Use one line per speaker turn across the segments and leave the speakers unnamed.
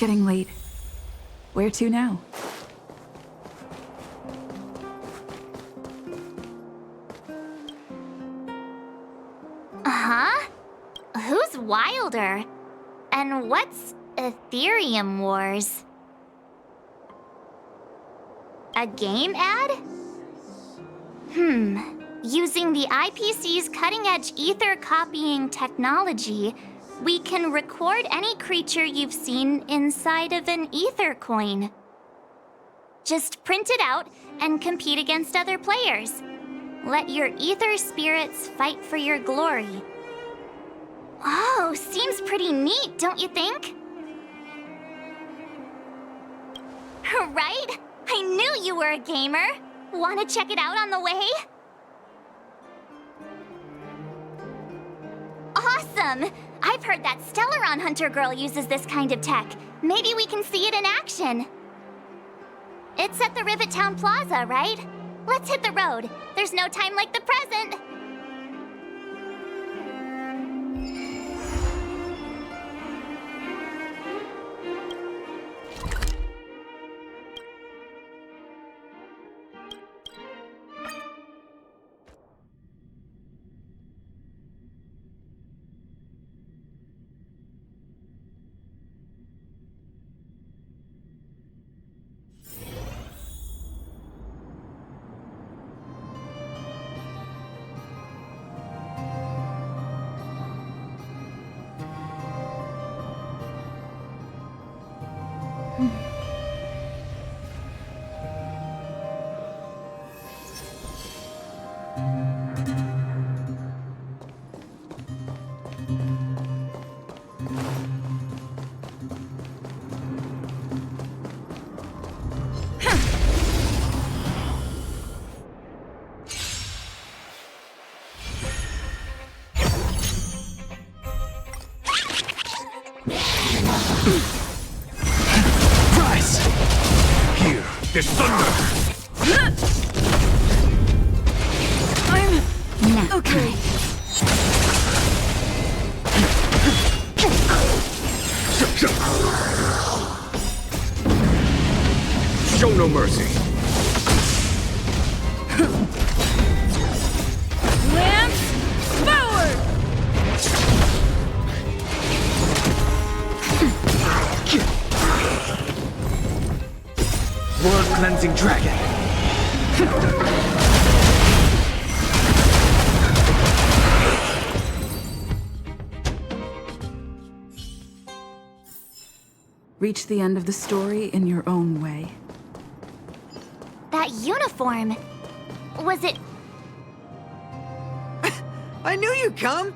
getting late. Where to now?
Huh? Who's wilder? And what's Aetherium Wars? A game ad? Using the IPC's cutting-edge ether copying technology, we can record any creature you've seen inside of an ether coin. Just print it out and compete against other players. Let your ether spirits fight for your glory. Oh, seems pretty neat, don't you think? Right? I knew you were a gamer. Want to check it out on the way? Awesome! I've heard that Stellaron Hunter girl uses this kind of tech. Maybe we can see it in action. It's at the Rivet Town Plaza, right? Let's hit the road. There's no time like the present.
Rise! Hear this thunder!
I'm okay.
Show no mercy.
Lance, forward!
World-cleansing dragon.
Reach the end of the story in your own way.
That uniform. Was it...
I knew you'd come!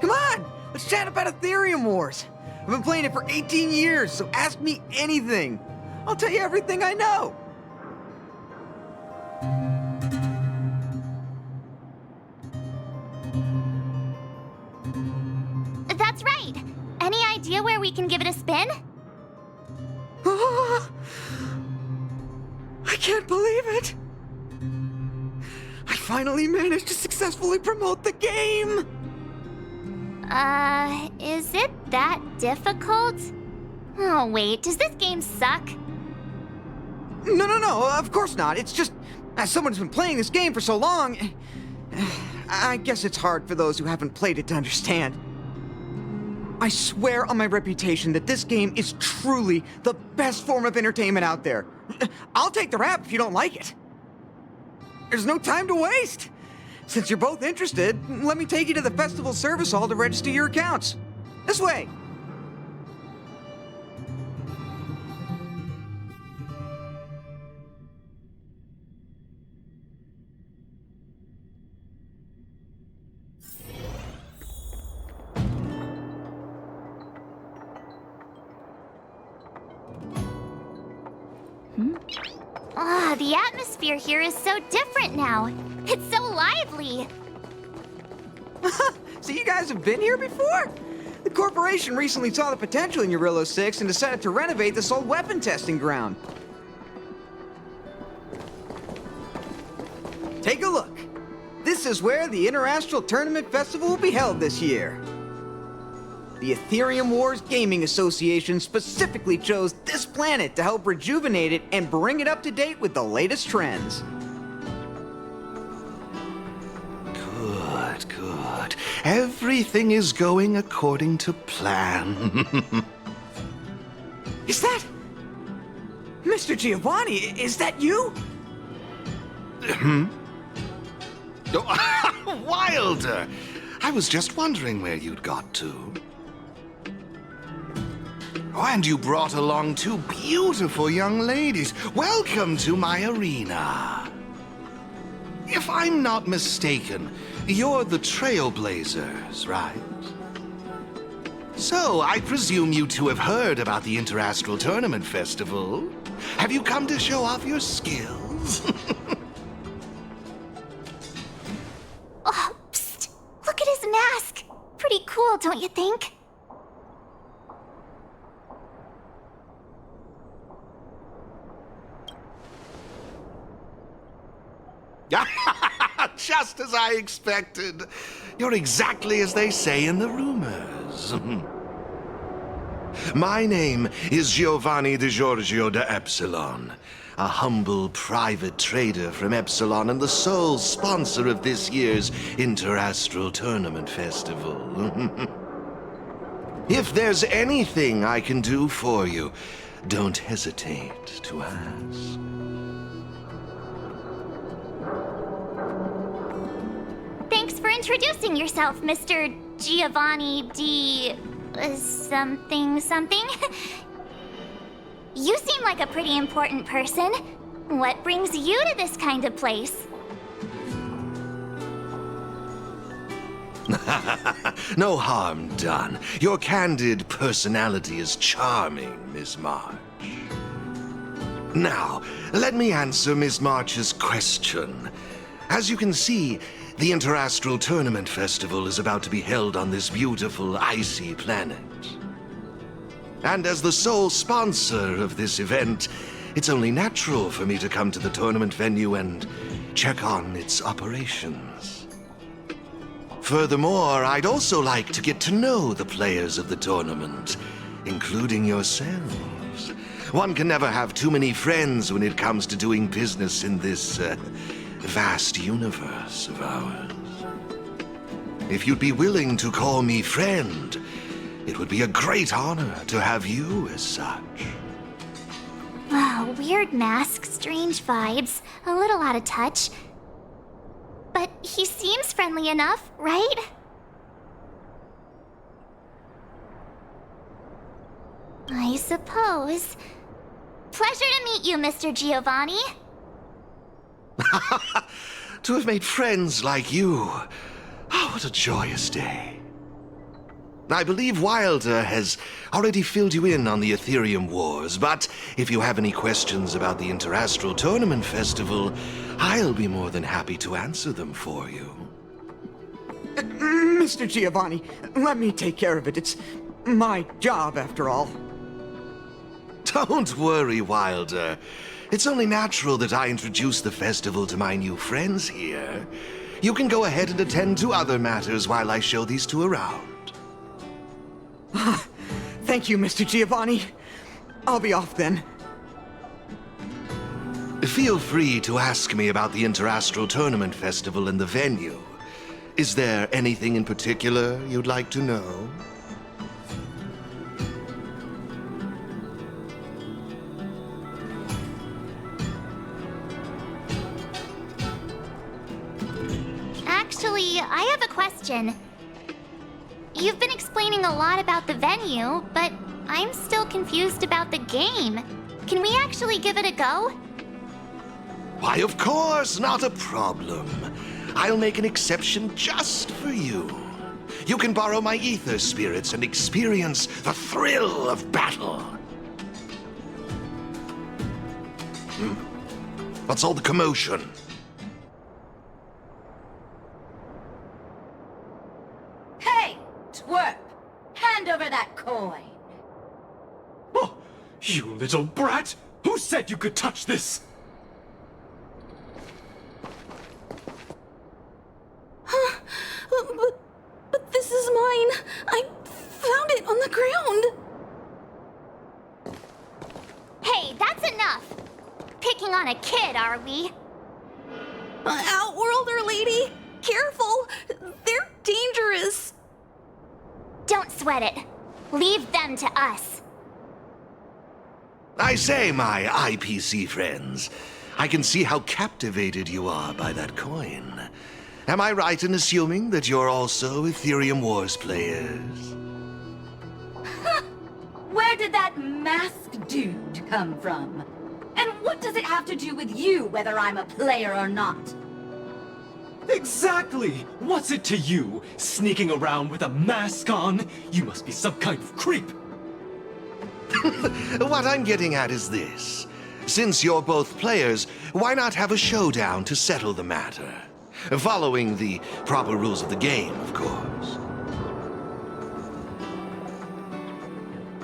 Come on! Let's chat about Aetherium Wars! I've been playing it for 18 years, so ask me anything! I'll tell you everything I know!
That's right. Any idea where we can give it a spin?
I can't believe it! I finally managed to successfully promote the game!
Is it that difficult? Oh, wait, does this game suck?
No, of course not. It's just, as someone who's been playing this game for so long, I guess it's hard for those who haven't played it to understand. I swear on my reputation that this game is truly the best form of entertainment out there. I'll take the rap if you don't like it. There's no time to waste. Since you're both interested, let me take you to the festival service hall to register your accounts. This way.
The atmosphere here is so different now. It's so lively.
So you guys have been here before? The corporation recently saw the potential in Eurillo 6 and decided to renovate this old weapon testing ground. Take a look. This is where the Interastral Tournament Festival will be held this year. The Aetherium Wars Gaming Association specifically chose this planet to help rejuvenate it and bring it up to date with the latest trends.
Good, good. Everything is going according to plan.
Is that... Mr. Giovanni, is that you?
Wilder! I was just wondering where you'd got to. Oh, and you brought along two beautiful young ladies. Welcome to my arena. If I'm not mistaken, you're the Trailblazers, right? So, I presume you two have heard about the Interastral Tournament Festival. Have you come to show off your skills?
Oh, psst! Look at his mask! Pretty cool, don't you think?
Just as I expected. You're exactly as they say in the rumors. My name is Giovanni Di Giorgio de Epsilon, a humble private trader from Epsilon and the sole sponsor of this year's Interastral Tournament Festival. If there's anything I can do for you, don't hesitate to ask.
Thanks for introducing yourself, Mr. Giovanni D... something. You seem like a pretty important person. What brings you to this kind of place?
No harm done. Your candid personality is charming, Miss March. Now, let me answer Miss March's question. As you can see, the Interastral Tournament Festival is about to be held on this beautiful, icy planet. And as the sole sponsor of this event, it's only natural for me to come to the tournament venue and check on its operations. Furthermore, I'd also like to get to know the players of the tournament, including yourselves. One can never have too many friends when it comes to doing business in this, vast universe of ours. If you'd be willing to call me friend, it would be a great honor to have you as such.
Wow, weird mask, strange vibes, a little out of touch. But he seems friendly enough, right? I suppose. Pleasure to meet you, Mr. Giovanni.
To have made friends like you. Oh, what a joyous day. I believe Wilder has already filled you in on the Aetherium Wars, but if you have any questions about the Interastral Tournament Festival, I'll be more than happy to answer them for you.
Mr. Giovanni, let me take care of it. It's my job, after all.
Don't worry, Wilder. It's only natural that I introduce the festival to my new friends here. You can go ahead and attend to other matters while I show these two around.
Thank you, Mr. Giovanni. I'll be off then.
Feel free to ask me about the Interastral Tournament Festival and the venue. Is there anything in particular you'd like to know?
Actually, I have a question. You've been explaining a lot about the venue, but I'm still confused about the game. Can we actually give it a go?
Why, of course, not a problem. I'll make an exception just for you. You can borrow my ether spirits and experience the thrill of battle. What's all the commotion?
Hey, twerp! Hand over that coin!
Oh, you little brat! Who said you could touch this?
But this is mine. I found
enough. Picking on a kid, are we?
Outworlder lady, careful! They're dangerous.
Don't sweat it. Leave them to us.
I say, my IPC friends, I can see how captivated you are by that coin. Am I right in assuming that you're also Aetherium Wars players?
Where did that masked dude come from? And what does it have to do with you, whether I'm a player or not?
Exactly! What's it to you? Sneaking around with a mask on? You must be some kind of creep.
What I'm getting at is this. Since you're both players, why not have a showdown to settle the matter? Following the proper rules of the game, of course.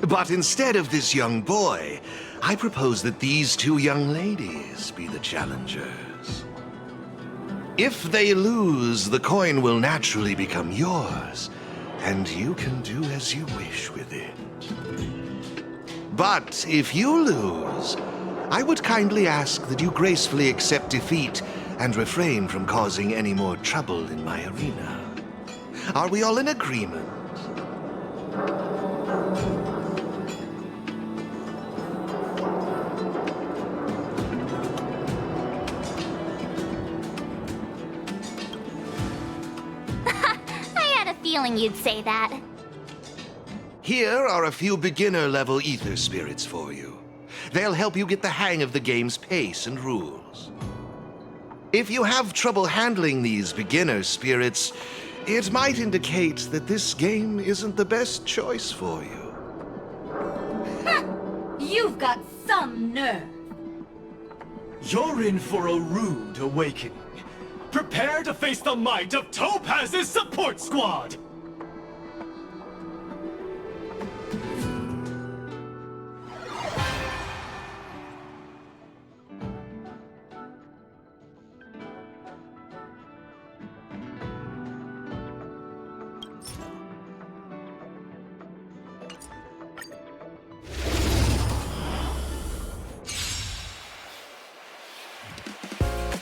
But instead of this young boy, I propose that these two young ladies be the challengers. If they lose, the coin will naturally become yours, and you can do as you wish with it. But if you lose, I would kindly ask that you gracefully accept defeat and refrain from causing any more trouble in my arena. Are we all in agreement?
Feeling you'd say that.
Here are a few beginner-level ether spirits for you. They'll help you get the hang of the game's pace and rules. If you have trouble handling these beginner spirits, it might indicate that this game isn't the best choice for you.
You've got some nerve.
You're in for a rude awakening. Prepare to face the might of Topaz's support squad!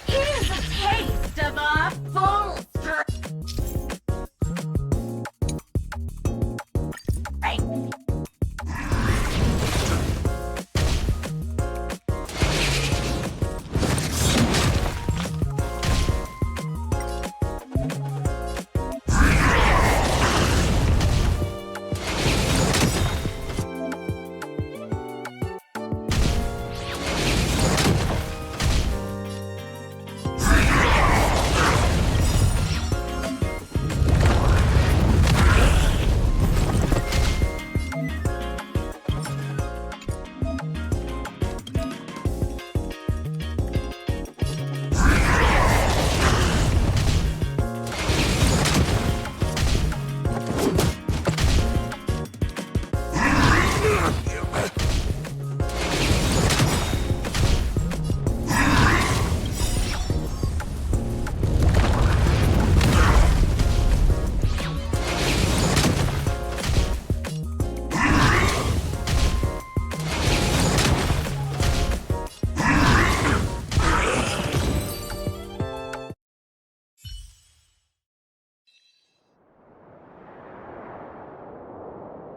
Here's a taste of our full strength.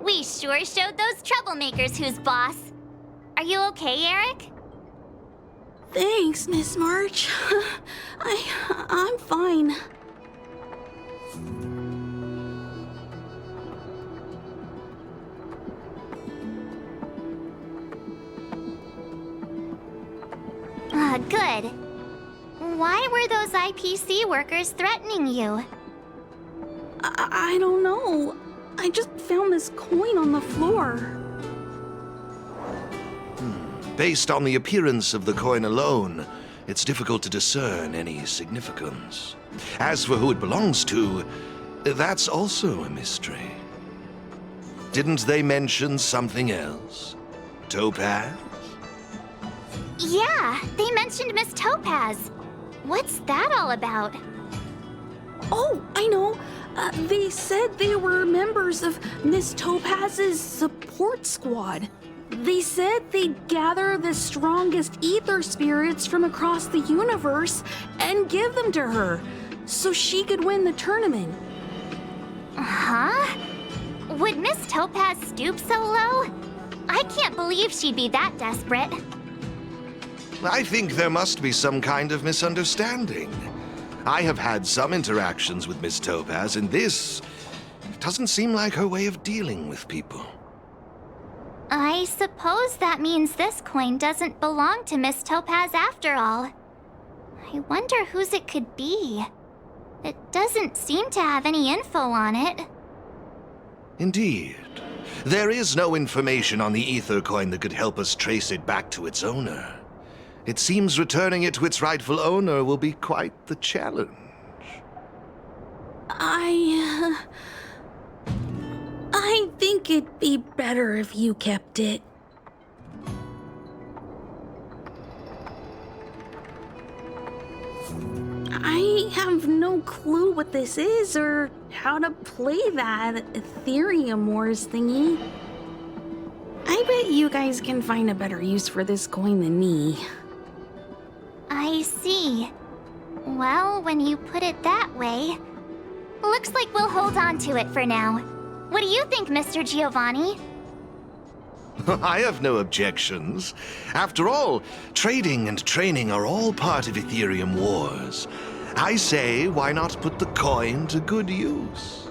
We sure showed those troublemakers who's boss. Are you okay, Eric?
Thanks, Miss March. I'm fine.
Good. Why were those IPC workers threatening you?
I don't know. I just found this coin on the floor.
Based on the appearance of the coin alone, it's difficult to discern any significance. As for who it belongs to, that's also a mystery. Didn't they mention something else? Topaz?
Yeah, they mentioned Miss Topaz. What's that all about?
Oh, I know. They said they were members of Miss Topaz's support squad. They said they'd gather the strongest ether spirits from across the universe and give them to her, so she could win the tournament.
Huh? Would Miss Topaz stoop so low? I can't believe she'd be that desperate.
I think there must be some kind of misunderstanding. I have had some interactions with Miss Topaz, and this doesn't seem like her way of dealing with people.
I suppose that means this coin doesn't belong to Miss Topaz after all. I wonder whose it could be. It doesn't seem to have any info on it.
Indeed. There is no information on the ether coin that could help us trace it back to its owner. It seems returning it to its rightful owner will be quite the challenge.
I think it'd be better if you kept it. I have no clue what this is or how to play that Aetherium Wars thingy. I bet you guys can find a better use for this coin than me.
I see. Well, when you put it that way, looks like we'll hold on to it for now. What do you think, Mr. Giovanni?
I have no objections. After all, trading and training are all part of Aetherium Wars. I say, why not put the coin to good use?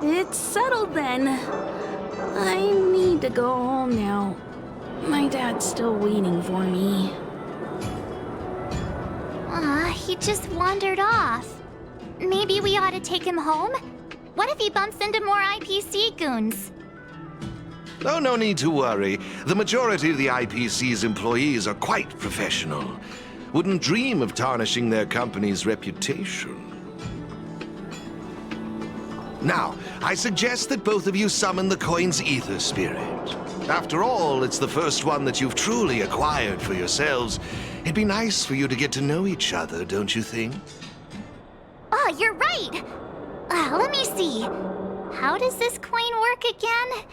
It's settled then. I need to go home now. My dad's still waiting for me.
He just wandered off. Maybe we ought to take him home? What if he bumps into more IPC goons?
Oh, no need to worry. The majority of the IPC's employees are quite professional. Wouldn't dream of tarnishing their company's reputation. Now, I suggest that both of you summon the coin's ether spirit. After all, it's the first one that you've truly acquired for yourselves. It'd be nice for you to get to know each other, don't you think?
Oh, you're right! Let me see. How does this coin work again?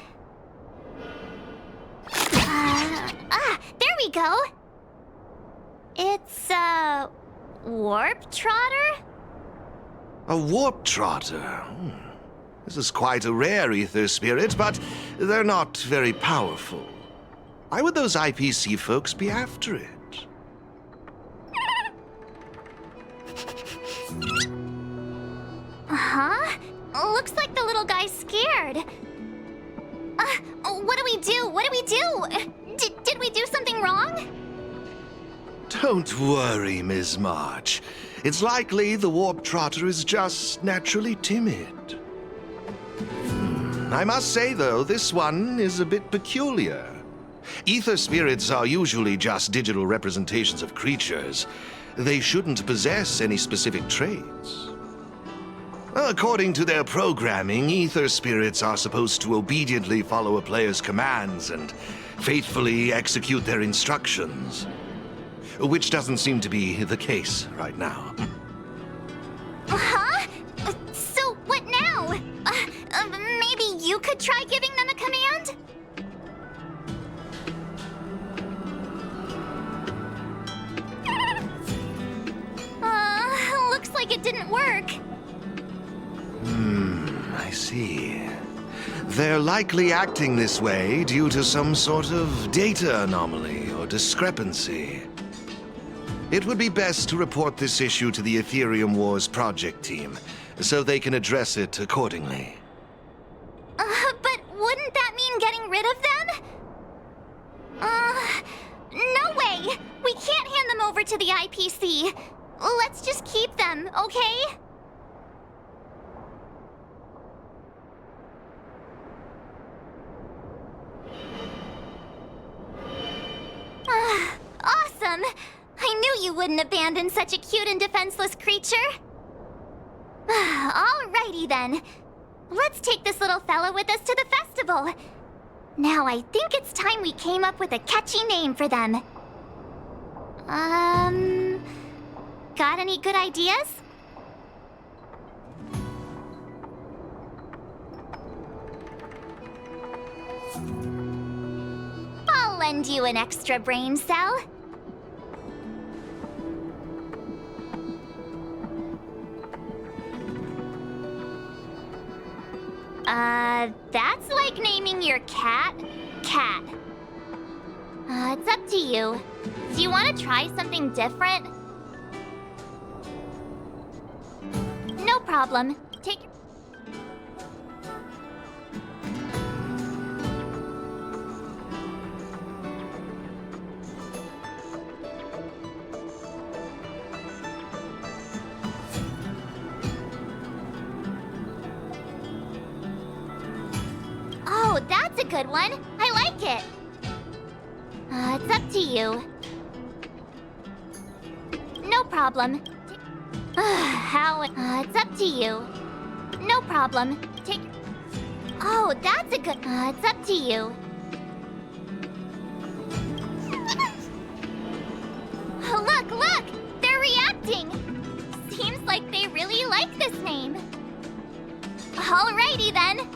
There we go! It's a warp trotter?
A warp trotter? This is quite a rare ether spirit, but they're not very powerful. Why would those IPC folks be after it?
Huh? Looks like the little guy's scared. What do we do? What do we do? Did we do something wrong?
Don't worry, Ms. March. It's likely the warp trotter is just naturally timid. I must say, though, this one is a bit peculiar. Ether spirits are usually just digital representations of creatures. They shouldn't possess any specific traits. According to their programming, ether spirits are supposed to obediently follow a player's commands and faithfully execute their instructions. Which doesn't seem to be the case right now.
Huh? So what now? Maybe you could try giving them a command? Looks like it didn't work.
I see. They're likely acting this way due to some sort of data anomaly or discrepancy. It would be best to report this issue to the Aetherium Wars project team, so they can address it accordingly.
But wouldn't that mean getting rid of them? No way! We can't hand them over to the IPC. Let's just keep them, okay? Awesome! I knew you wouldn't abandon such a cute and defenseless creature. Alrighty then. Let's take this little fella with us to the festival. Now I think it's time we came up with a catchy name for them. Got any good ideas? lend you an extra brain cell. That's like naming your cat, Cat. It's up to you. Do you want to try something different? No problem. Take your... Oh, that's a good one. I like it. It's up to you. No problem. How? It's up to you. No problem. Take... Oh, that's a good... it's up to you. Look, look! They're reacting! Seems like they really like this name. Alrighty then.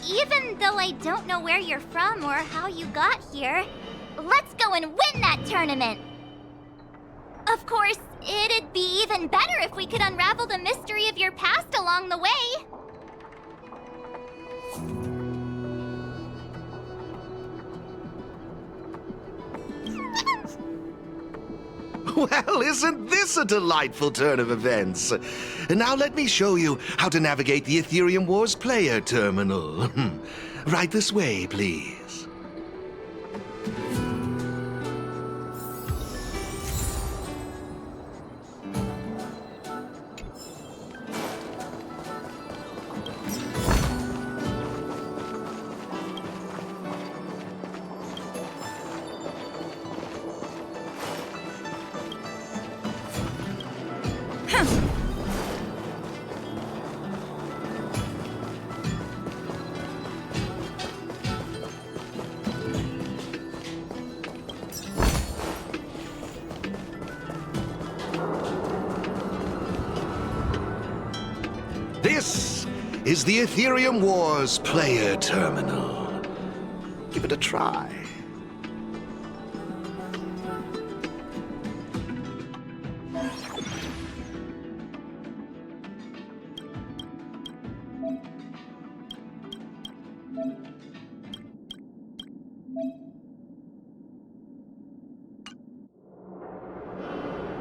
Even though I don't know where you're from or how you got here, let's go and win that tournament! Of course, it'd be even better if we could unravel the mystery of your past along the way.
Well, isn't this a delightful turn of events? Now let me show you how to navigate the Aetherium Wars player terminal. Right this way, please. This is the Aetherium Wars player terminal. Give it a try.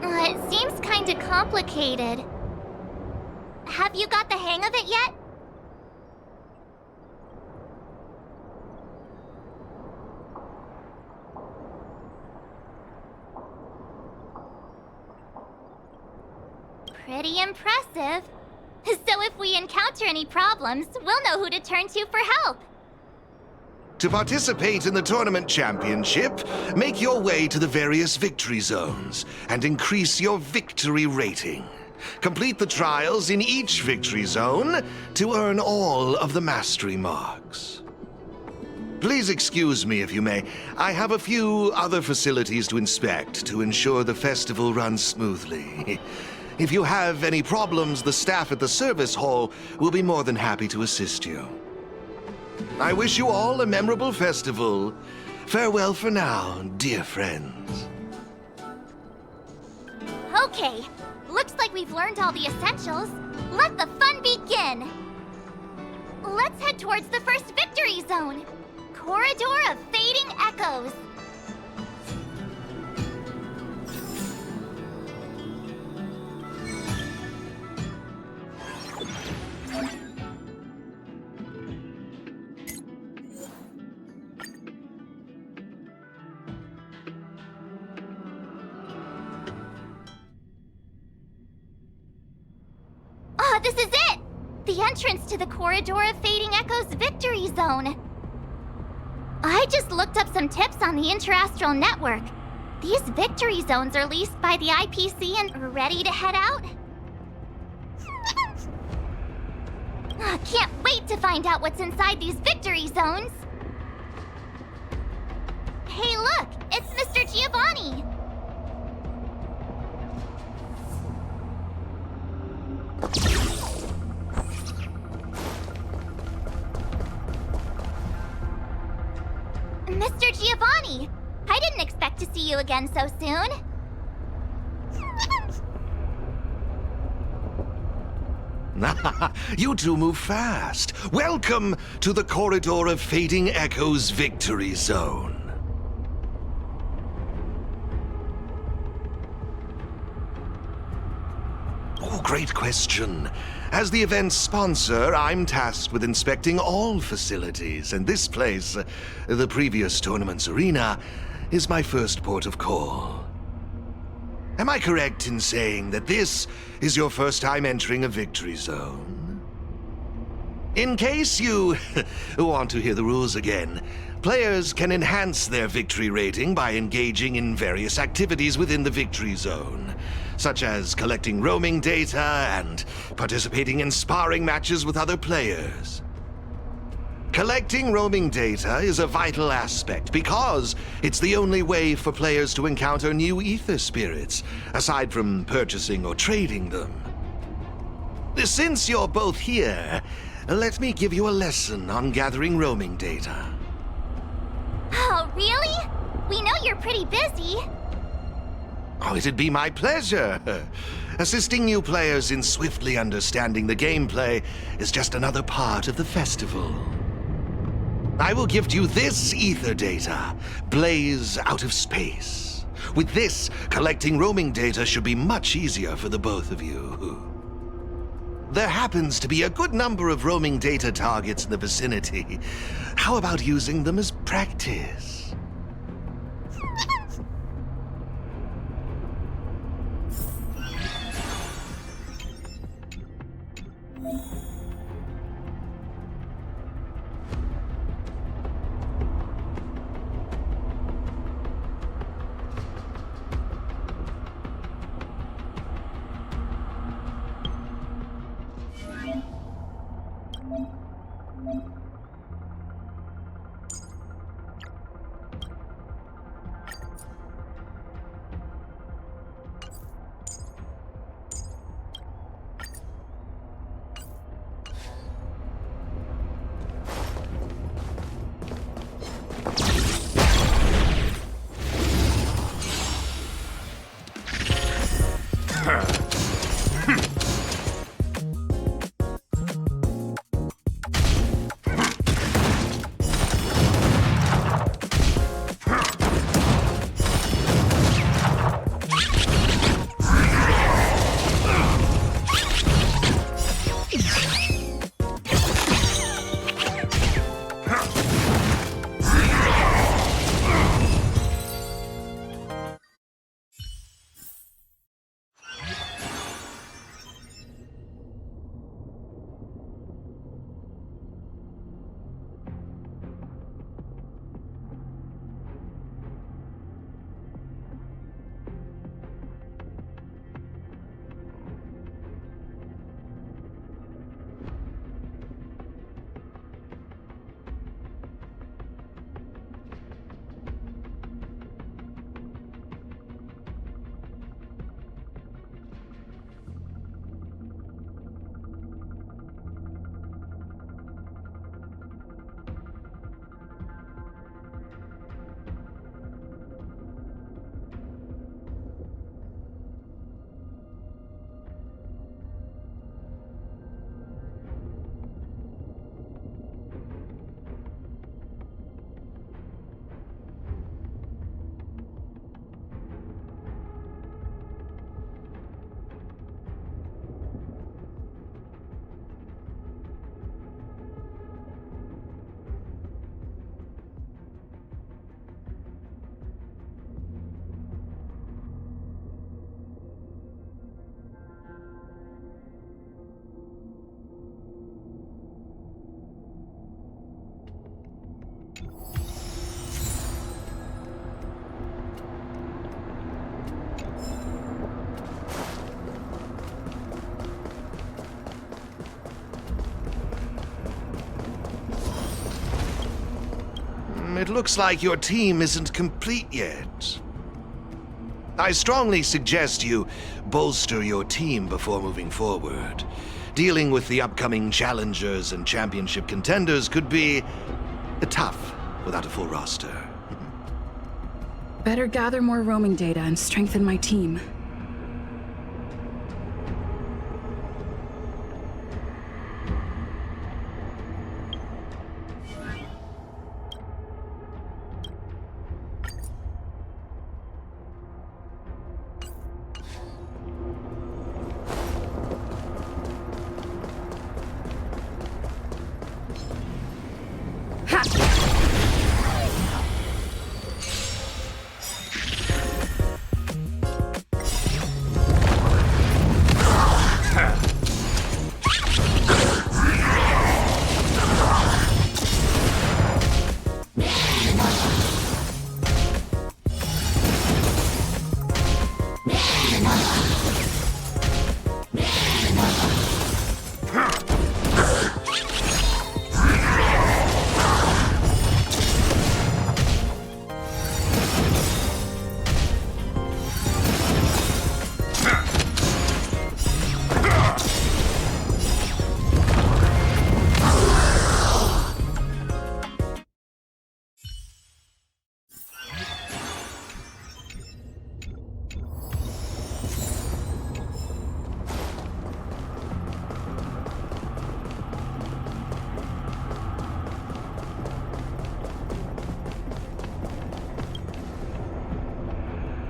It seems kinda complicated. Have you got the hang of it yet? Pretty impressive. So if we encounter any problems, we'll know who to turn to for help.
To participate in the tournament championship, make your way to the various victory zones and increase your victory rating. Complete the trials in each victory zone to earn all of the mastery marks. Please excuse me if you may. I have a few other facilities to inspect to ensure the festival runs smoothly. If you have any problems, the staff at the service hall will be more than happy to assist you. I wish you all a memorable festival. Farewell for now, dear friends.
Okay, looks like we've learned all the essentials. Let the fun begin! Let's head towards the first victory zone. Corridor of Fading Echoes. This is it! The entrance to the Corridor of Fading Echoes Victory Zone. I just looked up some tips on the Interastral Network. These victory zones are leased by the IPC and ready to head out. Can't wait to find out what's inside these victory zones. Hey look, it's Mr. Giovanni. Mr. Giovanni! Bonnie! I didn't expect to see you again so soon.
You two move fast. Welcome to the Corridor of Fading Echoes Victory Zone. Oh, great question. As the event's sponsor, I'm tasked with inspecting all facilities, and this place, the previous tournament's arena, is my first port of call. Am I correct in saying that this is your first time entering a victory zone? In case you want to hear the rules again, players can enhance their victory rating by engaging in various activities within the victory zone, such as collecting roaming data and participating in sparring matches with other players. Collecting roaming data is a vital aspect because it's the only way for players to encounter new ether spirits, aside from purchasing or trading them. Since you're both here, let me give you a lesson on gathering roaming data.
Oh, really? We know you're pretty busy.
Oh, it'd be my pleasure. Assisting new players in swiftly understanding the gameplay is just another part of the festival. I will gift you this ether data, Blaze Out of Space. With this, collecting roaming data should be much easier for the both of you. There happens to be a good number of roaming data targets in the vicinity. How about using them as practice? It looks like your team isn't complete yet. I strongly suggest you bolster your team before moving forward. Dealing with the upcoming challengers and championship contenders could be tough without a full roster.
Better gather more roaming data and strengthen my team.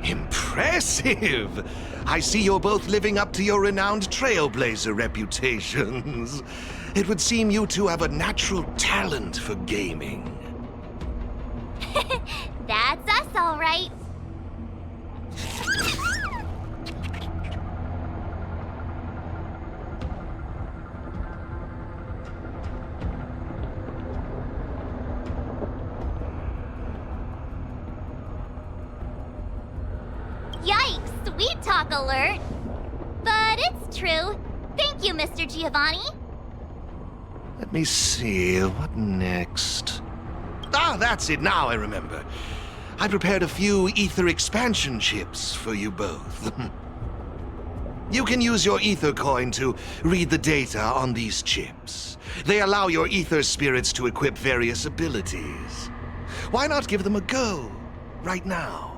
Impressive! I see you're both living up to your renowned trailblazer reputations. It would seem you two have a natural talent for gaming.
That's us, all right. Yikes, sweet talk alert. But it's true. Thank you, Mr. Giovanni.
Let me see, what next? Ah, that's it, now I remember. I prepared a few ether expansion chips for you both. You can use your ether coin to read the data on these chips. They allow your ether spirits to equip various abilities. Why not give them a go, right now?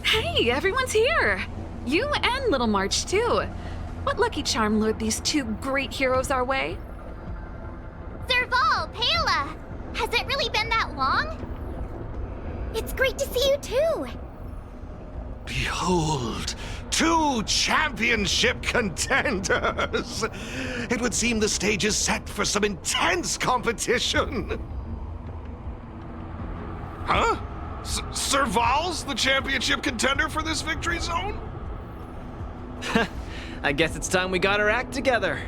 Hey, everyone's here! You and Little March, too. What lucky charm lured these two great heroes our way?
Serval, Pela! Has it really been that long? It's great to see you too.
Behold, 2 championship contenders! It would seem the stage is set for some intense competition.
Huh? Serval's the championship contender for this victory zone?
I guess it's time we got our act together.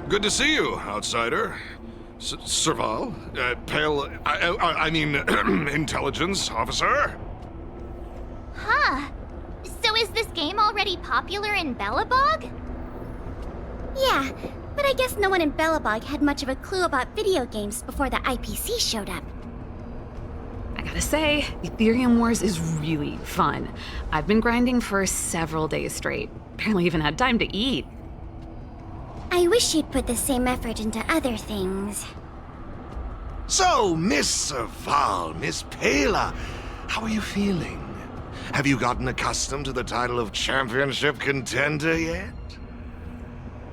Good to see you, outsider. Serval? Pale... I mean, intelligence officer?
Huh. So is this game already popular in Belobog? Yeah, but I guess no one in Belobog had much of a clue about video games before the IPC showed up.
I gotta say, Aetherium Wars is really fun. I've been grinding for several days straight. Barely even had time to eat.
I wish you'd put the same effort into other things.
So, Miss Serval, Miss Pela, how are you feeling? Have you gotten accustomed to the title of championship contender yet?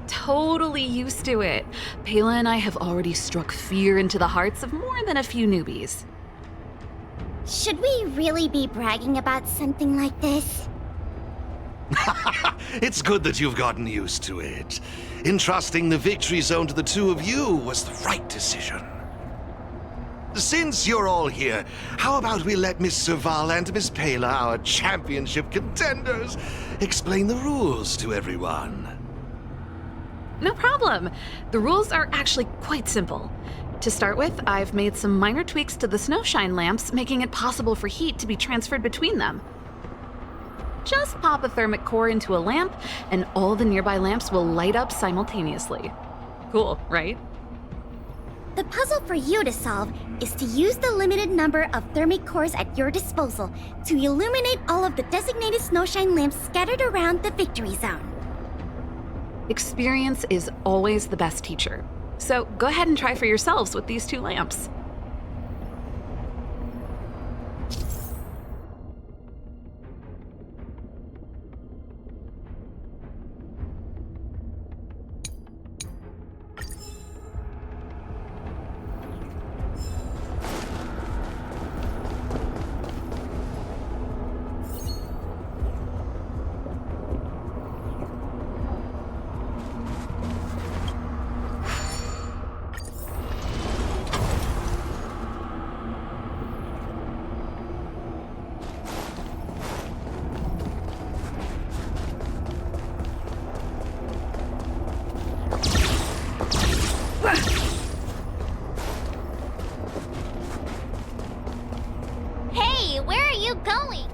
Totally used to it. Pela and I have already struck fear into the hearts of more than a few newbies.
Should we really be bragging about something like this?
It's good that you've gotten used to it. Entrusting the victory zone to the 2 of you was the right decision. Since you're all here, how about we let Miss Serval and Miss Pela, our championship contenders, explain the rules to everyone?
No problem. The rules are actually quite simple. To start with, I've made some minor tweaks to the snowshine lamps, making it possible for heat to be transferred between them. Just pop a thermic core into a lamp, and all the nearby lamps will light up simultaneously. Cool, right?
The puzzle for you to solve is to use the limited number of thermic cores at your disposal to illuminate all of the designated snowshine lamps scattered around the victory zone.
Experience is always the best teacher. So go ahead and try for yourselves with these 2 lamps.
Hey, where are you going?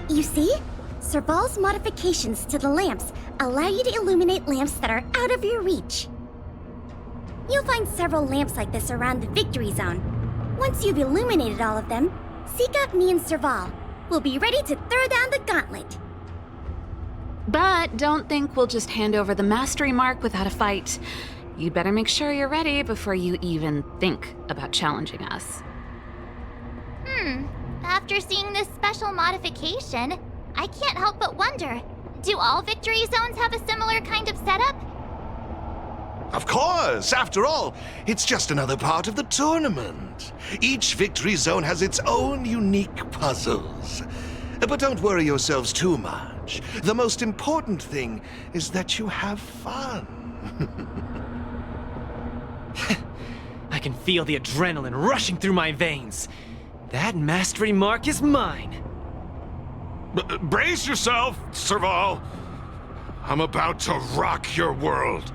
You see? Serval's modifications to the lamps allow you to illuminate lamps that are out of your reach. You'll find several lamps like this around the victory zone. Once you've illuminated all of them, seek out me and Serval. We'll be ready to throw down the gauntlet.
But don't think we'll just hand over the mastery mark without a fight. You'd better make sure you're ready before you even think about challenging us.
After seeing this special modification, I can't help but wonder, do all victory zones have a similar kind of setup?
Of course! After all, it's just another part of the tournament. Each victory zone has its own unique puzzles. But don't worry yourselves too much. The most important thing is that you have fun.
I can feel the adrenaline rushing through my veins. That mastery mark is mine.
Brace yourself, Serval. I'm about to rock your world.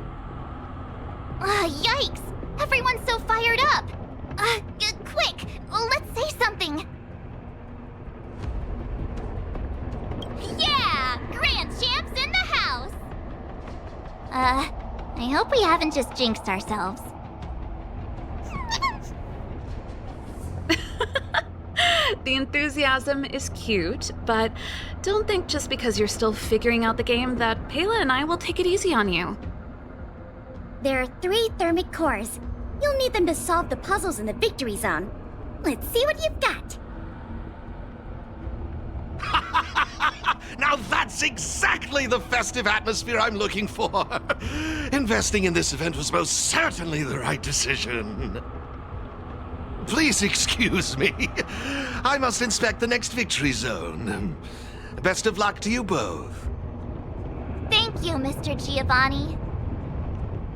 Yikes! Everyone's so fired up! Quick! Let's say something! Yeah! Grand Champs in the house! I hope we haven't just jinxed ourselves.
The enthusiasm is cute, but don't think just because you're still figuring out the game that Pela and I will take it easy on you.
There are 3 thermic cores. You'll need them to solve the puzzles in the victory zone. Let's see what you've got.
Now that's exactly the festive atmosphere I'm looking for. Investing in this event was most certainly the right decision. Please excuse me. I must inspect the next victory zone. Best of luck to you both.
Thank you, Mr. Giovanni.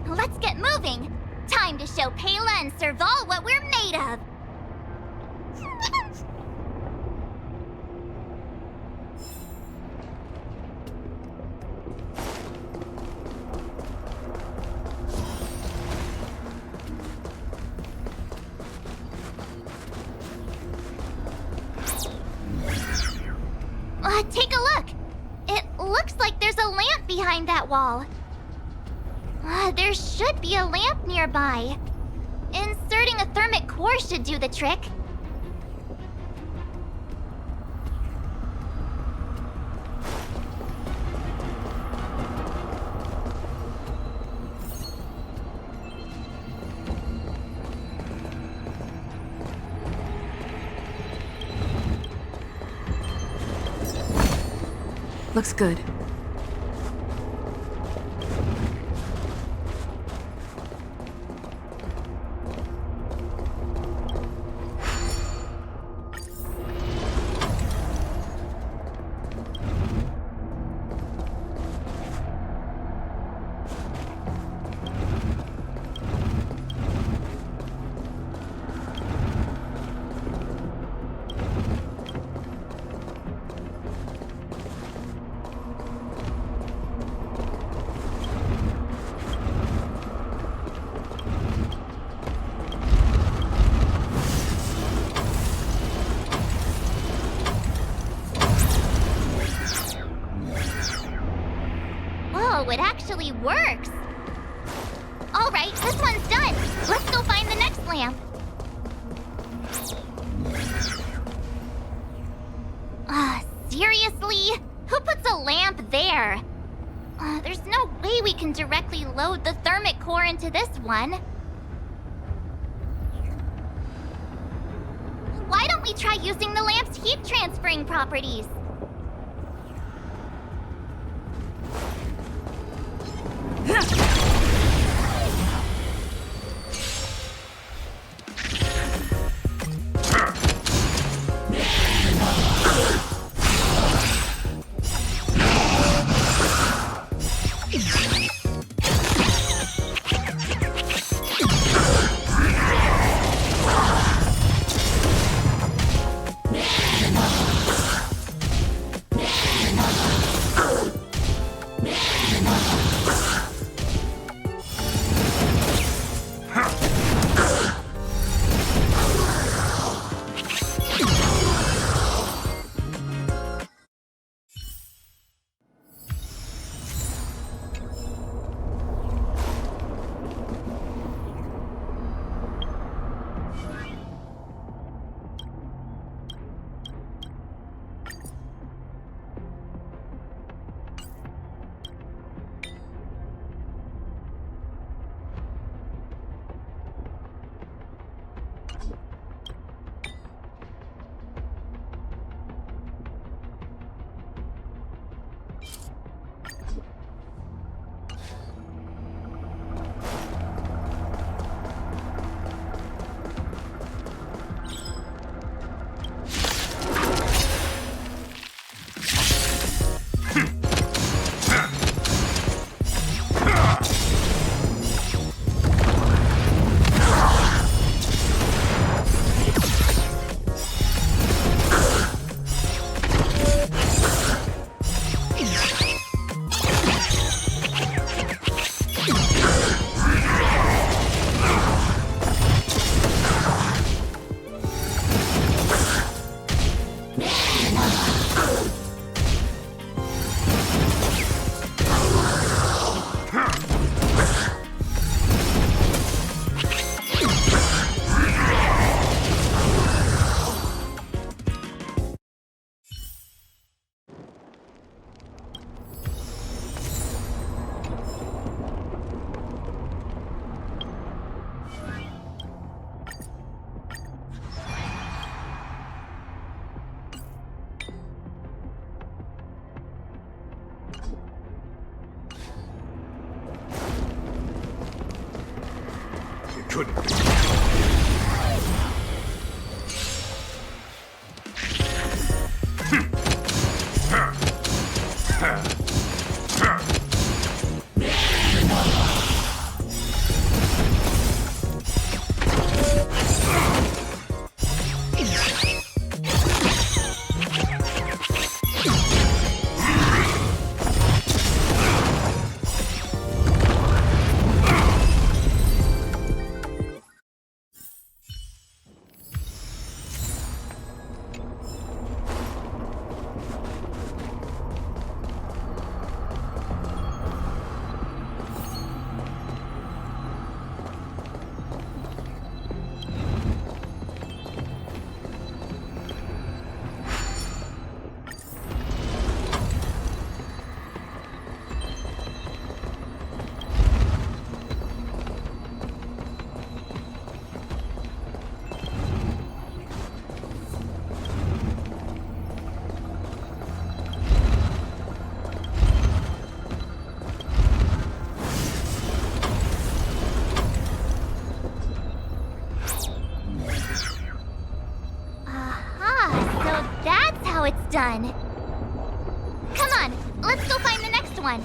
Let's get moving. Time to show Pela and Serval what we're made of. Take a look. It looks like there's a lamp behind that wall. There should be a lamp nearby. Inserting a thermic core should do the trick.
Looks good.
It actually works. All right, this one's done. Let's go find the next lamp. Seriously? Who puts a lamp there? There's no way we can directly load the thermic core into this one. Why don't we try using the lamp's heat transferring properties?
couldn't be.
It's done. Come on, let's go find the next one.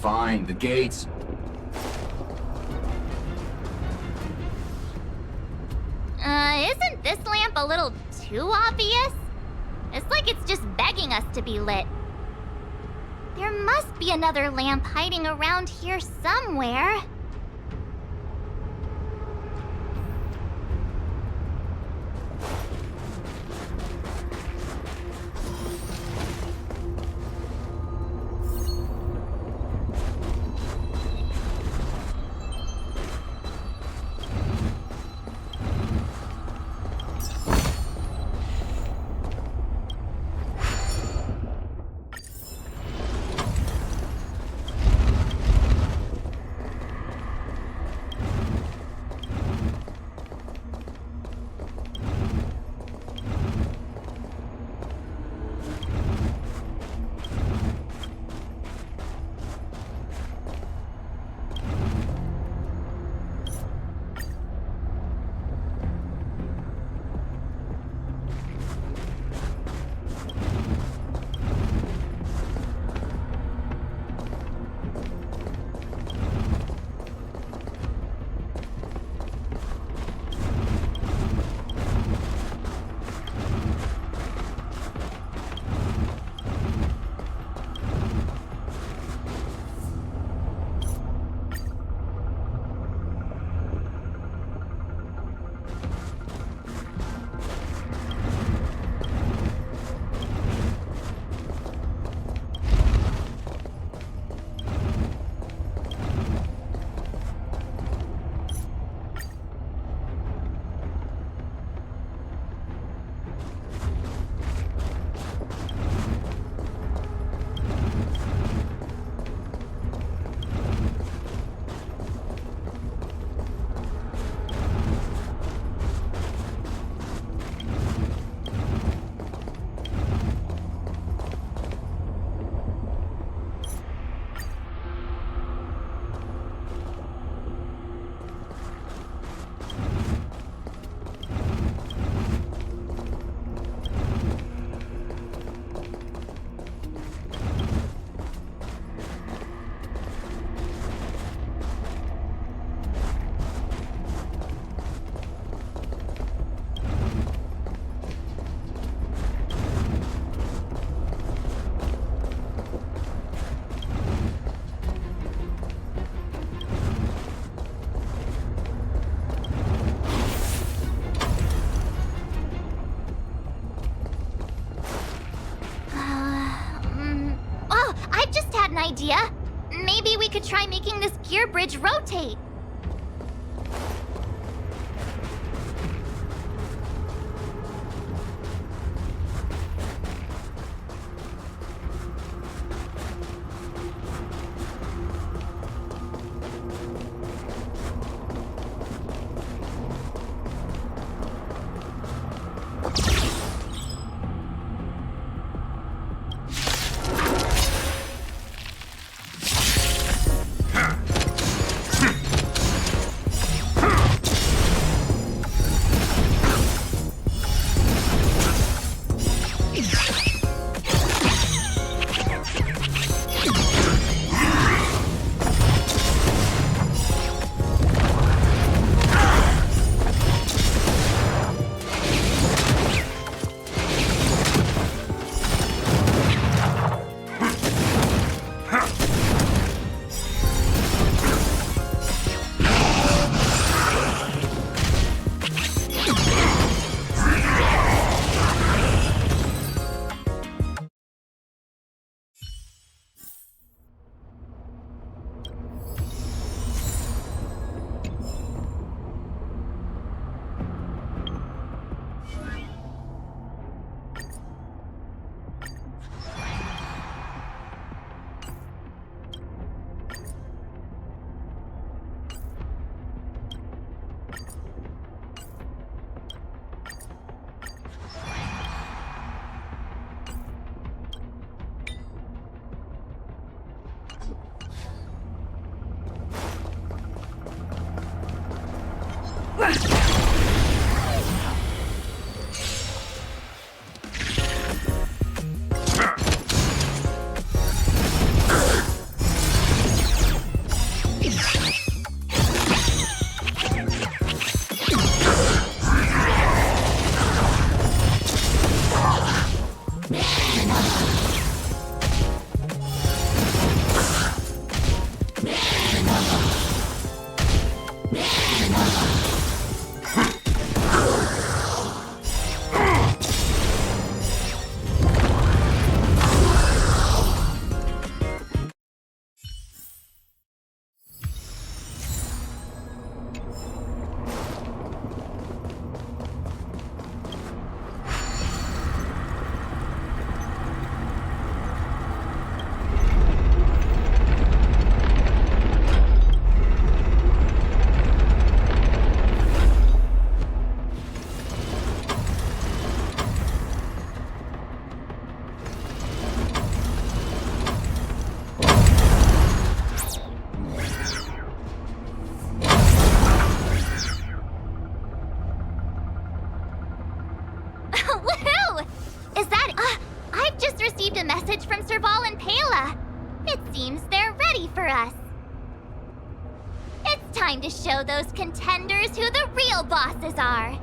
Fine, the gates.
Isn't this lamp a little too obvious? It's like it's just begging us to be lit. There must be another lamp hiding around here somewhere. idea. Maybe we could try making this gear bridge rotate. Woohoo! Is that... I've just received a message from Serval and Pela. It seems they're ready for us. It's time to show those contenders who the real bosses are.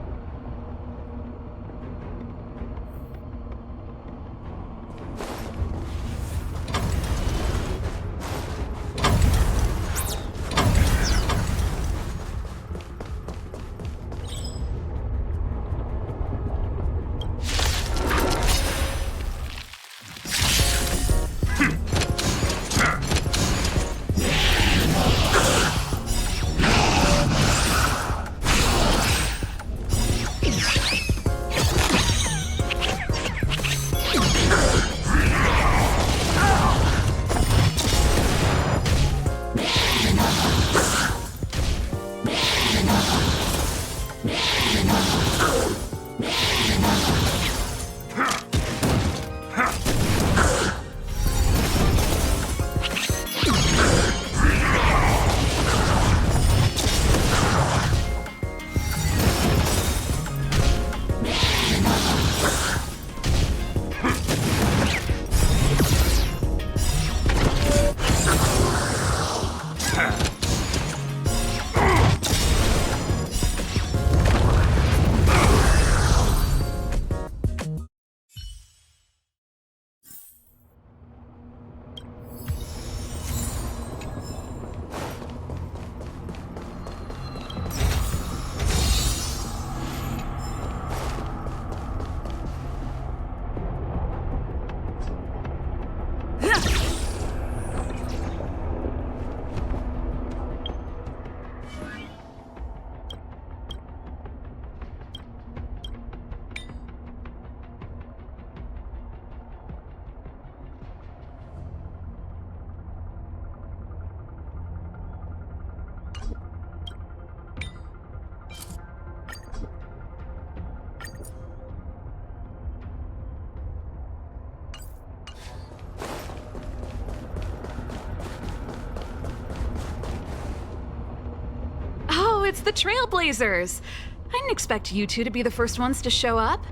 It's the Trailblazers. I didn't expect you two to be the first ones to show up.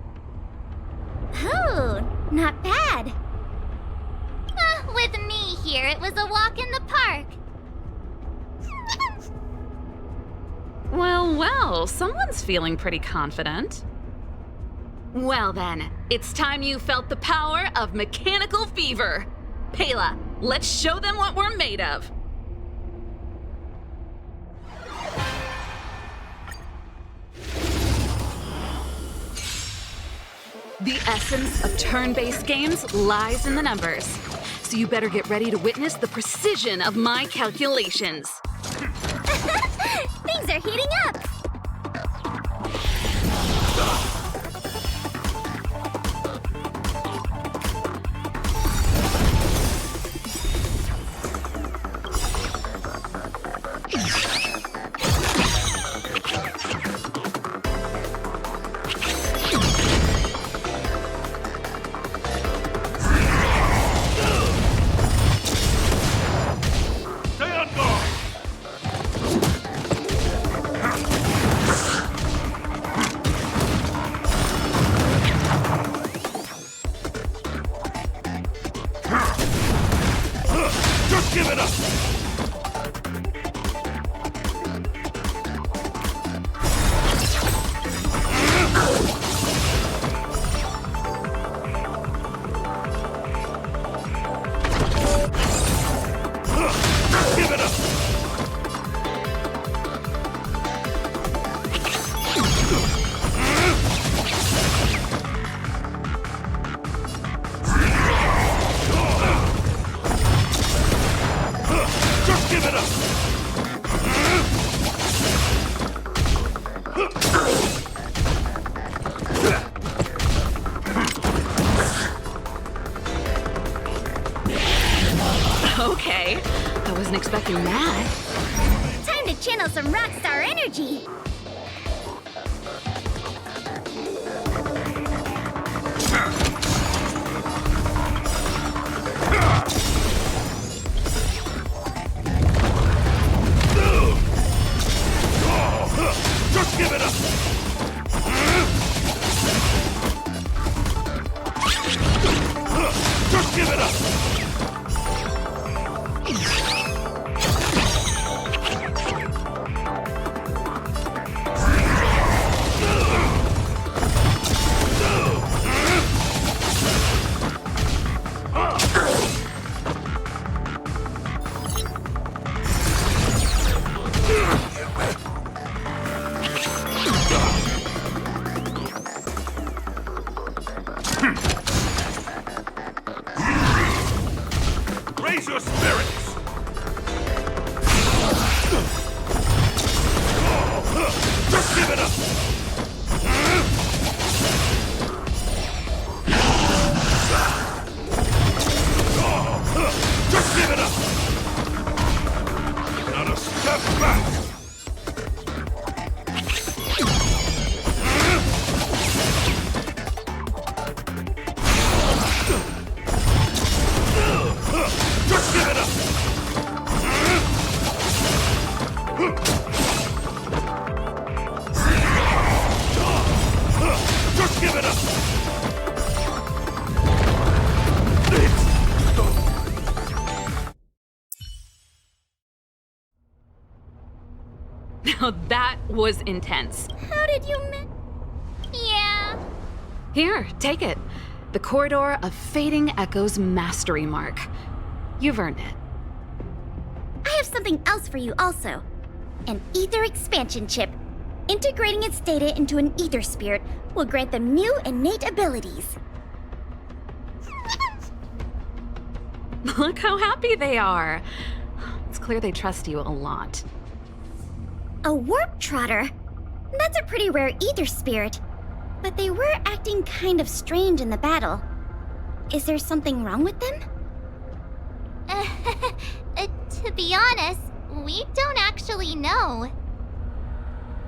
Oh, not bad. With me here, it was a walk in the park.
Well, someone's feeling pretty confident. Well then, it's time you felt the power of mechanical fever. Pela, let's show them what we're made of. The essence of turn-based games lies in the numbers. So you better get ready to witness the precision of my calculations.
Things are heating up.
Stay on guard! Just give it up! Give it up! Just give it up!
Okay, I wasn't expecting that.
Time to channel some rockstar energy.
Just give it up! Just give it up! Raise your spirits! Just give it up! Just give it up! Not a step back! Just give it up! Just give it up!
Now that was intense.
How did you Yeah.
Here, take it. The Corridor of Fading Echoes Mastery Mark. You've earned it.
I have something else for you also. An ether expansion chip. Integrating its data into an ether spirit will grant them new innate abilities.
Look how happy they are. It's clear they trust you a lot.
A warp trotter? That's a pretty rare ether spirit. But they were acting kind of strange in the battle. Is there something wrong with them? To be honest, we don't actually know.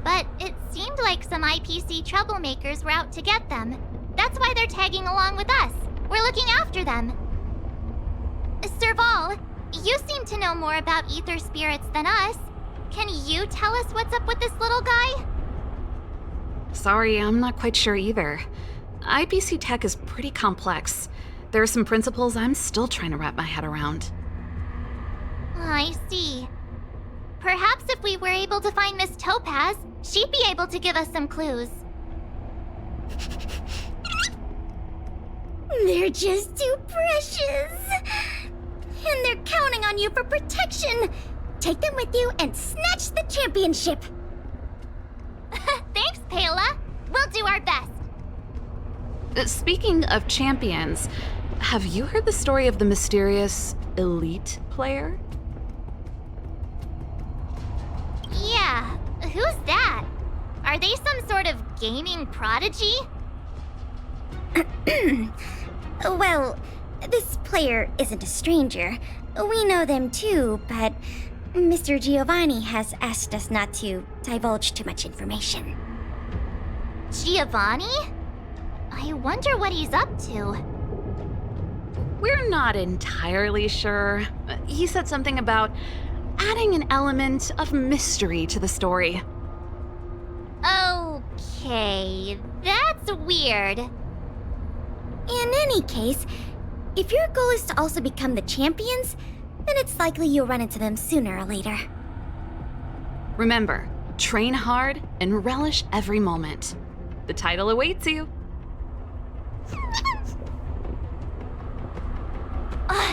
But it seemed like some IPC troublemakers were out to get them. That's why they're tagging along with us. We're looking after them. Serval, you seem to know more about ether spirits than us. Can you tell us what's up with this little guy?
Sorry, I'm not quite sure either. IPC tech is pretty complex. There are some principles I'm still trying to wrap my head around.
I see. Perhaps if we were able to find Miss Topaz, she'd be able to give us some clues. They're just too precious. And they're counting on you for protection. Take them with you and snatch the championship. Thanks, Paola. We'll do our best.
Speaking of champions, have you heard the story of the mysterious elite player?
Yeah, who's that? Are they some sort of gaming prodigy?
Well, this player isn't a stranger. We know them too, but Mr. Giovanni has asked us not to divulge too much information.
Giovanni? I wonder what he's up to.
We're not entirely sure. He said something about adding an element of mystery to the story.
Okay, that's weird.
In any case, if your goal is to also become the champions, then it's likely you'll run into them sooner or later.
Remember, train hard and relish every moment. The title awaits you.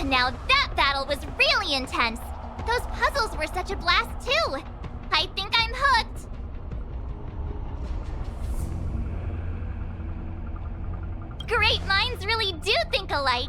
Now that battle was really intense. Those puzzles were such a blast too. I think I'm hooked. Great minds really do think alike.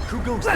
Who goes?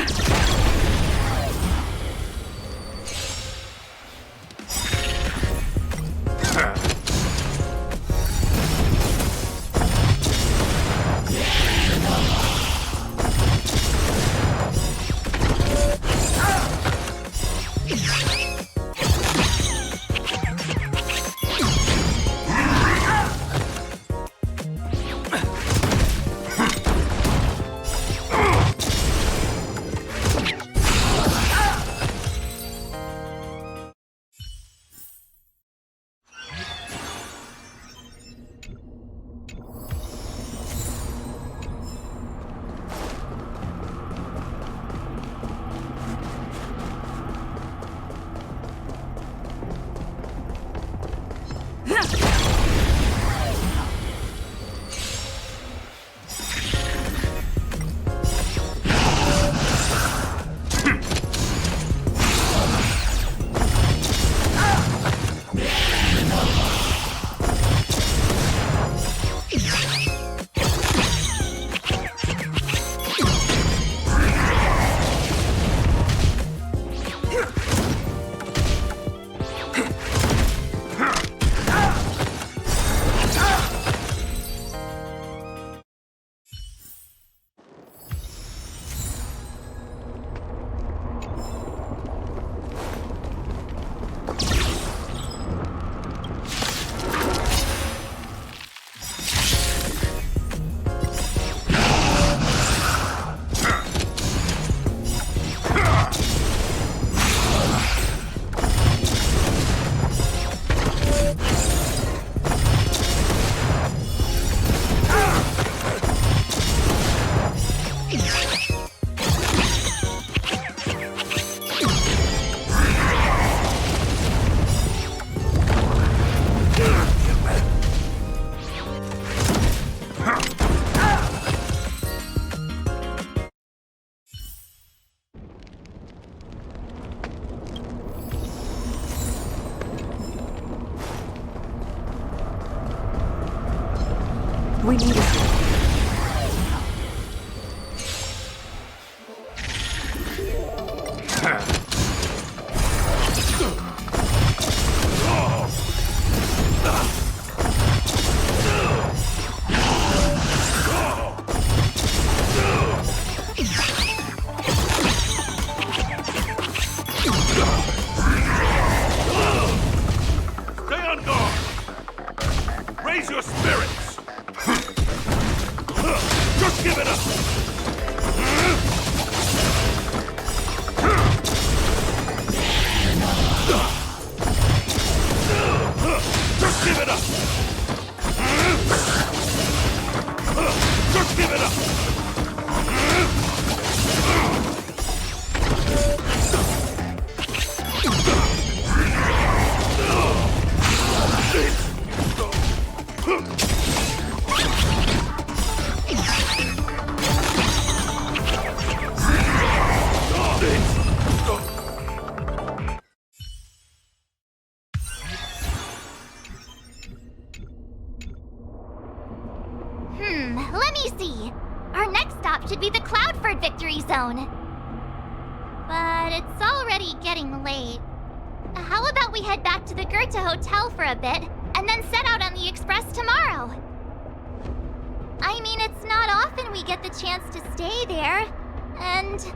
We need it.
Stay on guard! Raise your spirits! Just give it up! Just give it up! Just give it up!
Let me see. Our next stop should be the Cloudford Victory Zone. But it's already getting late. How about we head back to the Goethe Hotel for a bit, and then set out on the Express tomorrow? I mean, it's not often we get the chance to stay there, and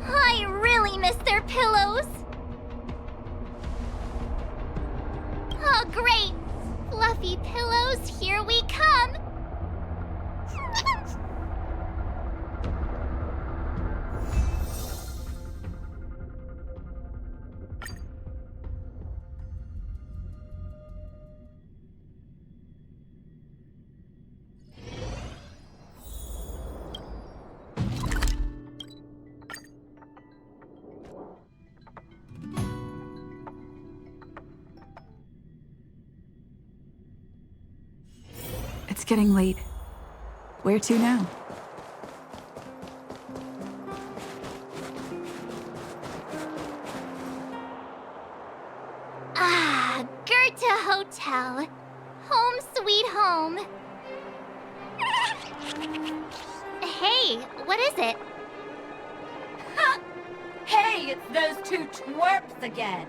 I really miss their pillows. Oh, great! Fluffy pillows, here we come!
It's getting late. Where to now?
Ah, Goethe Hotel. Home sweet home. Hey, what is it?
Hey, it's those two twerps again.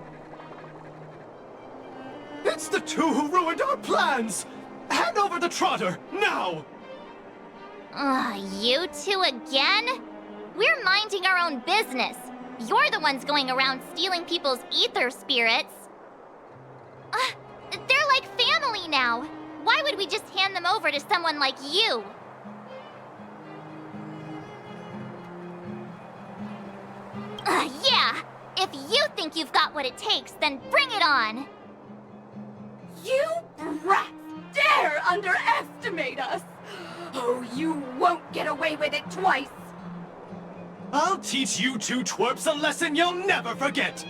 It's the two who ruined our plans! Hand over the trotter, now!
You two again? We're minding our own business. You're the ones going around stealing people's ether spirits. They're like family now. Why would we just hand them over to someone like you? Yeah. If you think you've got what it takes, then bring it on.
You brats dare underestimate us! Oh, you won't get away with it twice!
I'll teach you two twerps a lesson you'll never forget!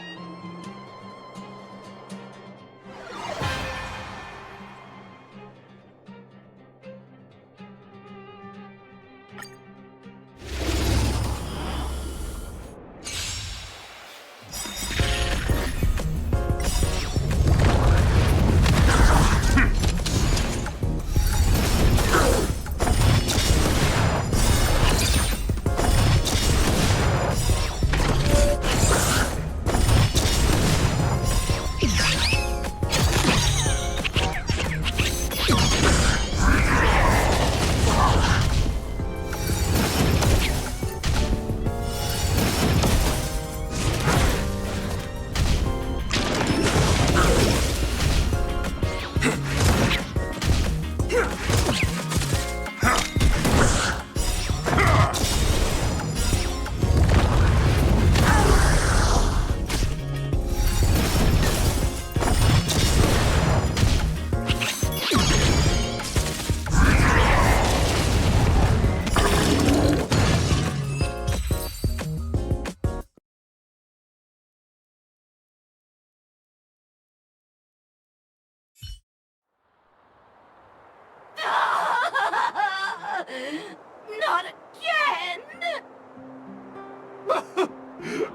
Not again!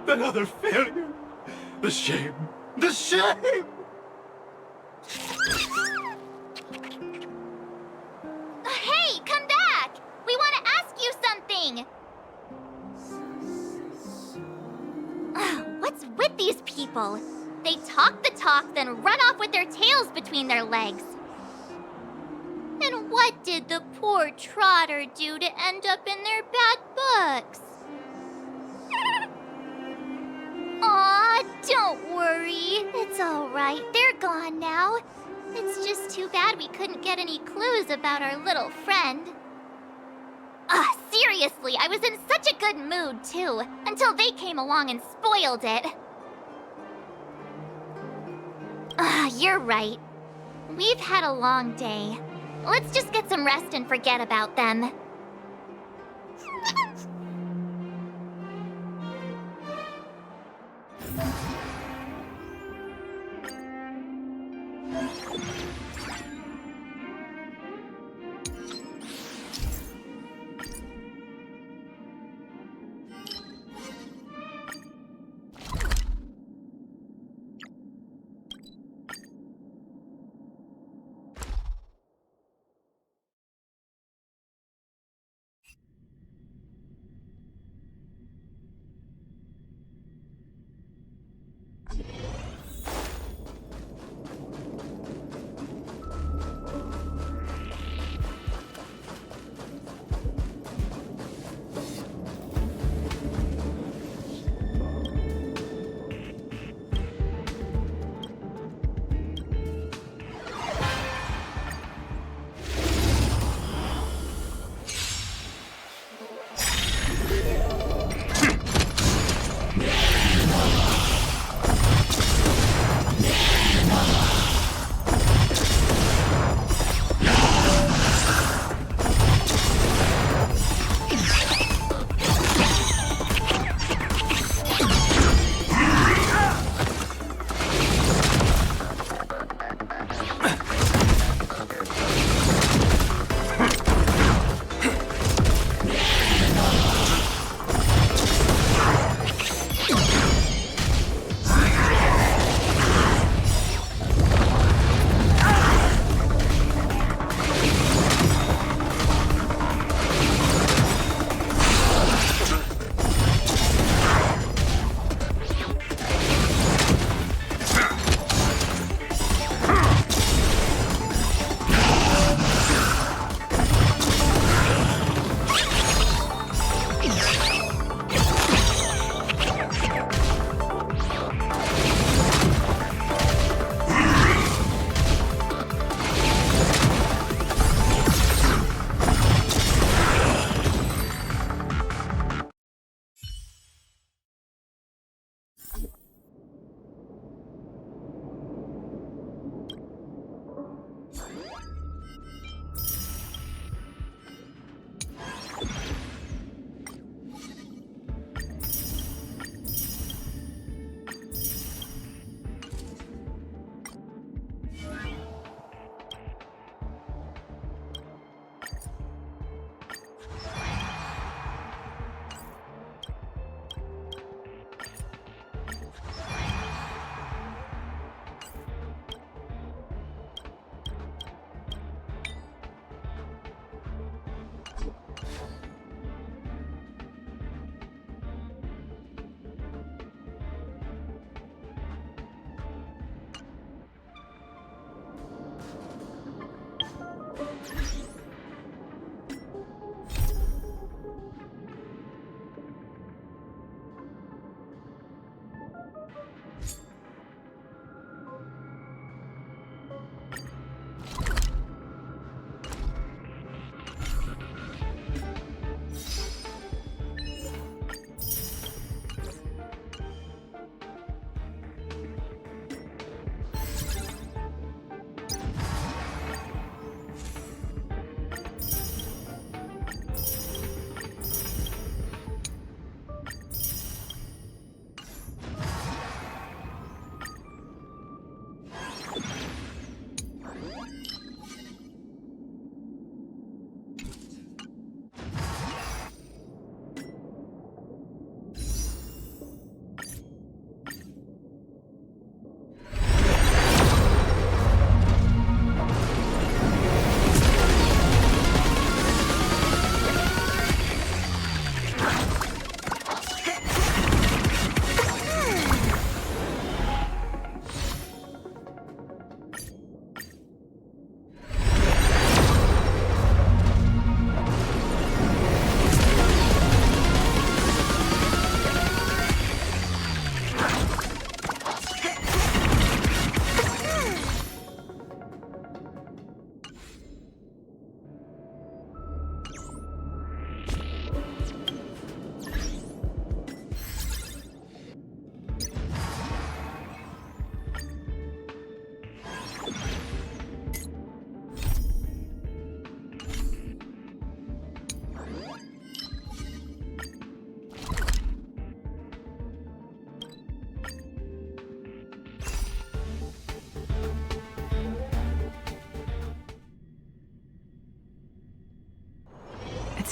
Another failure! The shame! The shame!
Hey, people. They talk the talk, then run off with their tails between their legs. And what did the poor trotter do to end up in their bad books? Aw, don't worry. It's alright. They're gone now. It's just too bad we couldn't get any clues about our little friend. Seriously, I was in such a good mood, too, until they came along and spoiled it. You're right. We've had a long day. Let's just get some rest and forget about them.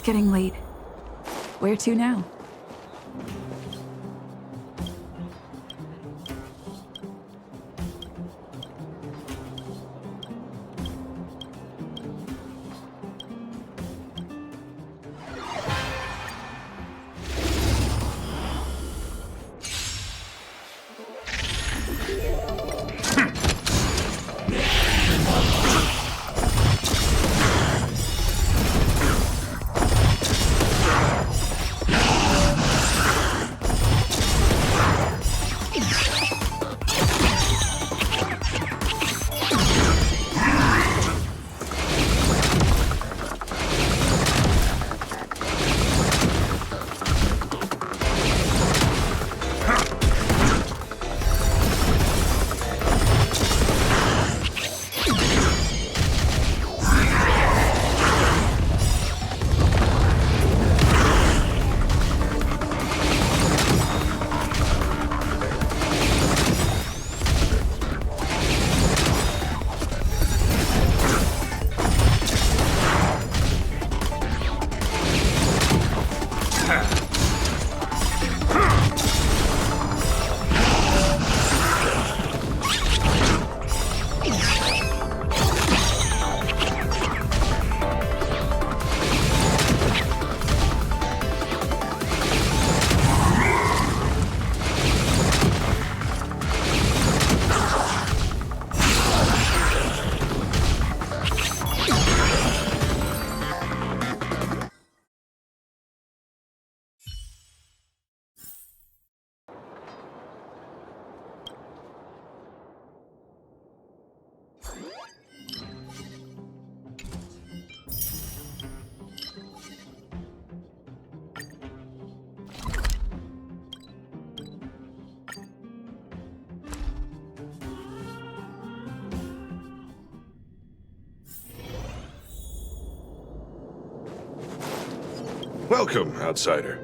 It's getting late. Where to now?
Welcome, outsider.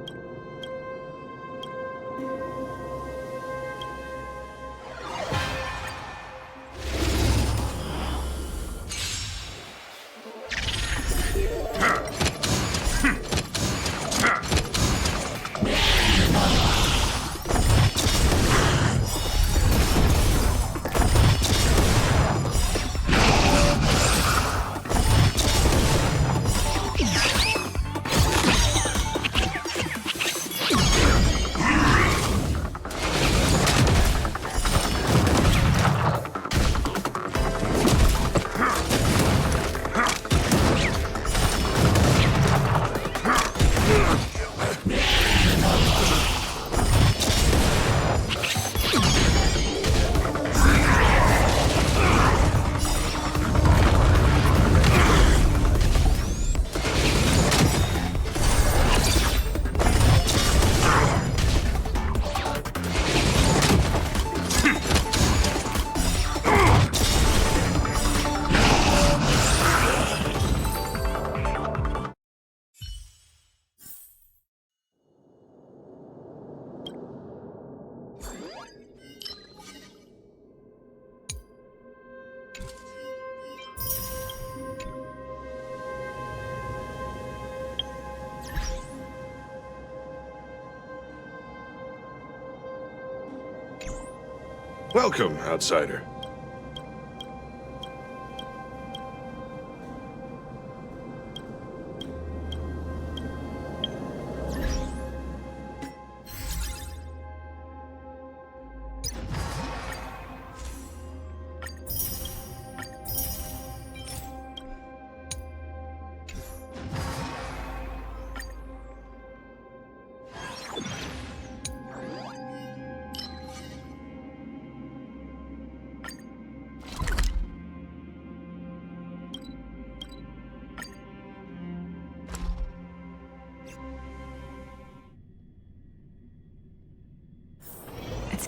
Welcome, outsider.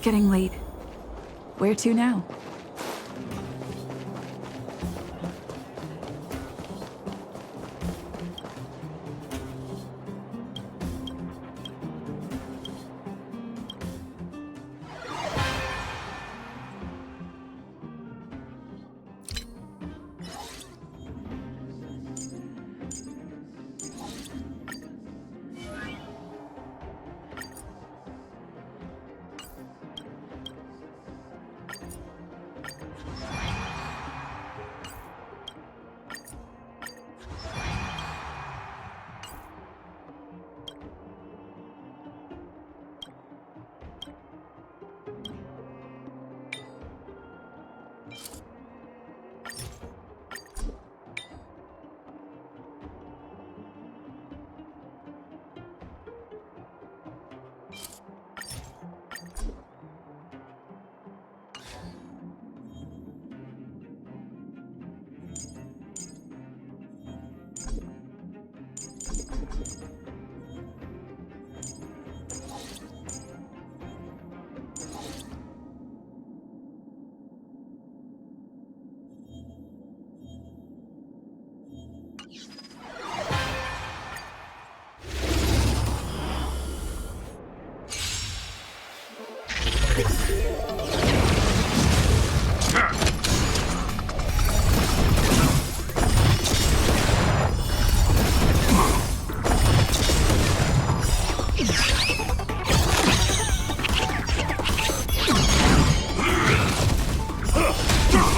It's getting late. Where to now?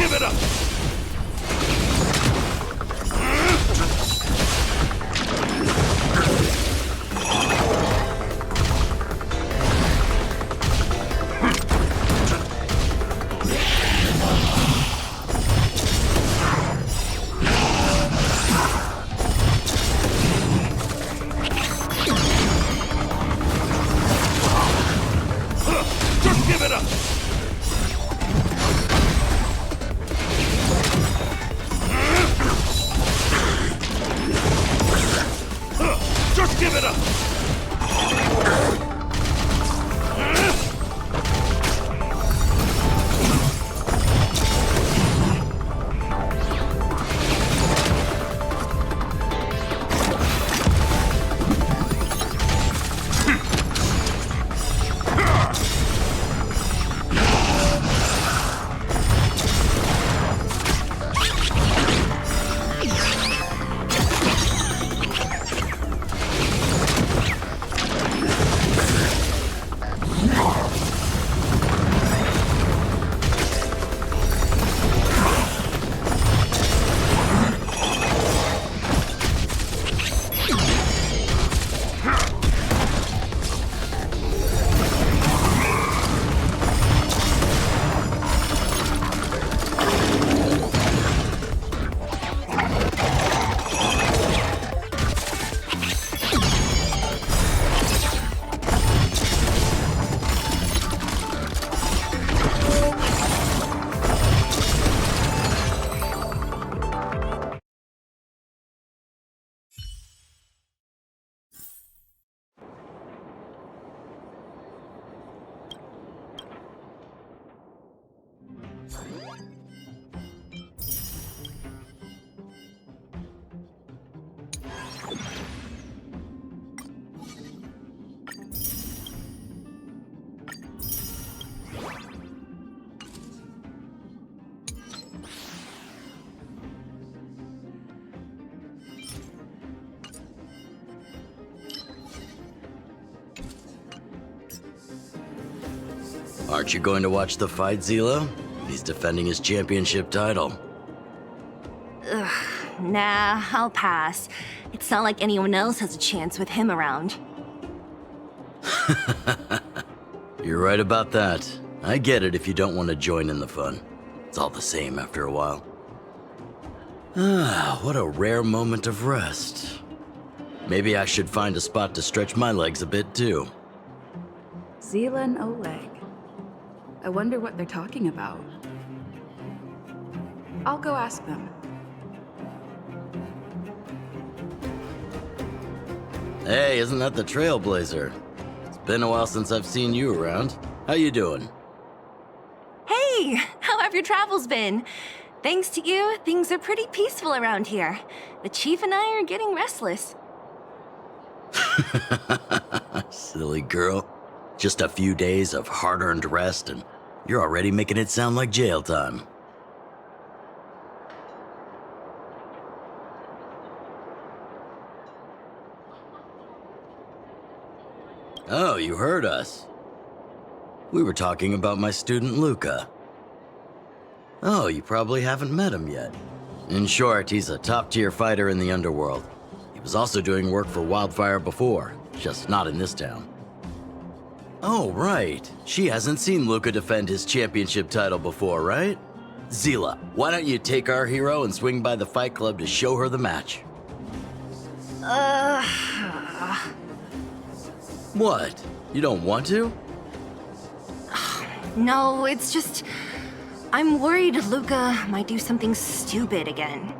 Give it up! Just give it up! Just give it up!
Aren't you going to watch the fight, Zila? He's defending his championship title.
Nah, I'll pass. It's not like anyone else has a chance with him around.
You're right about that. I get it if you don't want to join in the fun. It's all the same after a while. Ah, what a rare moment of rest. Maybe I should find a spot to stretch my legs a bit too.
Zila and Oleg. I wonder what they're talking about. I'll go ask them.
Hey, isn't that the Trailblazer? It's been a while since I've seen you around. How you doing?
Hey, how have your travels been? Thanks to you, things are pretty peaceful around here. The Chief and I are getting restless.
Silly girl. Just a few days of hard-earned rest and you're already making it sound like jail time. Oh, you heard us. We were talking about my student Luca. Oh, you probably haven't met him yet. In short, he's a top-tier fighter in the underworld. He was also doing work for Wildfire before, just not in this town. Oh, right. She hasn't seen Luca defend his championship title before, right? Zila, why don't you take our hero and swing by the Fight Club to show her the match? What? You don't want to?
No, it's just... I'm worried Luca might do something stupid again.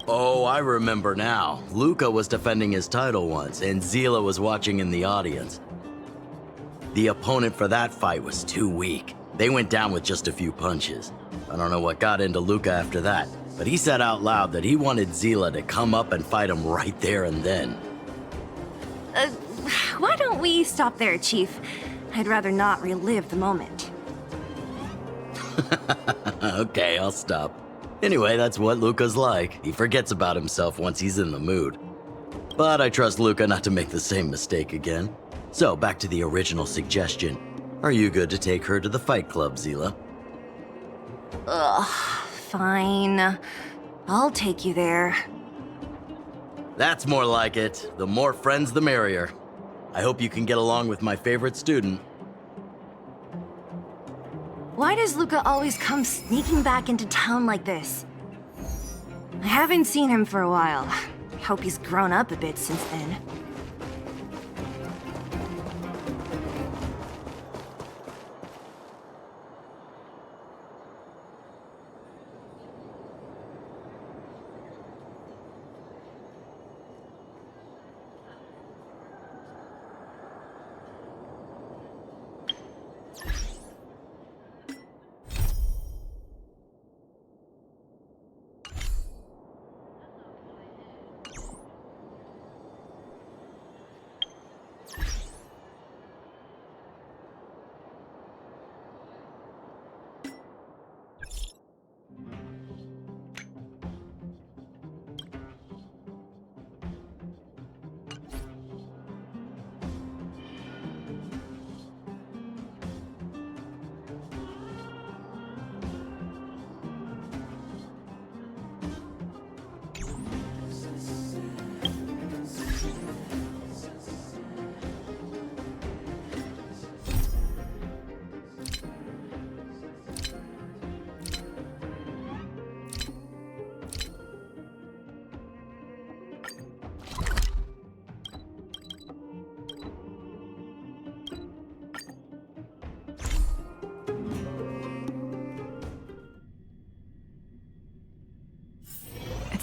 Oh, I remember now. Luca was defending his title once, and Zila was watching in the audience. The opponent for that fight was too weak. They went down with just a few punches. I don't know what got into Luca after that, but he said out loud that he wanted Zila to come up and fight him right there and then.
Why don't we stop there, Chief? I'd rather not relive the moment.
Okay, I'll stop. Anyway, that's what Luca's like. He forgets about himself once he's in the mood. But I trust Luca not to make the same mistake again. So, back to the original suggestion. Are you good to take her to the Fight Club, Zila?
Ugh, fine. I'll take you there.
That's more like it. The more friends, the merrier. I hope you can get along with my favorite student.
Why does Luca always come sneaking back into town like this? I haven't seen him for a while. I hope he's grown up a bit since then.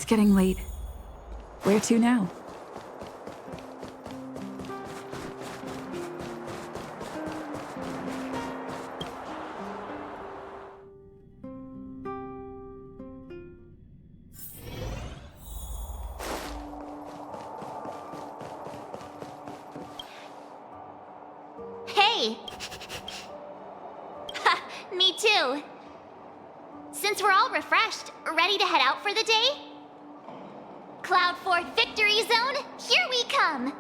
It's getting late. Where to now?
Hey! Ha, me too. Since we're all refreshed, ready to head out for the day? Cloud Fort Victory Zone, here we come!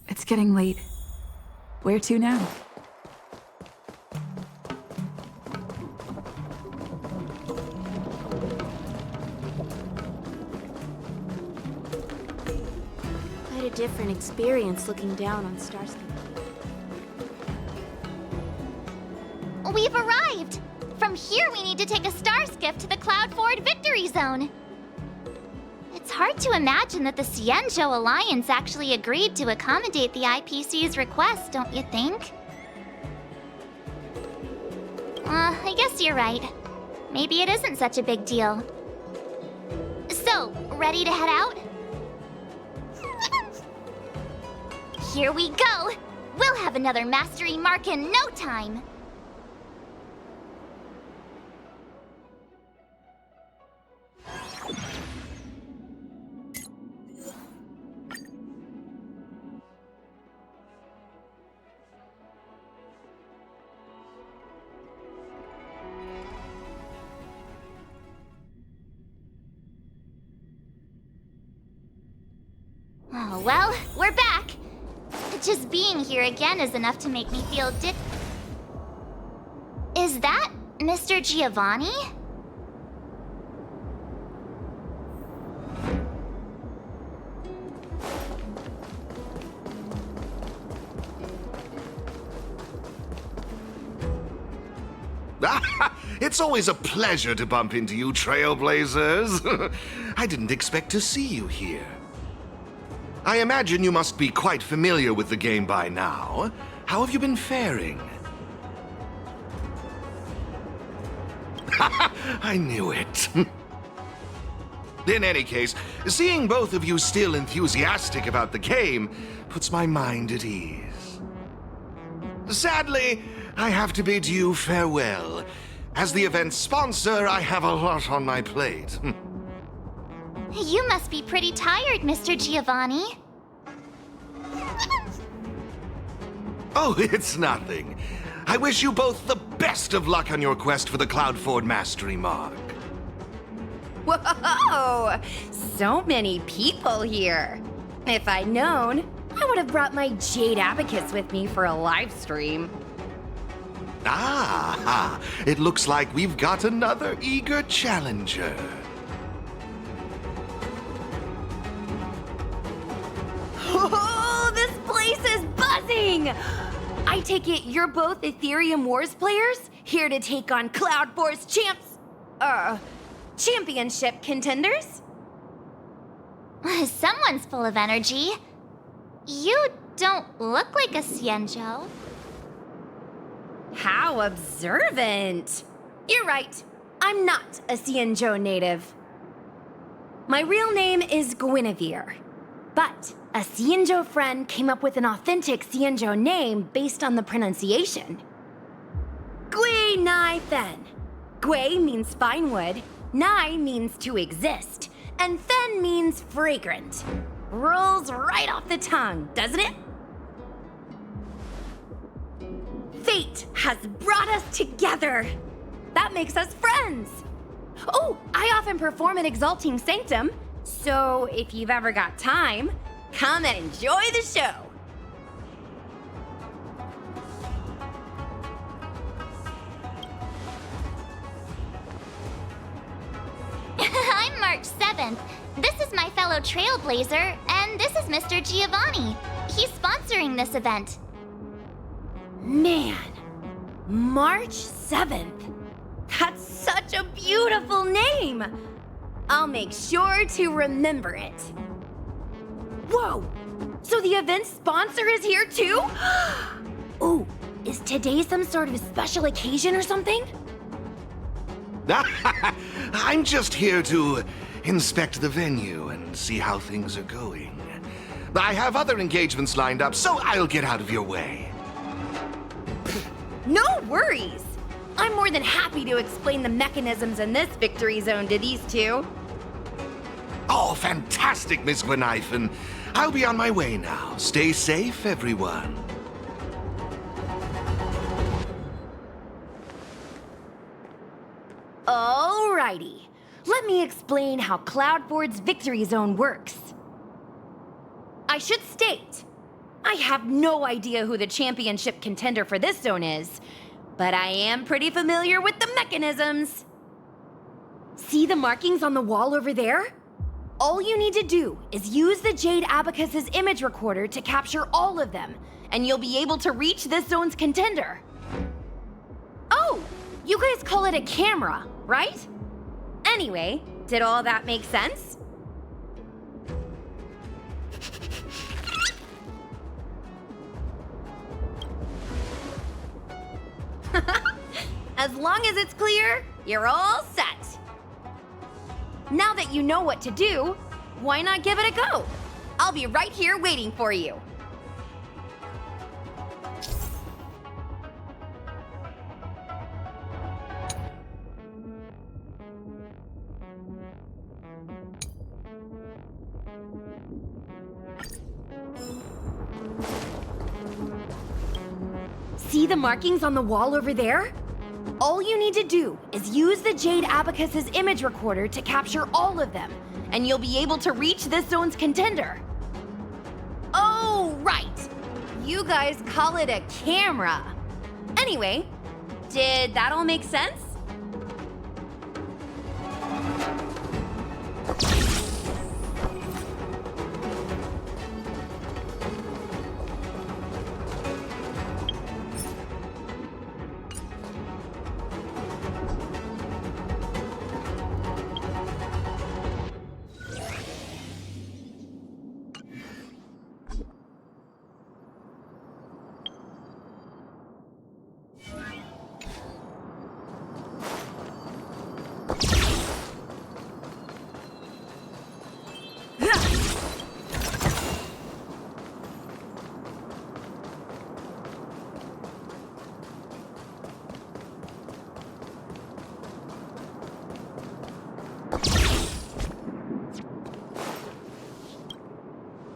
It's getting late. Where to now?
Quite a different experience looking down on Starsky.
We've arrived! From here we need to take a star skiff to the Cloud Fort Victory Zone. It's hard to imagine that the Xianzhou Alliance actually agreed to accommodate the IPC's request, don't you think? I guess you're right. Maybe it isn't such a big deal. So, ready to head out? Here we go! We'll have another mastery mark in no time! Oh, well, we're back! Just being here again is enough to make me feel Is that Mr. Giovanni?
It's always a pleasure to bump into you, Trailblazers. I didn't expect to see you here. I imagine you must be quite familiar with the game by now. How have you been faring? I knew it. In any case, seeing both of you still enthusiastic about the game puts my mind at ease. Sadly, I have to bid you farewell. As the event's sponsor, I have a lot on my plate.
You must be pretty tired, Mr. Giovanni.
Oh, it's nothing. I wish you both the best of luck on your quest for the Cloud Fort Mastery Mark.
Whoa! So many people here. If I'd known, I would have brought my Jade Abacus with me for a live stream.
Ah, it looks like we've got another eager challenger.
Oh, this place is buzzing! I take it you're both Aetherium Wars players, here to take on Cloud Force championship contenders?
Someone's full of energy. You don't look like a Xianzhou.
How observant! You're right, I'm not a Xianzhou native. My real name is Guinevere, but a Xianzhou friend came up with an authentic Xianzhou name based on the pronunciation. Gui Nai Fen. Gui means fine wood, Nai means to exist, and Fen means fragrant. Rolls right off the tongue, doesn't it? Fate has brought us together. That makes us friends. Oh, I often perform an Exalting Sanctum, So if you've ever got time, come and enjoy the show.
I'm March 7th. This is my fellow Trailblazer, and this is Mr. Giovanni. He's sponsoring this event.
Man, March 7th. That's such a beautiful name. I'll make sure to remember it. Whoa! So the event sponsor is here too? Ooh, is today some sort of special occasion or something?
I'm just here to inspect the venue and see how things are going. I have other engagements lined up, so I'll get out of your way.
No worries! I'm more than happy to explain the mechanisms in this victory zone to these two.
Oh, fantastic, Miss Gwenithan. I'll be on my way now. Stay safe, everyone.
Alrighty. Let me explain how Cloudford's victory zone works. I should state, I have no idea who the championship contender for this zone is, but I am pretty familiar with the mechanisms. See the markings on the wall over there? All you need to do is use the Jade Abacus's image recorder to capture all of them, and you'll be able to reach this zone's contender. Oh, you guys call it a camera, right? Anyway, did all that make sense? As long as it's clear, you're all set. Now that you know what to do, why not give it a go? I'll be right here waiting for you. See the markings on the wall over there? All you need to do is use the Jade Abacus's image recorder to capture all of them, and you'll be able to reach this zone's contender. Oh, right. You guys call it a camera. Anyway, did that all make sense?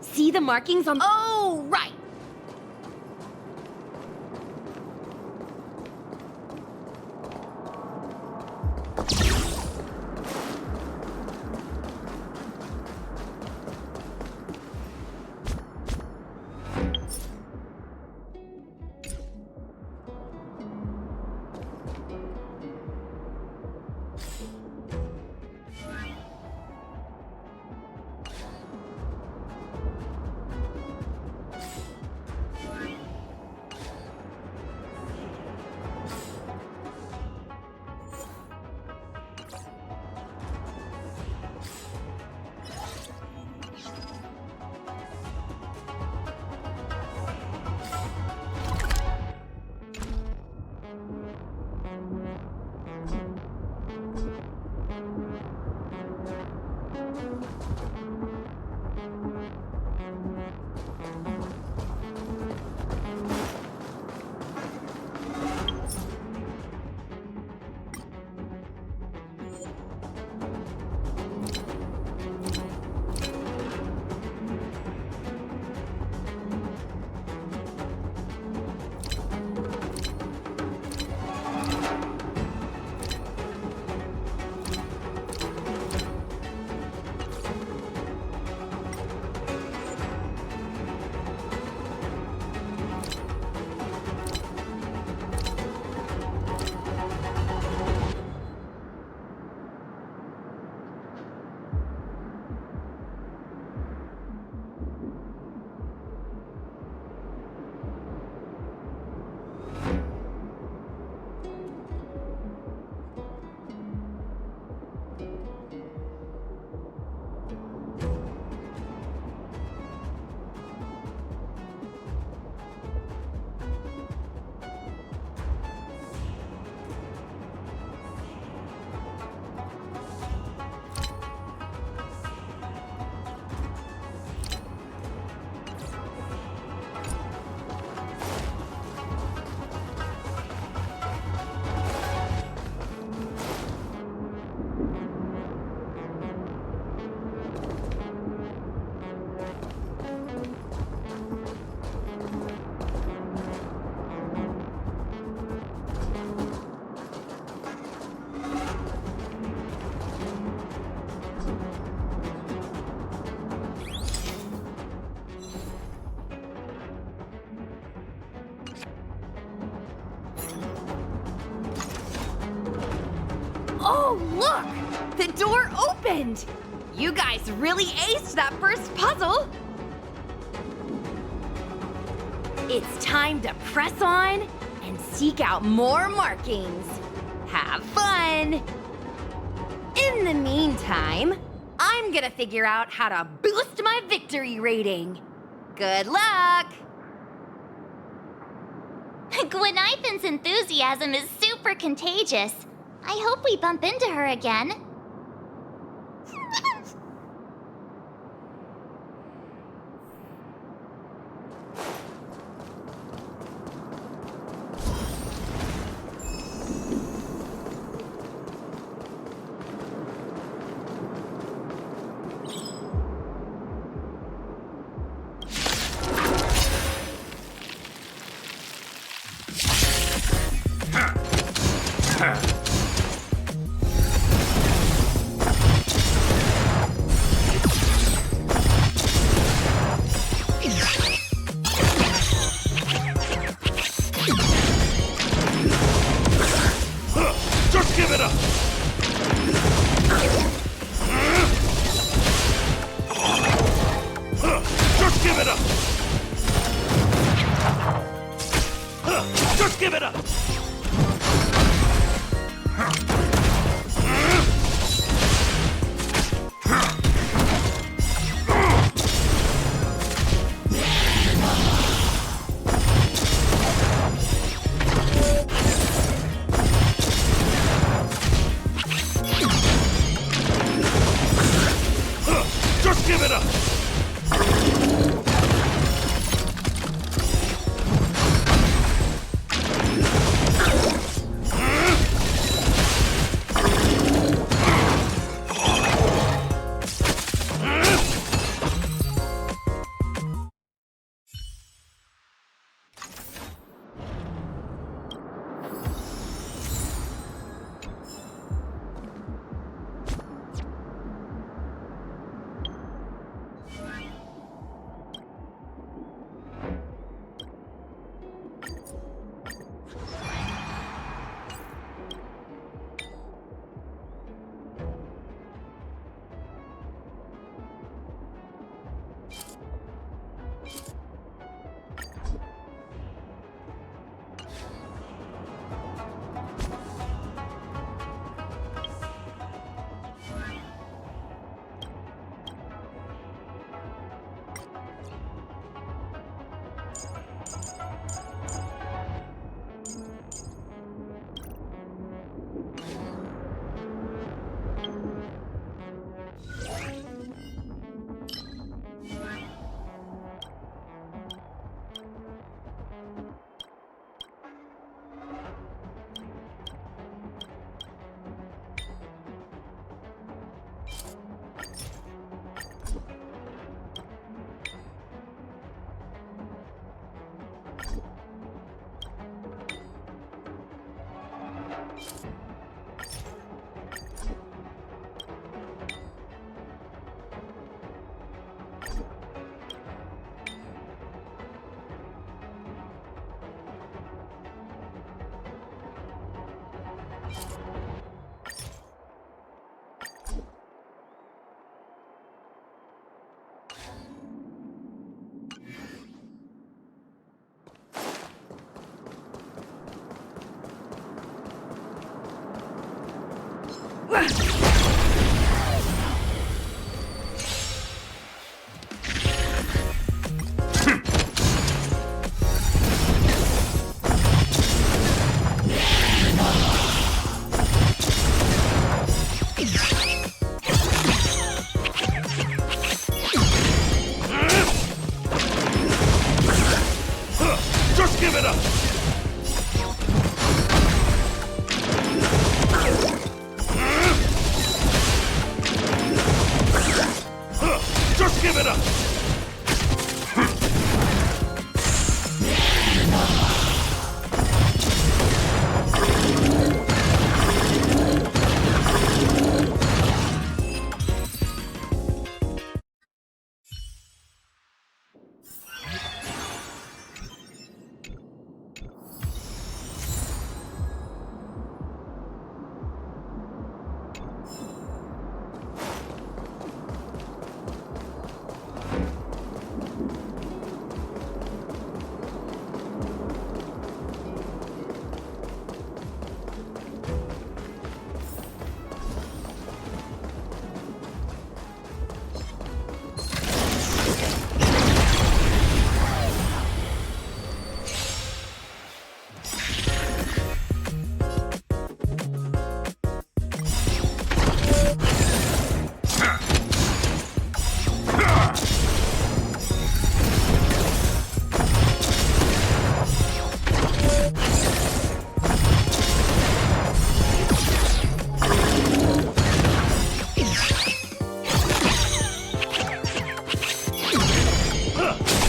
See the markings on... Oh, right! Oh, look! The door opened! You guys really aced that first puzzle! It's time to press on and seek out more markings. Have fun! In the meantime, I'm gonna figure out how to boost my victory rating. Good luck!
Gwenithan's enthusiasm is super contagious. I hope we bump into her again.
Just give it up! Just give it up! Just give it up! Just give it up! Just give it up! Just give it up!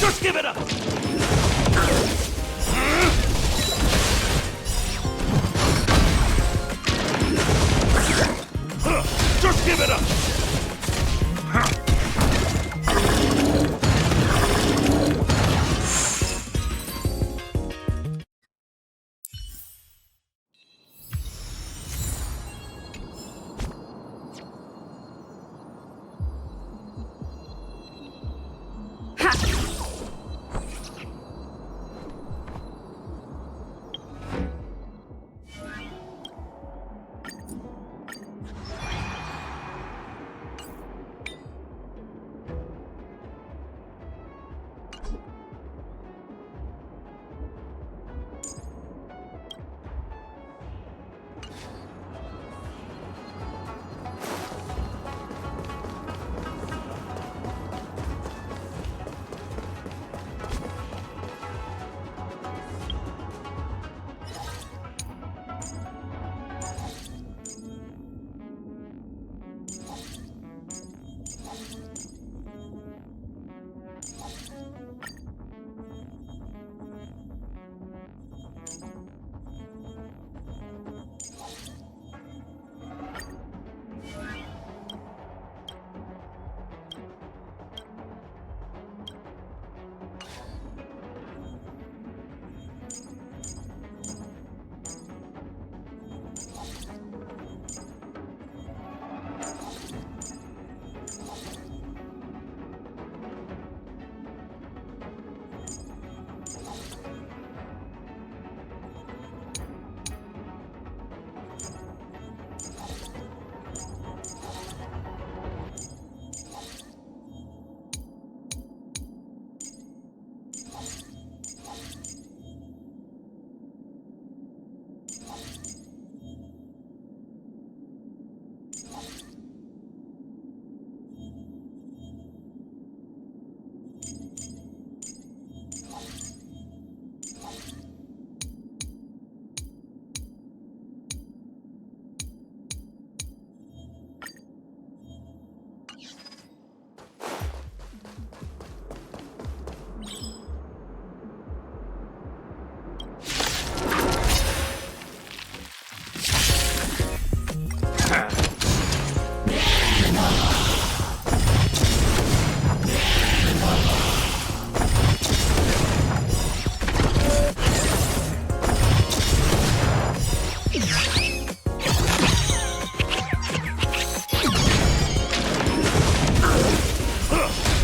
Just give it up! Just give it up!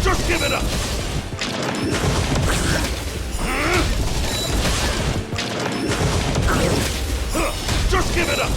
Just give it up! Just give it up!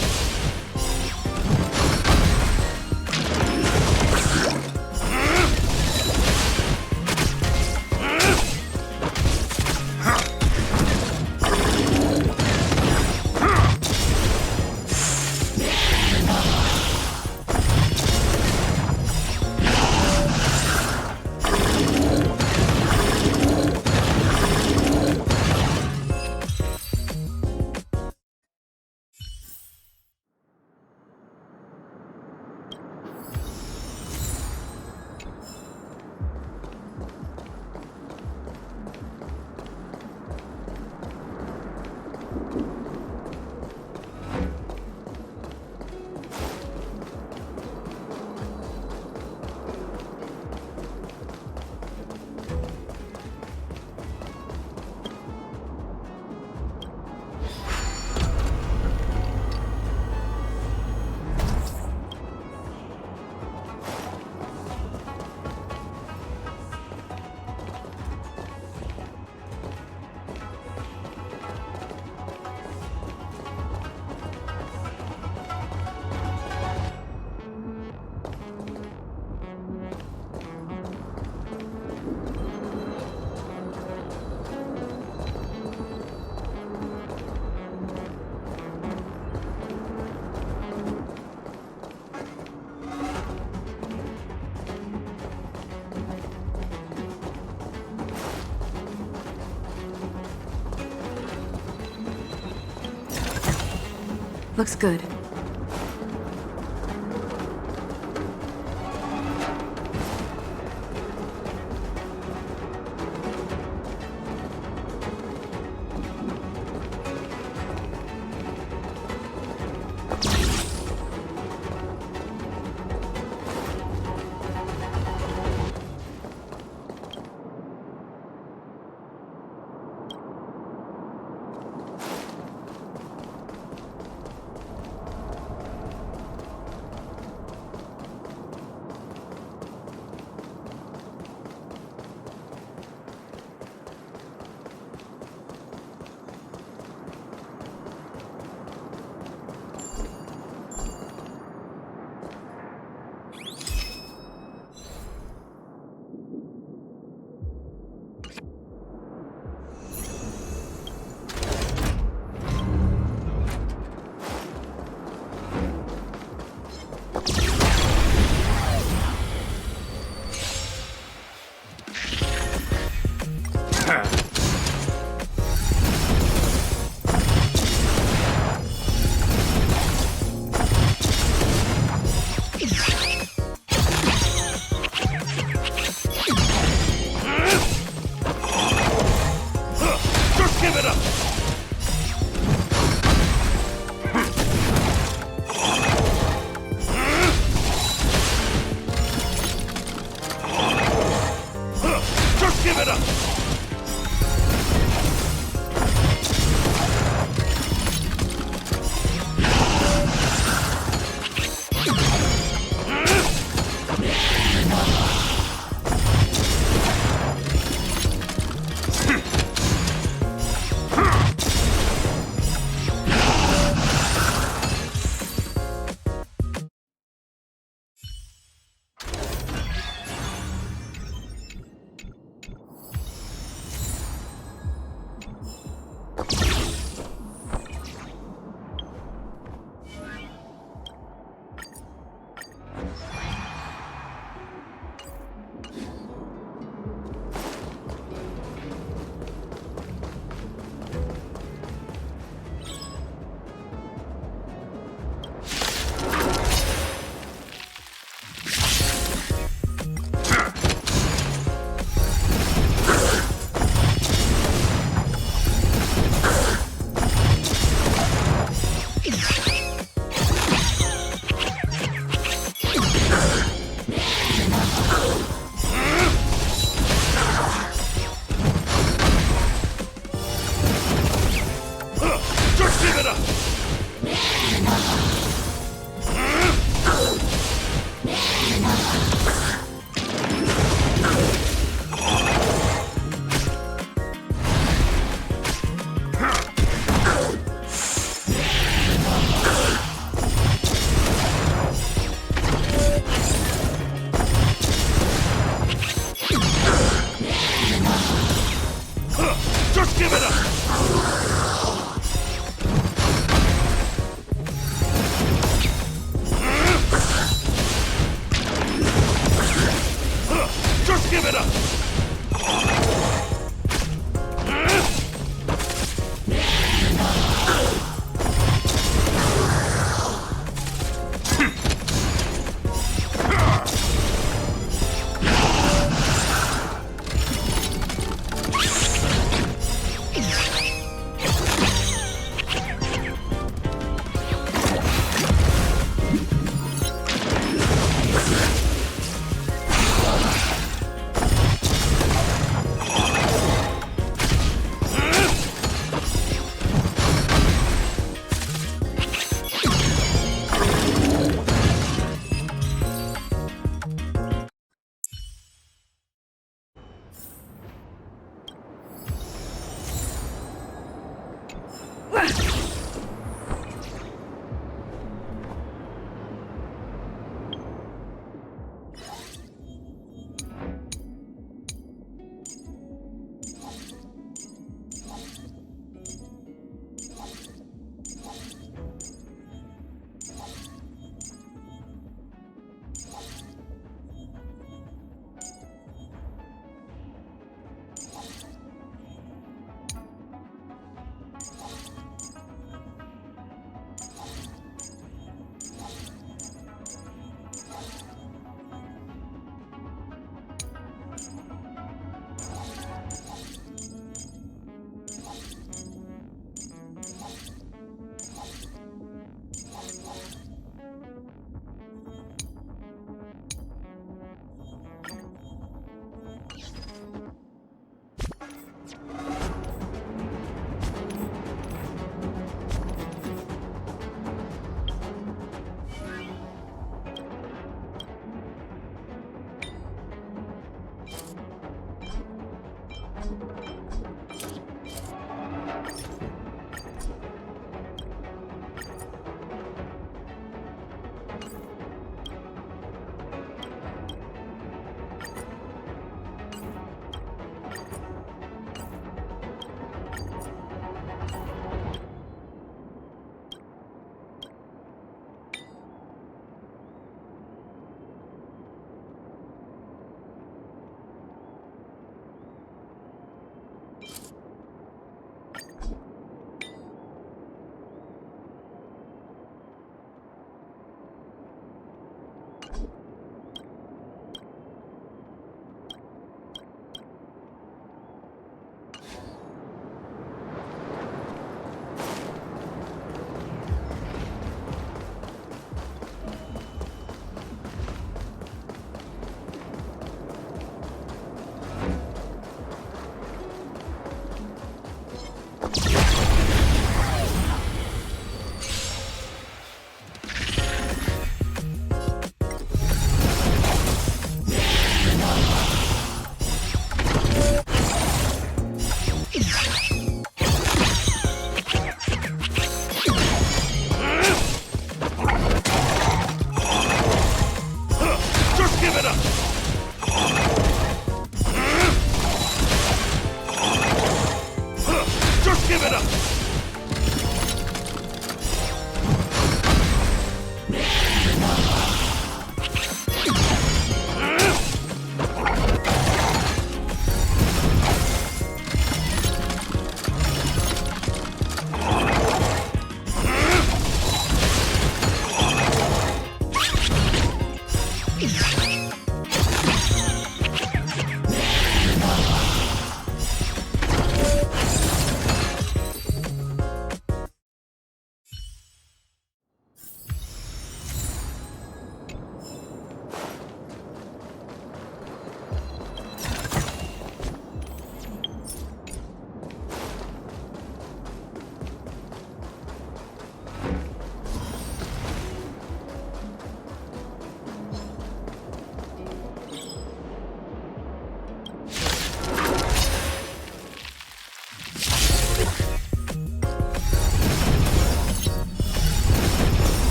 Looks good.
Just give it up! Just give it up! Just give it up! Just give it up! Just give it up!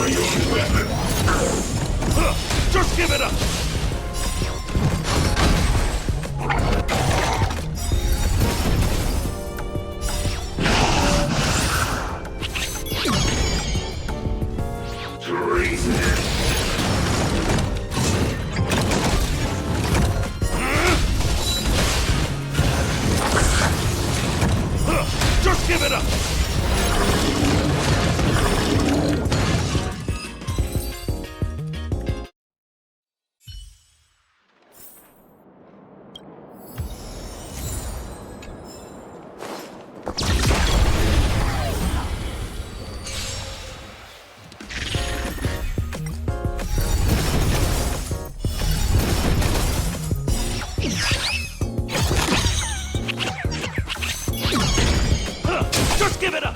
your weapon. Just give it up! Just give it up! Just give it up!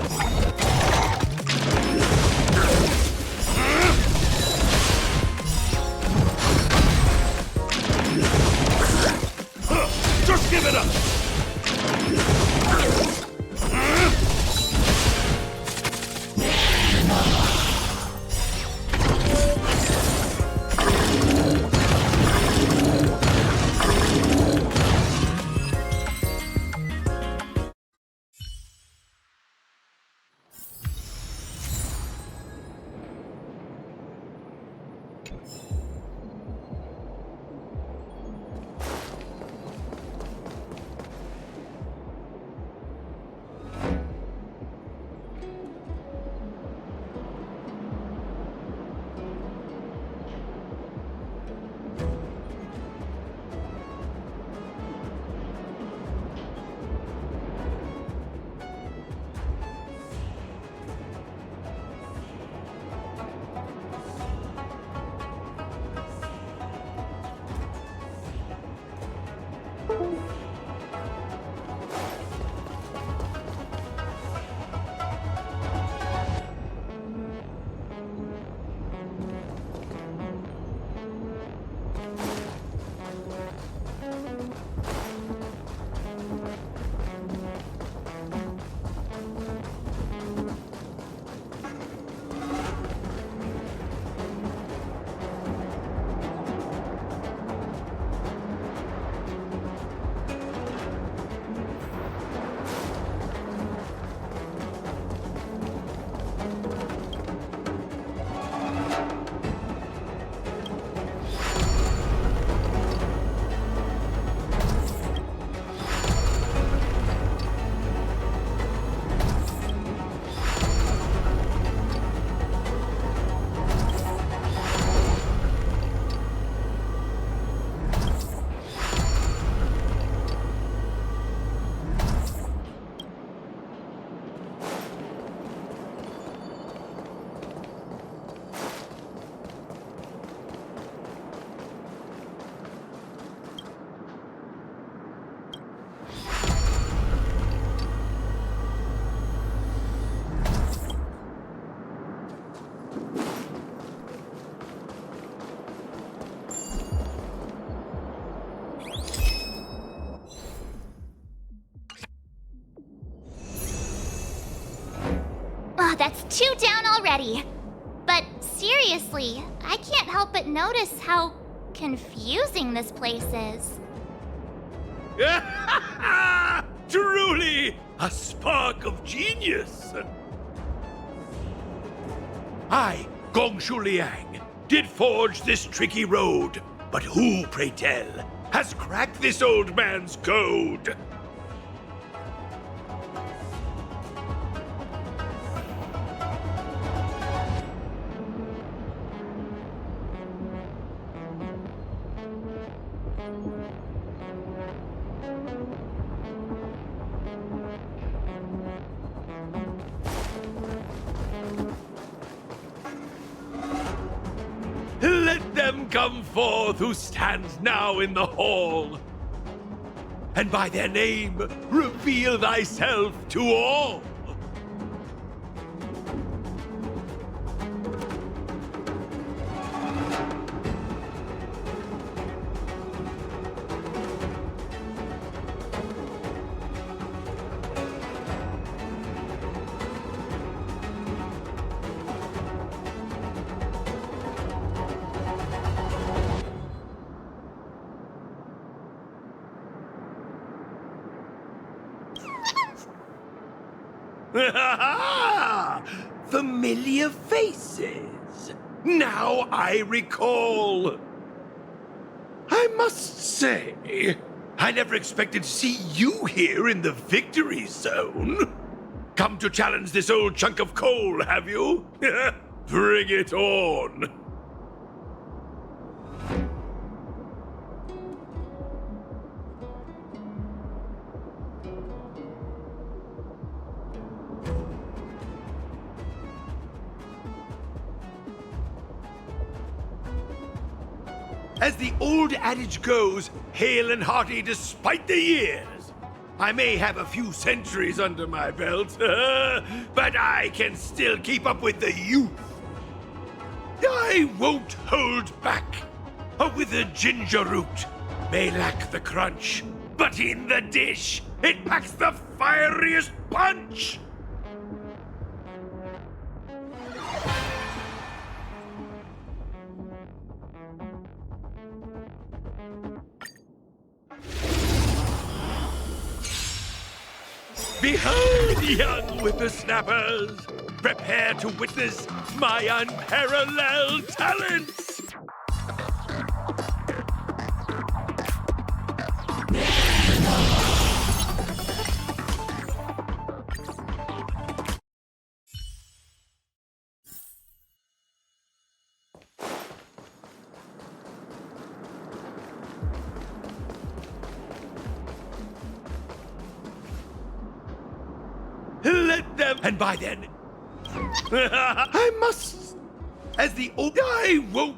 Just give it up!
Oh, that's 2 down already. But seriously, I can't help but notice how confusing this place is.
Truly a spark of genius. I, Gongshu Liang, did forge this tricky road, but who, pray tell, has cracked this old man's code? Let them come forth who stands now in the hall, and by their name reveal thyself to all. Familiar faces. Now I recall. I must say, I never expected to see you here in the victory zone. Come to challenge this old chunk of coal, have you? Bring it on. As the old adage goes, hale and hearty despite the years. I may have a few centuries under my belt, but I can still keep up with the youth. I won't hold back. A withered ginger root may lack the crunch, but in the dish, it packs the fieriest punch. Behold, young whippersnappers! Prepare to witness my unparalleled talents! Let them, and by then, I must, as the old, I won't.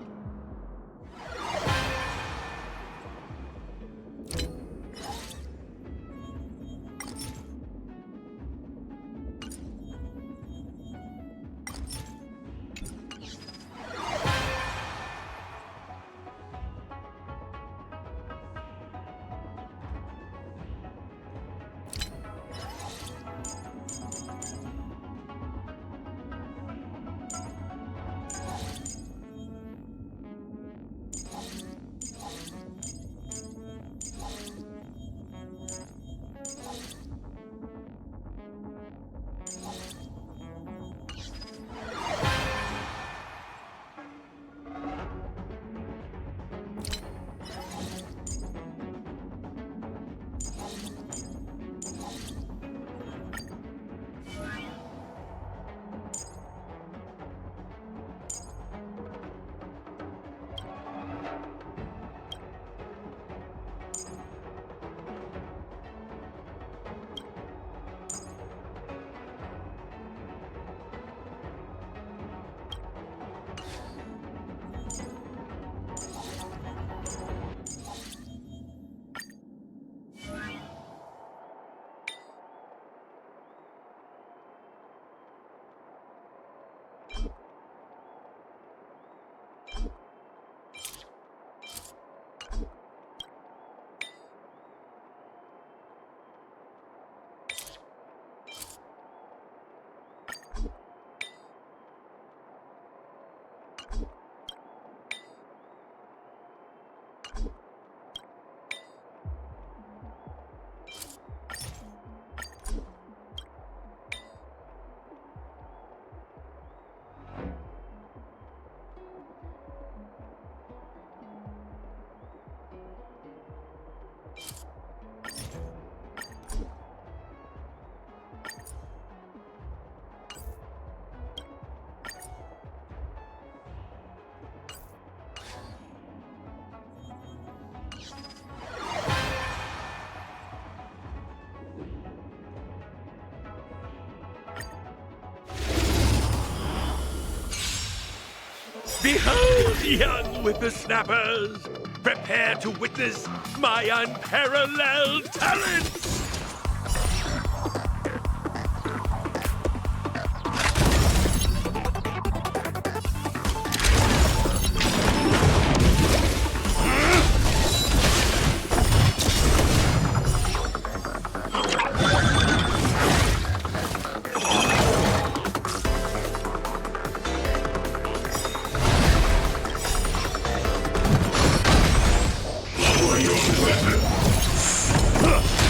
Behold, young whippersnappers! Prepare to witness my unparalleled talents!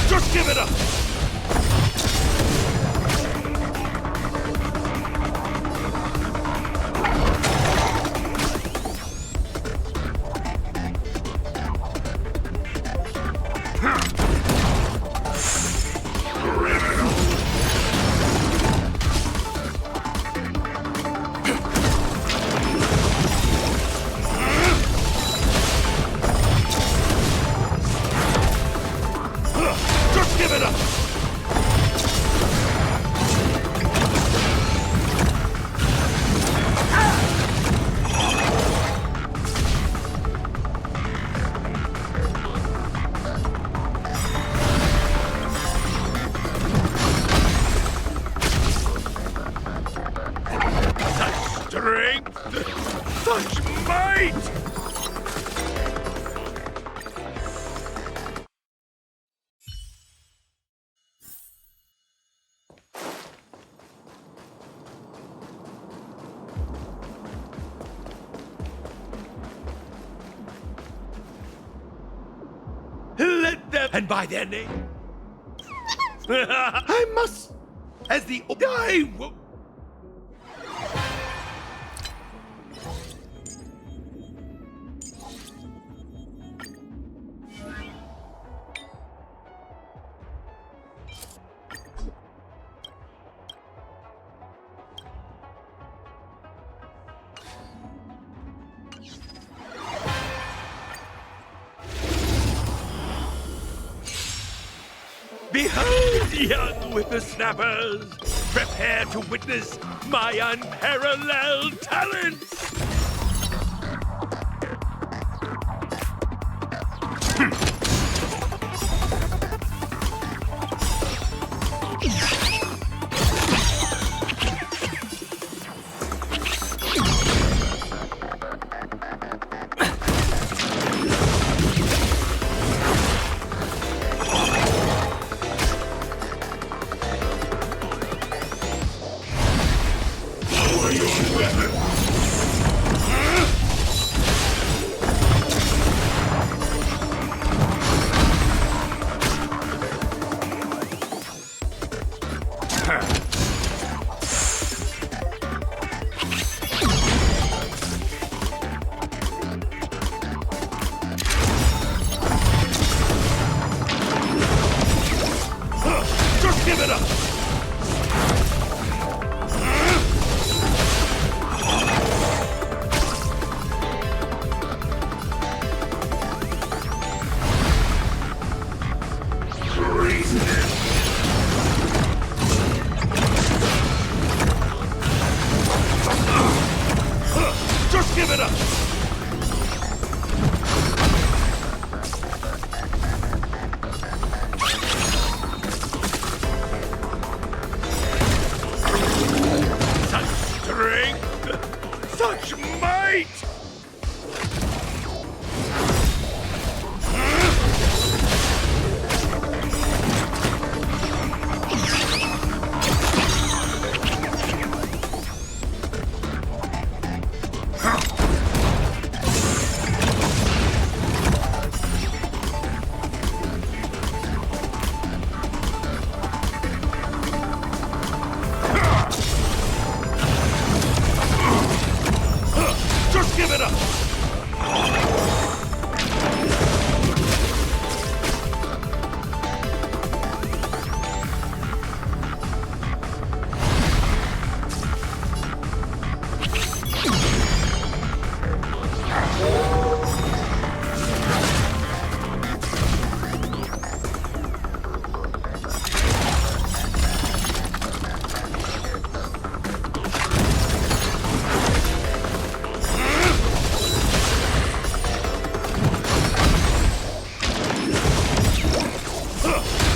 Just give Such might! Let them, and by their name, I must, as the I will. Behold, young whippersnappers! Prepare to witness my unparalleled talents! Just give it up! Just give it up! Such strength! Such might! Just give it up!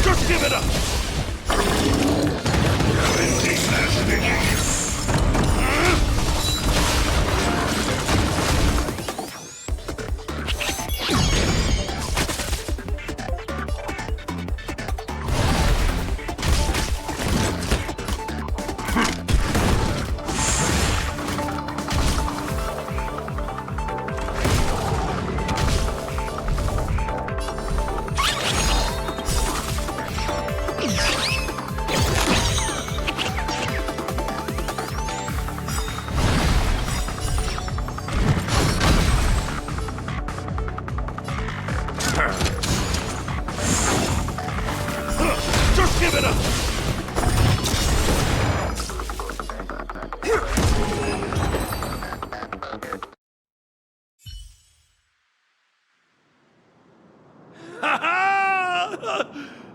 Just give it up! Just give it up!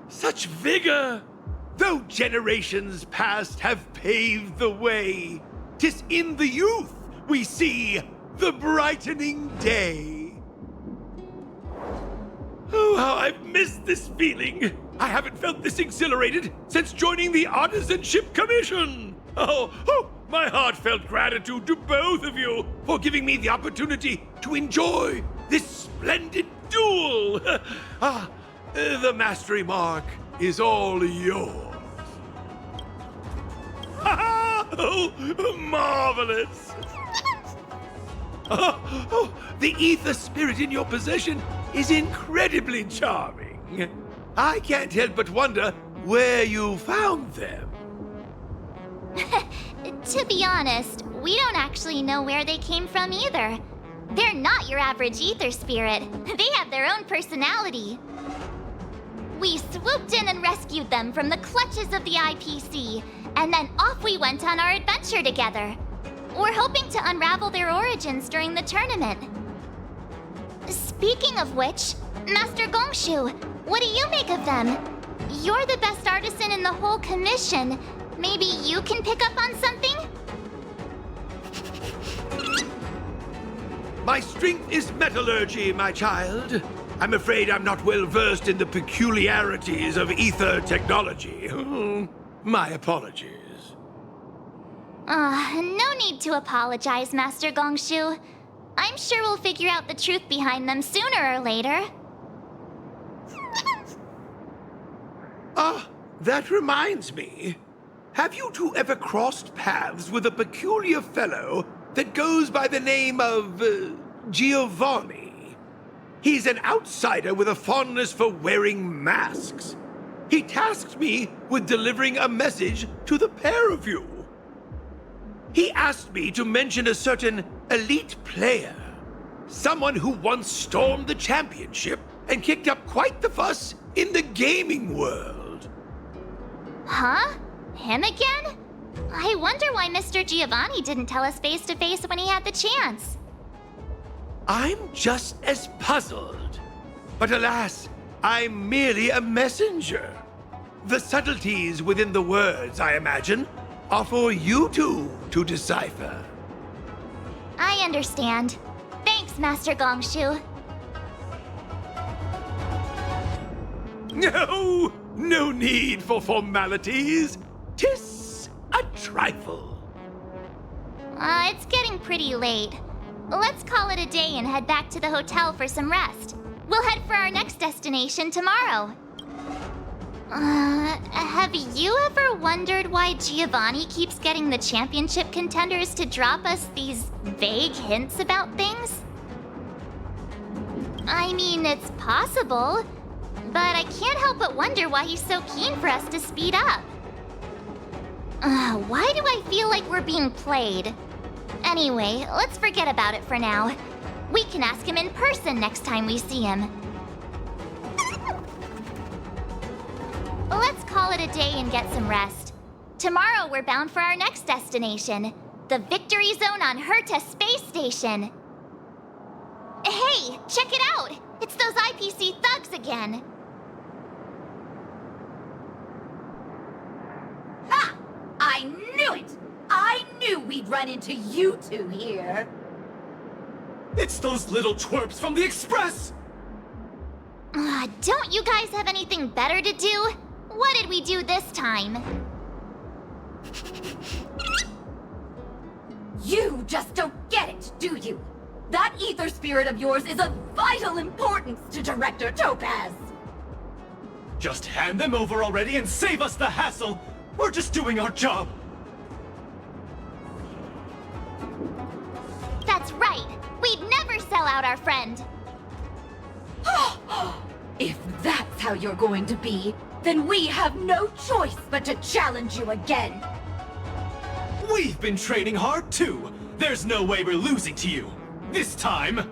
Such vigor! Though generations past have paved the way, 'tis in the youth we see the brightening day. Oh, how I've missed this feeling! I haven't felt this exhilarated since joining the Artisanship Commission! Oh, my heartfelt gratitude to both of you for giving me the opportunity to enjoy this splendid duel. The mastery mark is all yours. Oh, marvelous! The ether spirit in your possession is incredibly charming. I can't help but wonder where you found them.
To be honest, we don't actually know where they came from either. They're not your average ether spirit. They have their own personality. We swooped in and rescued them from the clutches of the IPC, and then off we went on our adventure together. We're hoping to unravel their origins during the tournament. Speaking of which, Master Gongshu, what do you make of them? You're the best artisan in the whole commission. Maybe you can pick up on something?
My strength is metallurgy, my child. I'm afraid I'm not well versed in the peculiarities of ether technology. My apologies.
No need to apologize, Master Gongshu. I'm sure we'll figure out the truth behind them sooner or later.
That reminds me. Have you two ever crossed paths with a peculiar fellow that goes by the name of Giovanni? He's an outsider with a fondness for wearing masks. He tasked me with delivering a message to the pair of you. He asked me to mention a certain elite player, someone who once stormed the championship and kicked up quite the fuss in the gaming world.
Huh? Him again? I wonder why Mr. Giovanni didn't tell us face to face when he had the chance.
I'm just as puzzled. But alas, I'm merely a messenger. The subtleties within the words, I imagine, are for you two to decipher.
I understand. Thanks, Master Gongshu.
No need for formalities. 'Tis a trifle.
It's getting pretty late. Let's call it a day and head back to the hotel for some rest. We'll head for our next destination tomorrow. Have you ever wondered why Giovanni keeps getting the championship contenders to drop us these vague hints about things? I mean, it's possible, but I can't help but wonder why he's so keen for us to speed up. Why do I feel like we're being played? Anyway, let's forget about it for now. We can ask him in person next time we see him. Let's call it a day and get some rest. Tomorrow we're bound for our next destination, the Victory Zone on Herta Space Station. Hey, check it out! It's those IPC thugs again.
Ha! I knew it! I knew we'd run into you two here.
It's those little twerps from the Express!
Don't you guys have anything better to do? What did we do this time?
You just don't get it, do you? That ether spirit of yours is of vital importance to Director Topaz.
Just hand them over already and save us the hassle! We're just doing our job!
That's right! We'd never sell out our friend!
If that's how you're going to be, then we have no choice but to challenge you again!
We've been training hard too! There's no way we're losing to you! This time!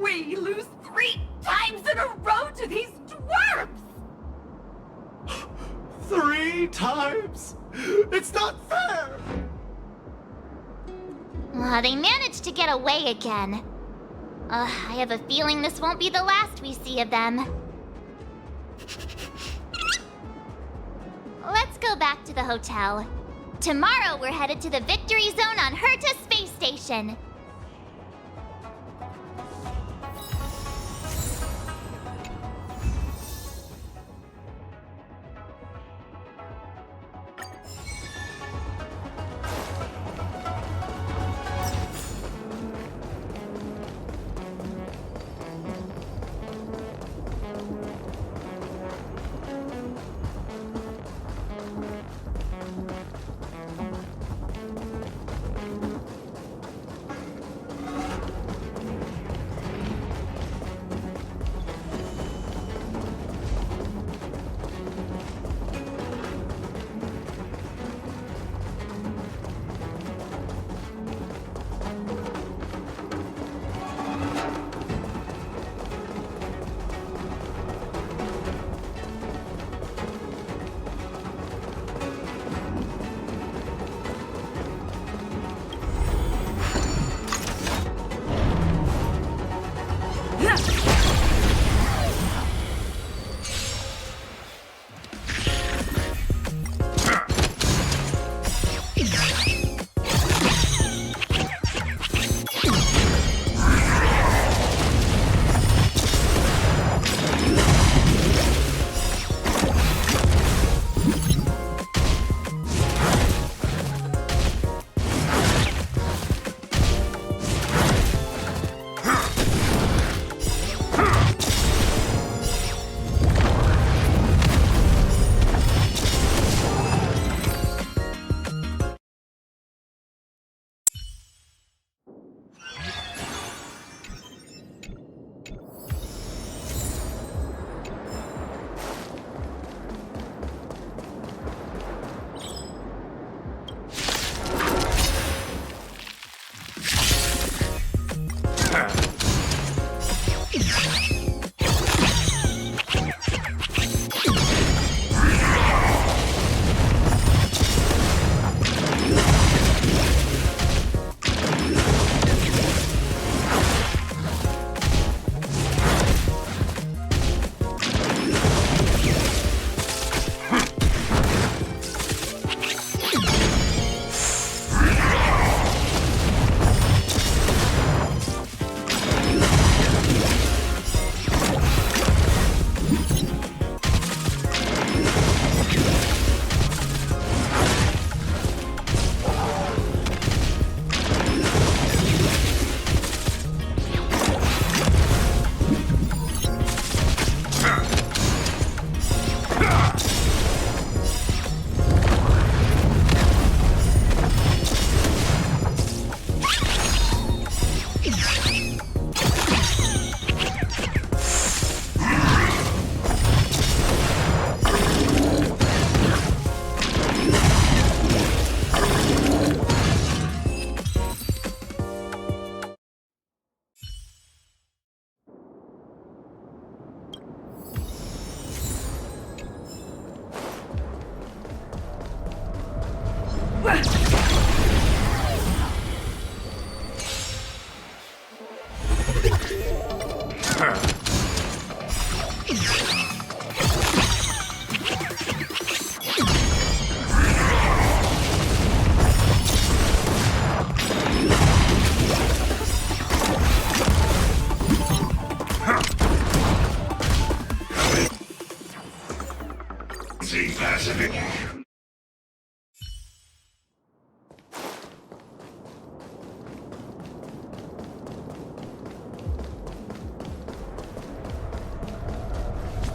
we lose 3 times in a row to these dwarves?
3 times? It's not fair!
They managed to get away again. I have a feeling this won't be the last we see of them. Let's go back to the hotel. Tomorrow we're headed to the Victory Zone on Herta Space Station.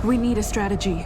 We need a strategy.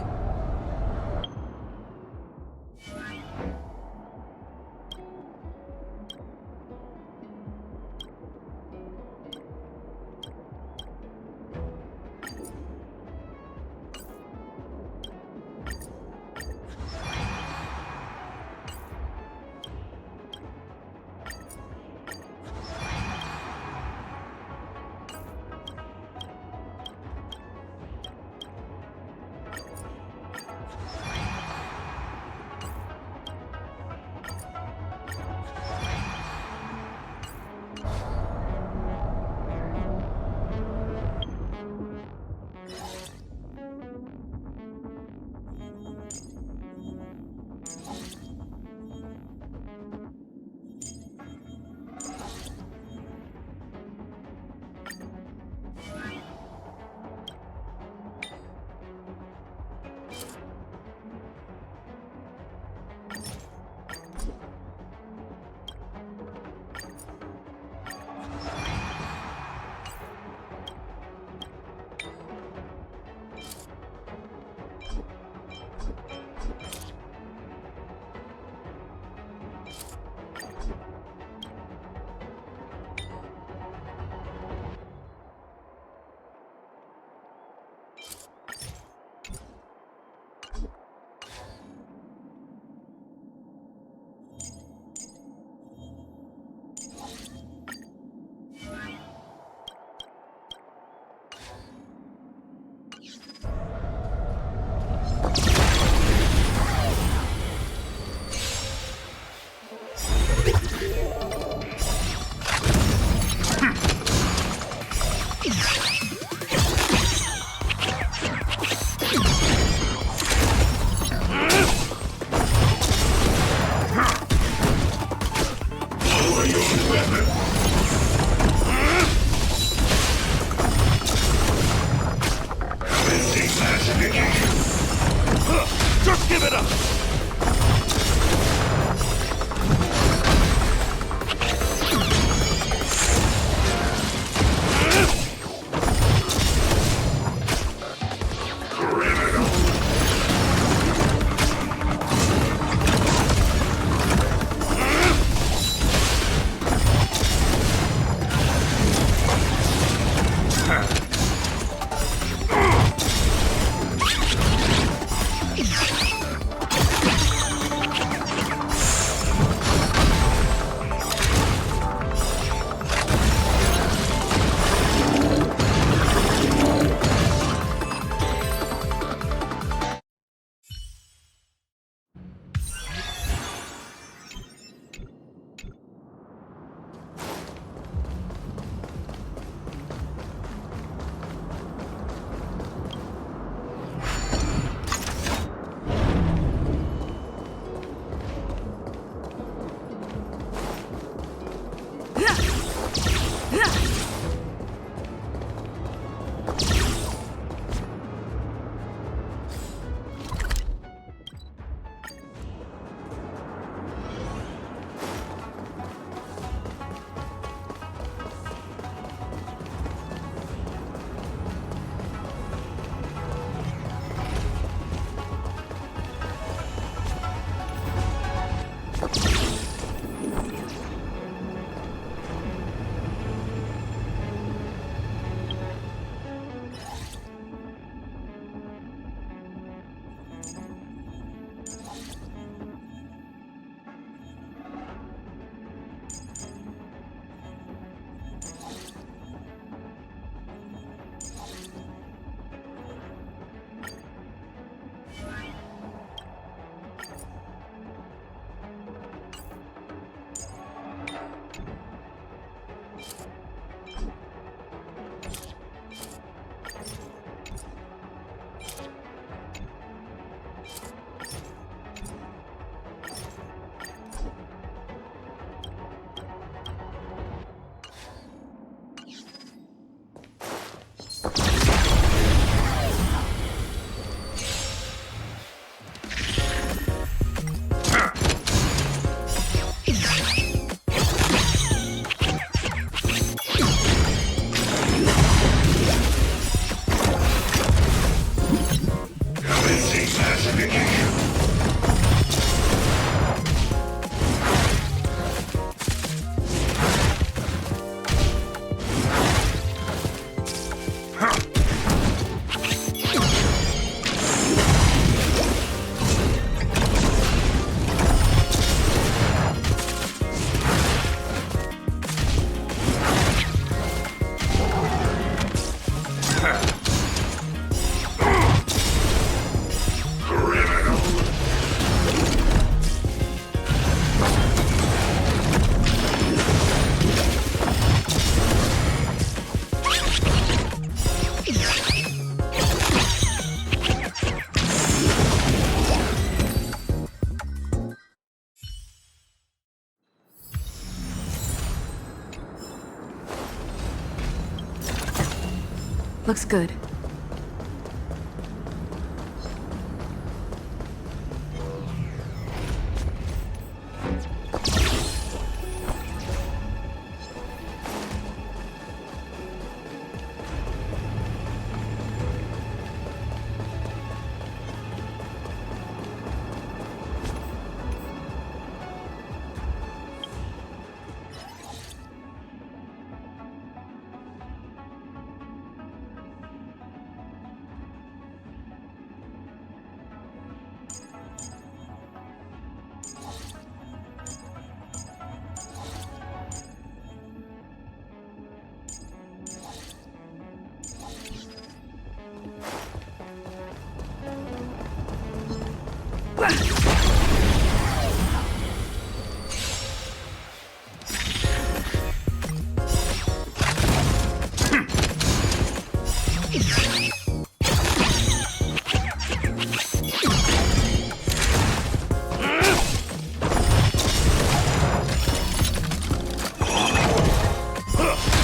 Looks good.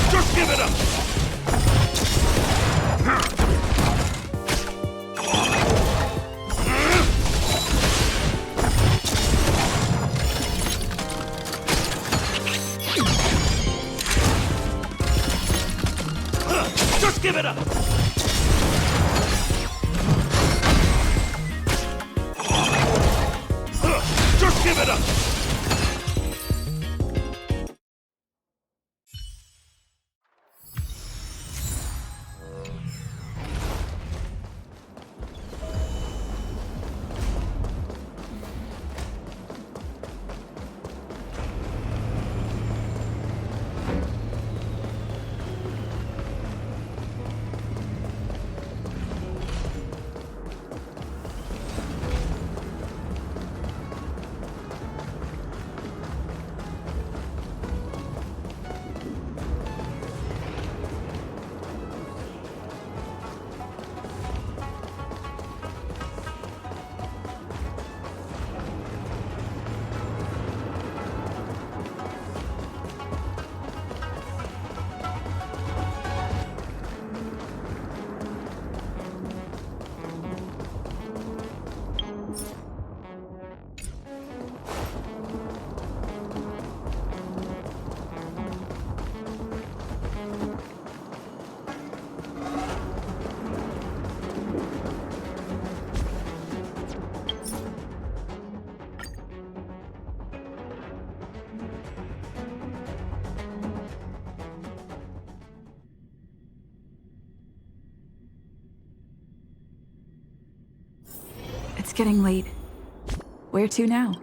Just give it up! Just give it up! Just give it up!
It's getting late. Where to now?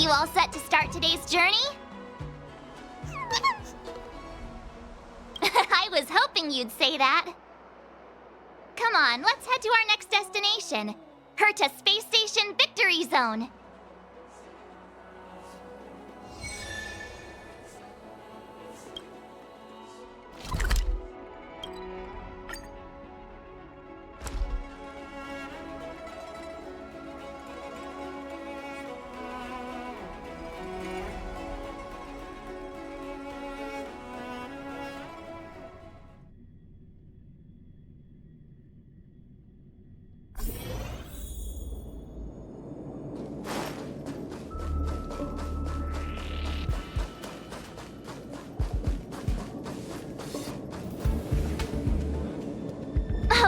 You all set to start today's journey? I was hoping you'd say that. Come on, let's head to our next destination. Herta Space Station Victory Zone.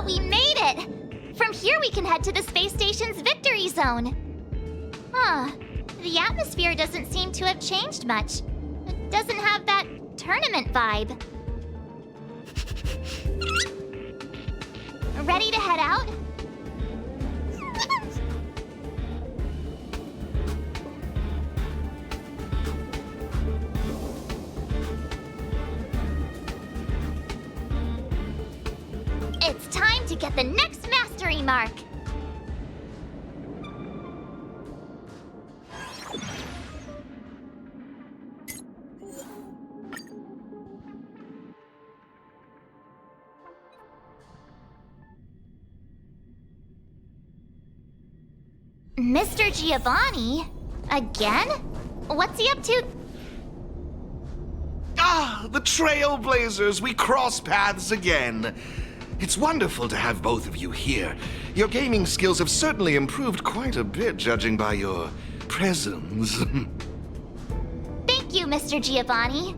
We made it! From here we can head to the space station's Victory Zone. Huh. The atmosphere doesn't seem to have changed much. It doesn't have that tournament vibe. Ready to head out? It's time to get the next mastery mark! Mr. Giovanni? Again? What's he up to?
Ah, the Trailblazers! We cross paths again. It's wonderful to have both of you here. Your gaming skills have certainly improved quite a bit, judging by your presence.
Thank you, Mr. Giovanni.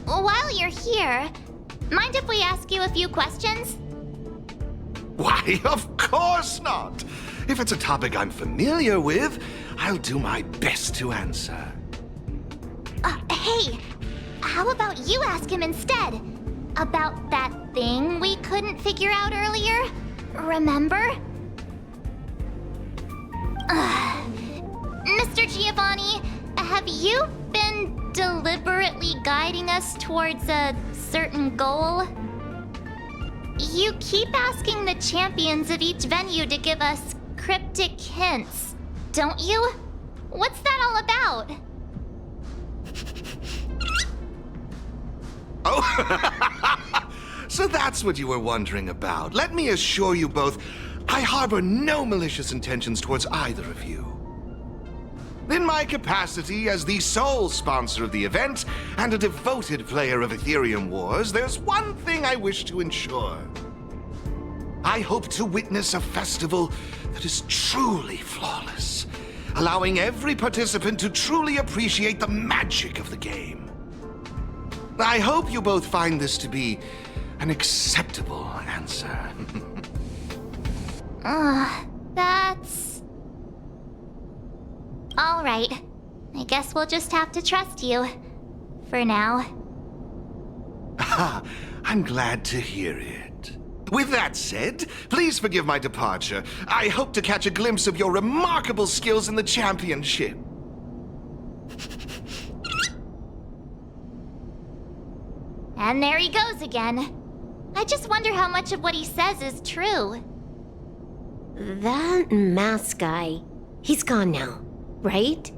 While you're here, mind if we ask you a few questions?
Why, of course not! If it's a topic I'm familiar with, I'll do my best to answer.
Hey, how about you ask him instead? About that thing we couldn't figure out earlier? Remember? Mr. Giovanni, have you been deliberately guiding us towards a certain goal? You keep asking the champions of each venue to give us cryptic hints, don't you? What's that all about?
Oh, so that's what you were wondering about. Let me assure you both, I harbor no malicious intentions towards either of you. In my capacity as the sole sponsor of the event and a devoted player of Aetherium Wars, there's one thing I wish to ensure. I hope to witness a festival that is truly flawless, allowing every participant to truly appreciate the magic of the game. I hope you both find this to be an acceptable answer.
That's... All right. I guess we'll just have to trust you. For now.
I'm glad to hear it. With that said, please forgive my departure. I hope to catch a glimpse of your remarkable skills in the championship.
And there he goes again. I just wonder how much of what he says is true.
That mask guy, he's gone now, right?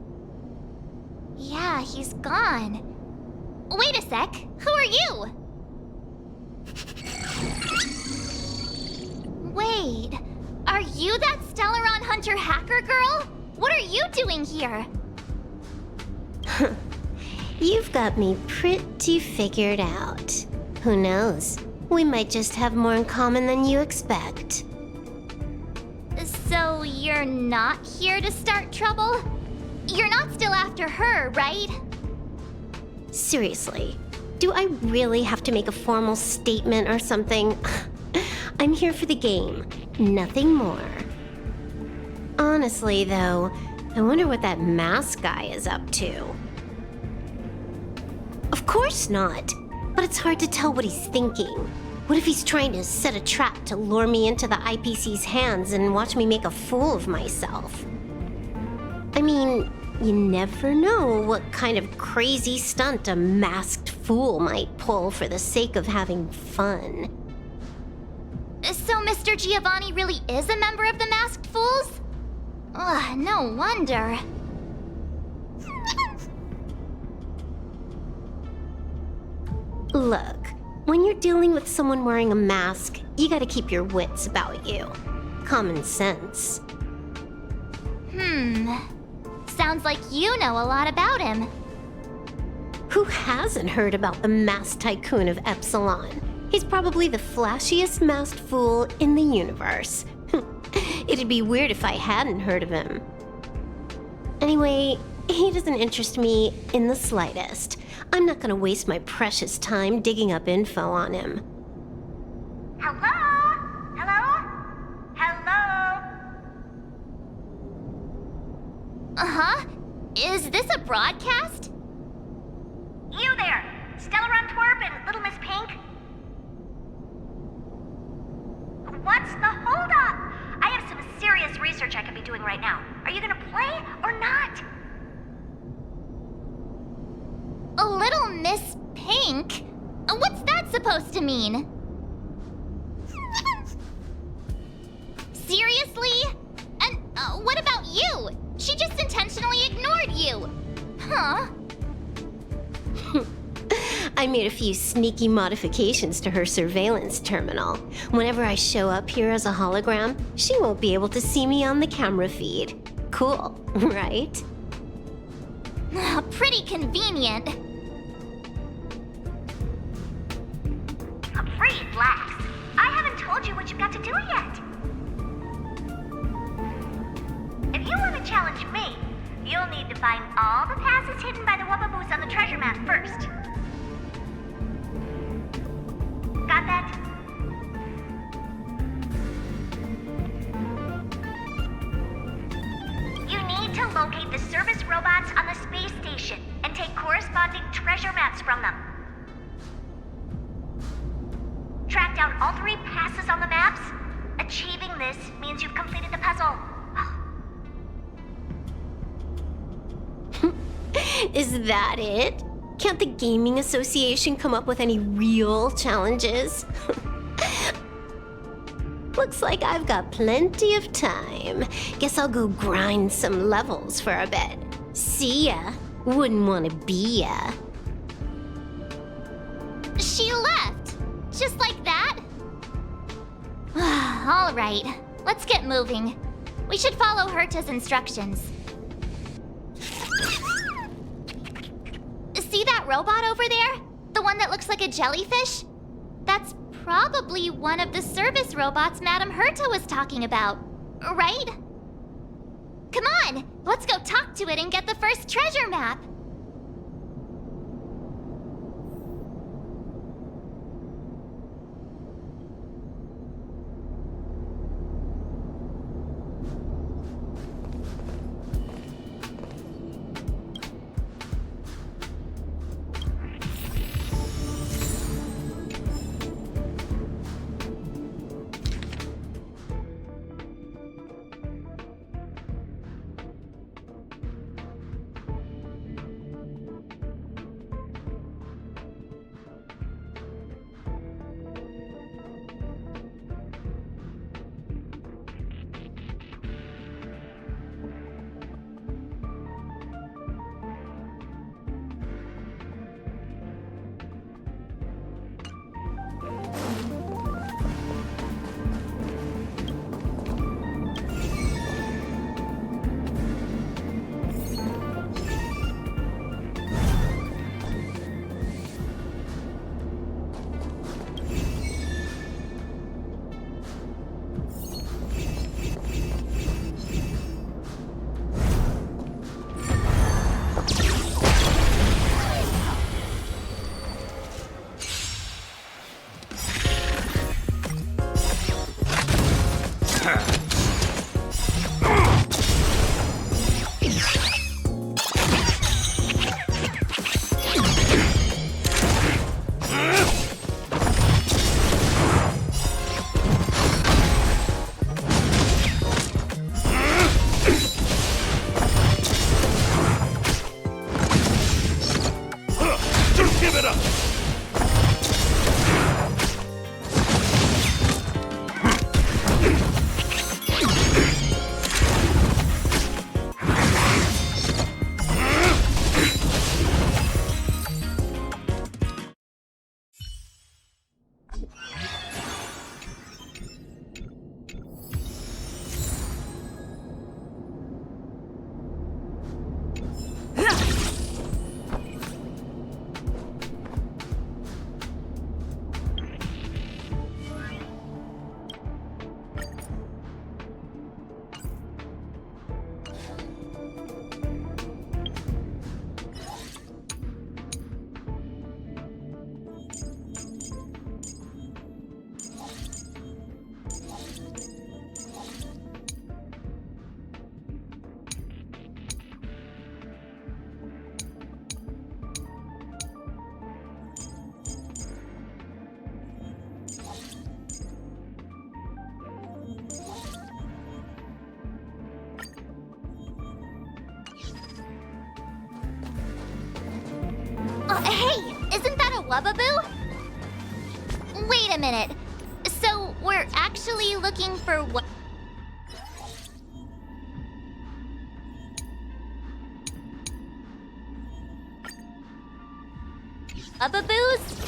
Yeah, he's gone. Wait a sec, who are you? Wait, are you that Stellaron Hunter hacker girl? What are you doing here?
You've got me pretty figured out. Who knows? We might just have more in common than you expect.
So you're not here to start trouble? You're not still after her, right?
Seriously, do I really have to make a formal statement or something? I'm here for the game, nothing more. Honestly, though, I wonder what that mask guy is up to. Of course not, but it's hard to tell what he's thinking. What if he's trying to set a trap to lure me into the IPC's hands and watch me make a fool of myself? I mean, You never know what kind of crazy stunt a masked fool might pull for the sake of having fun.
So Mr. Giovanni really is a member of the Masked Fools? Ugh, no wonder.
Look, when you're dealing with someone wearing a mask, you gotta keep your wits about you. Common sense.
Sounds like you know a lot about him.
Who hasn't heard about the masked tycoon of Epsilon? He's probably the flashiest masked fool in the universe. It'd be weird if I hadn't heard of him. Anyway, he doesn't interest me in the slightest. I'm not gonna waste my precious time digging up info on him.
Hello? Hello? Hello? Uh-huh. Is this a broadcast?
You there! Stellar Twerp and Little Miss Pink? What's the holdup? I have some serious research I could be doing right now. Are you gonna play or not?
A Little Miss Pink? What's that supposed to mean? Seriously? And what about you? She just intentionally ignored you. Huh?
I made a few sneaky modifications to her surveillance terminal. Whenever I show up here as a hologram, she won't be able to see me on the camera feed. Cool, right?
Pretty convenient.
Freeze, Lax. I haven't told you what you've got to do yet. If you want to challenge me, you'll need to find all the passes hidden by the Wubbaboos on the treasure map first. Got that? You need to locate the service robots on the space station and take corresponding treasure maps from them. Track down all 3 passes on the maps. Achieving this means you've completed the puzzle.
Is that it? Can't the Gaming Association come up with any real challenges? Looks like I've got plenty of time. Guess I'll go grind some levels for a bit. See ya. Wouldn't want to be ya.
She left. Just like that? All right, let's get moving. We should follow Herta's instructions. See that robot over there? The one that looks like a jellyfish? That's probably one of the service robots Madame Herta was talking about, right? Come on, let's go talk to it and get the first treasure map. Hey, isn't that a Wubbaboo? Wait a minute. So, we're actually looking for what? Wubbaboos?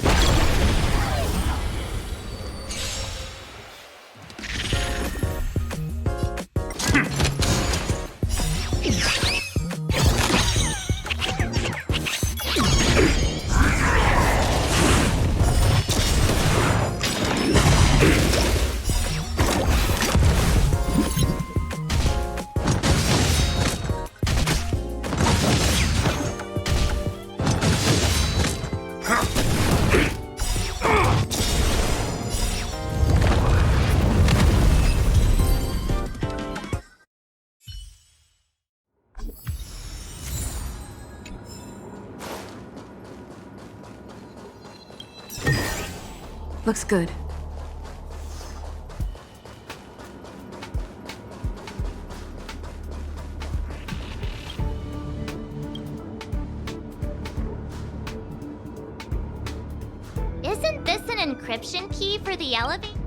Looks good.
Isn't this an encryption key for the elevator?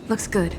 Looks good.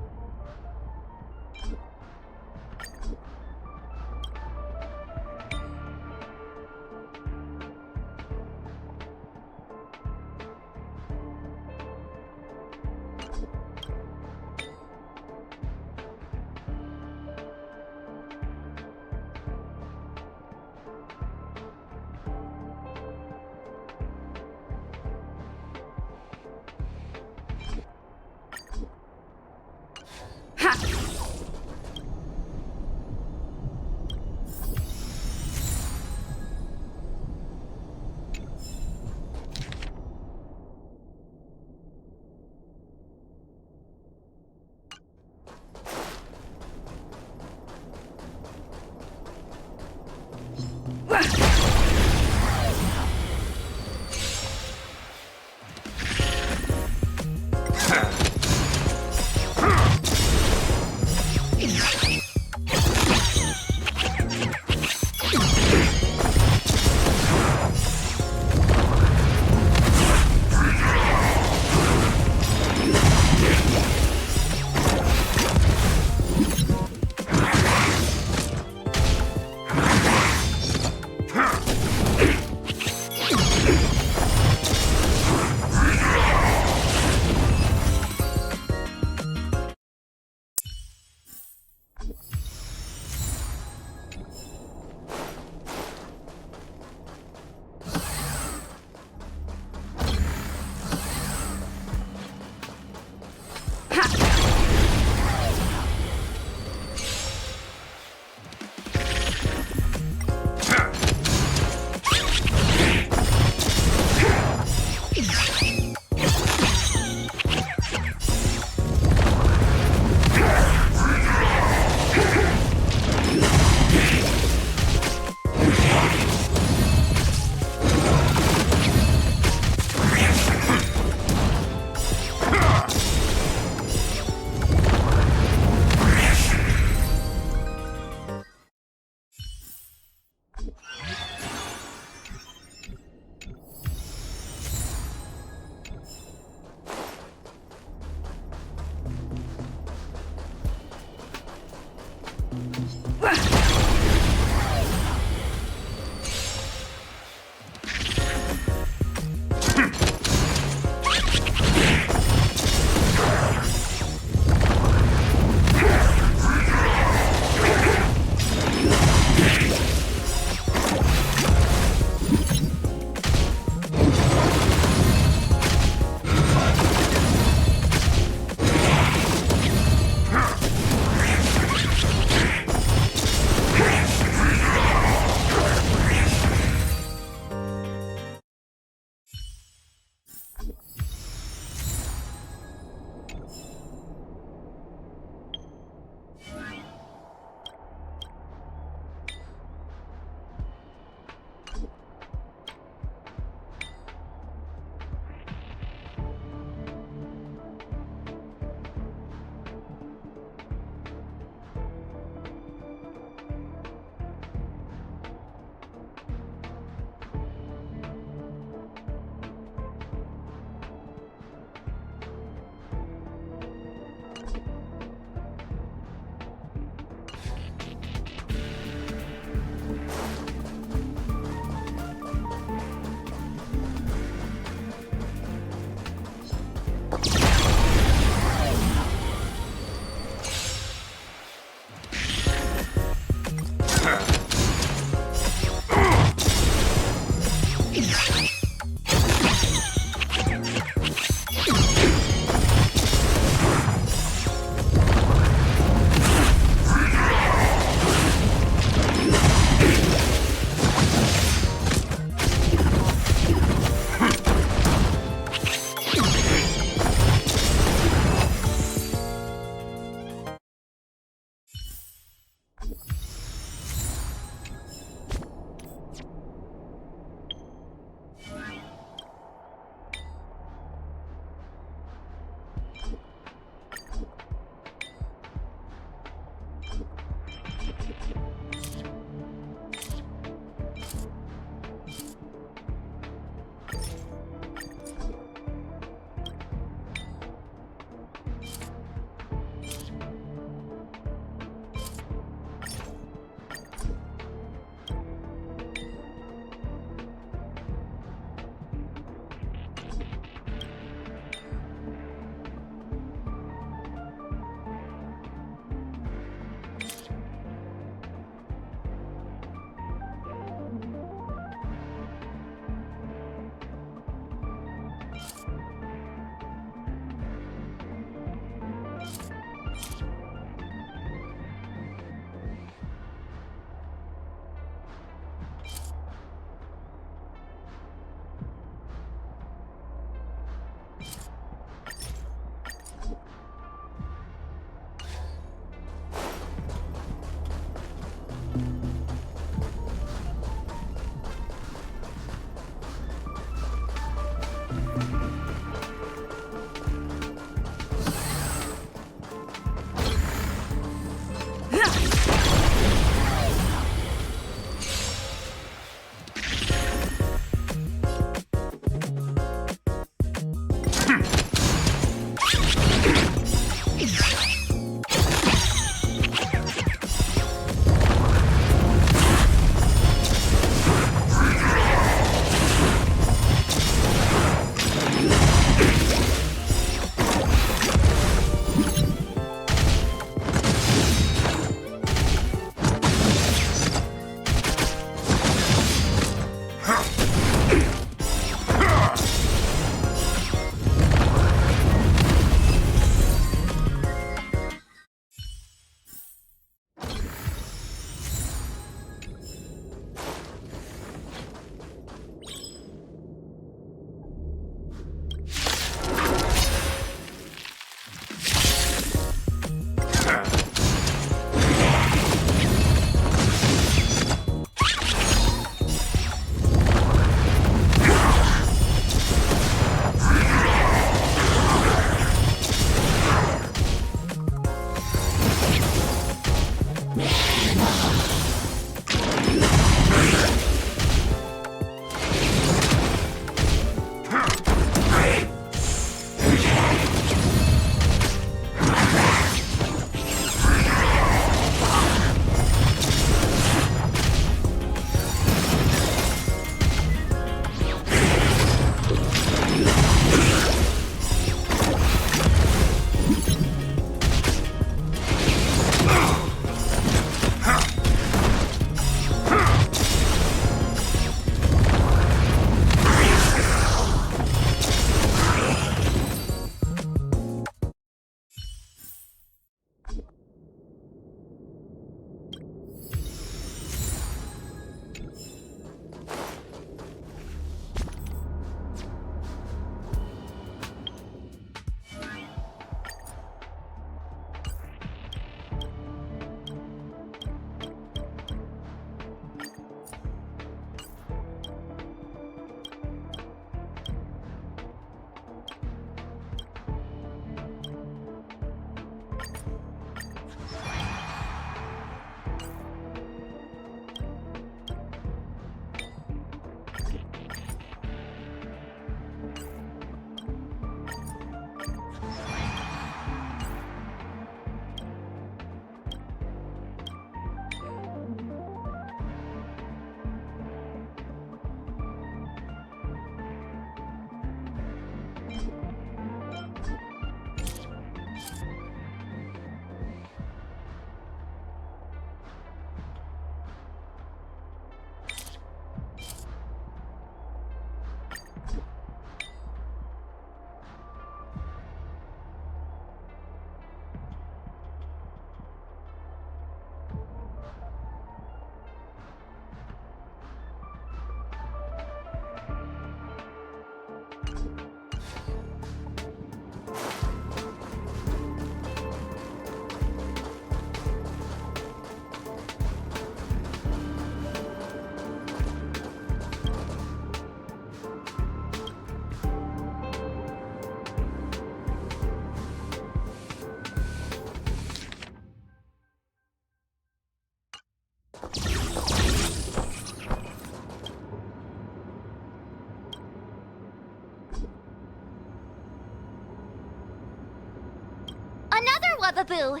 Wubbaboo!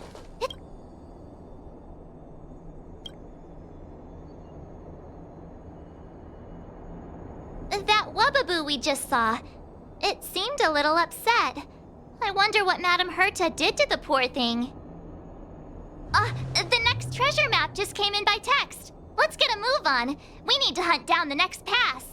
That Wubbaboo we just saw, it seemed a little upset. I wonder what Madame Herta did to the poor thing. The next treasure map just came in by text. Let's get a move on. We need to hunt down the next pass.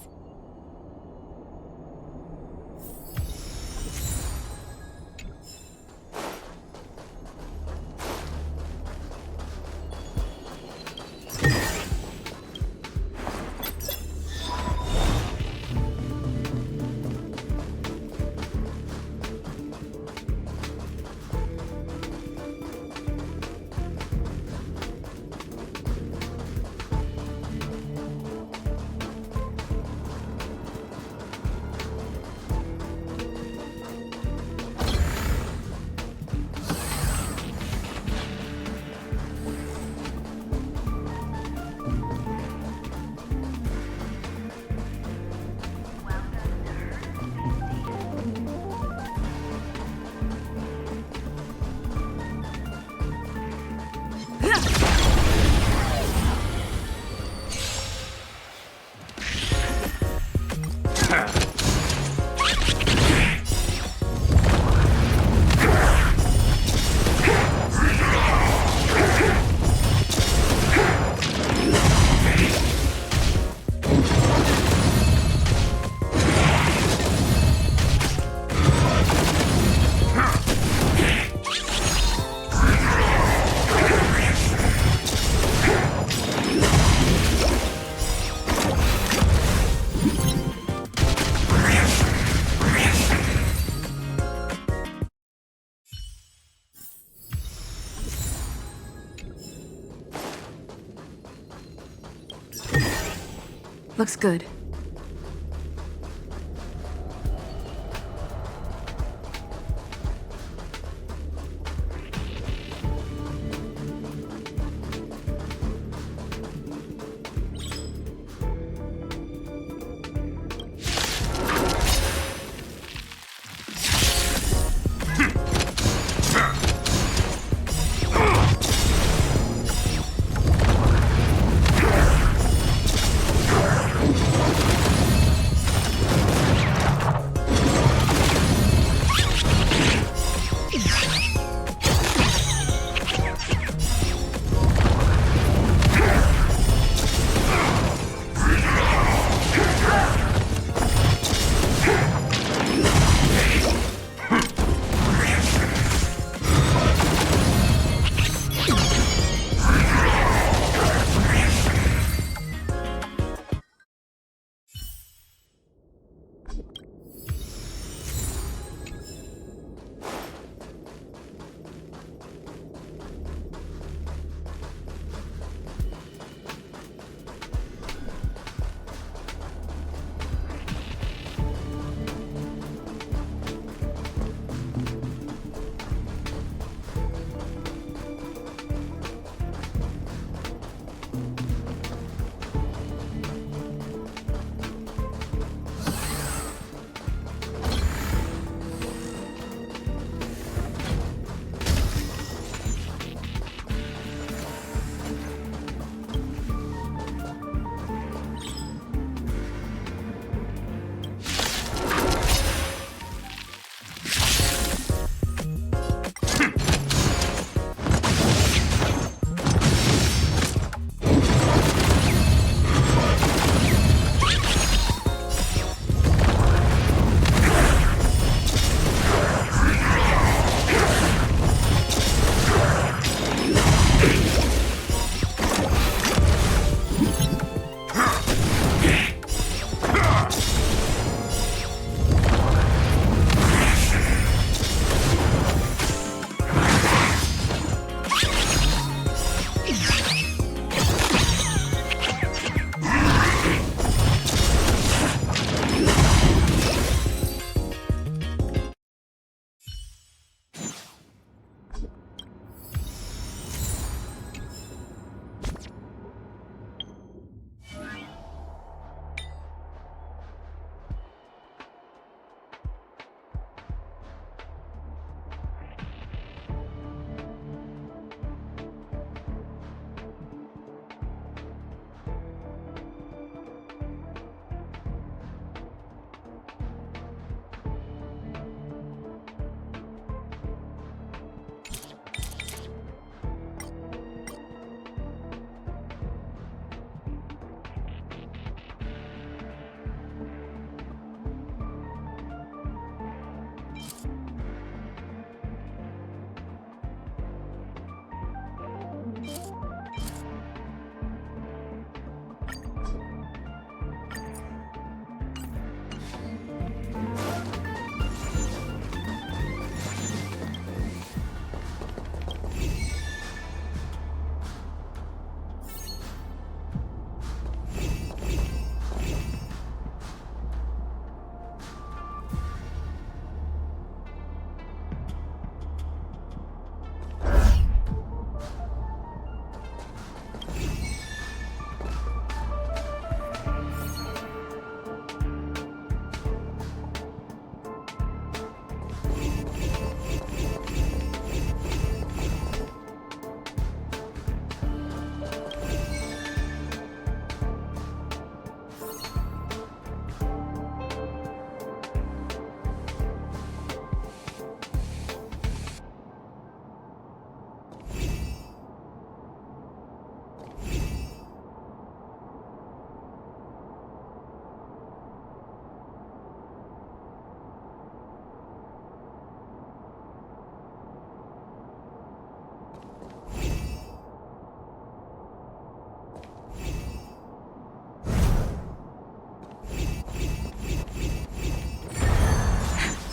Looks good.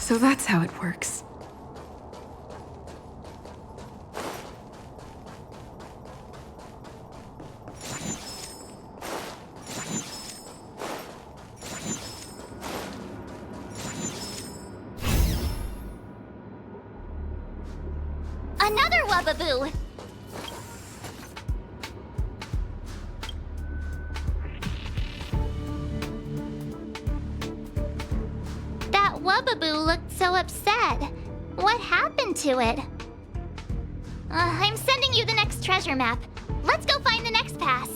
So that's how it works.
Another Wubbaboo! That Wubbaboo looked so upset. What happened to it? I'm sending you the next treasure map. Let's go find the next pass.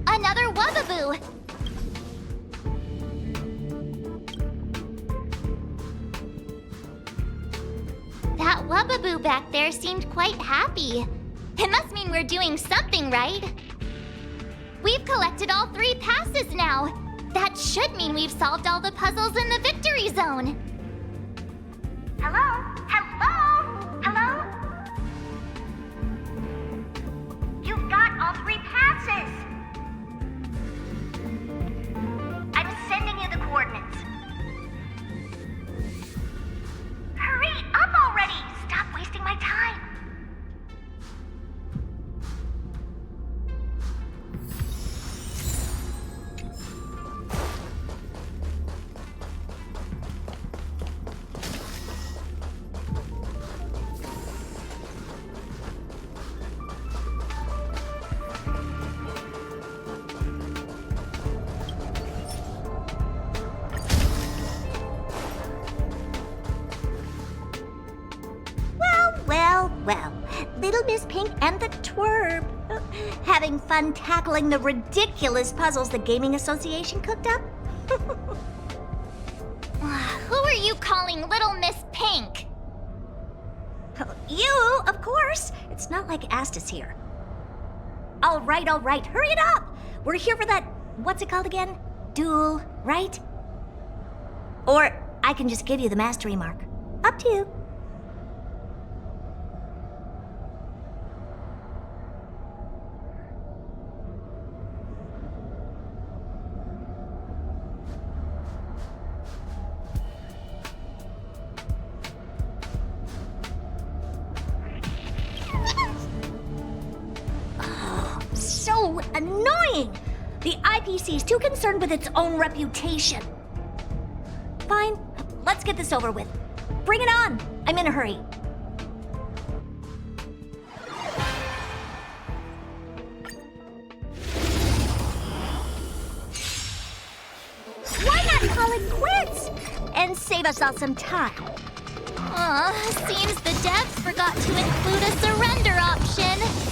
Another Wubbaboo! That Wubbaboo back there seemed quite happy. It must mean we're doing something right. We've collected all 3 passes now. That should mean we've solved all the puzzles in the victory zone. Hello? Hello? Hello? You've got all 3 passes! I'm sending you the coordinates. Hurry up already! Stop wasting my time! Well, Little Miss Pink and the Twerp. Having fun tackling the ridiculous puzzles the Gaming Association cooked up? Who are you calling Little Miss Pink? You, of course. It's not like Astus here. All right, hurry it up. We're here for that, what's it called again? Duel, right? Or I can just give you the mastery mark. Up to you. So annoying! The IPC is too concerned with its own reputation. Fine, let's get this over with. Bring it on! I'm in a hurry.
and save us all some time.
Seems the devs forgot to include a surrender option.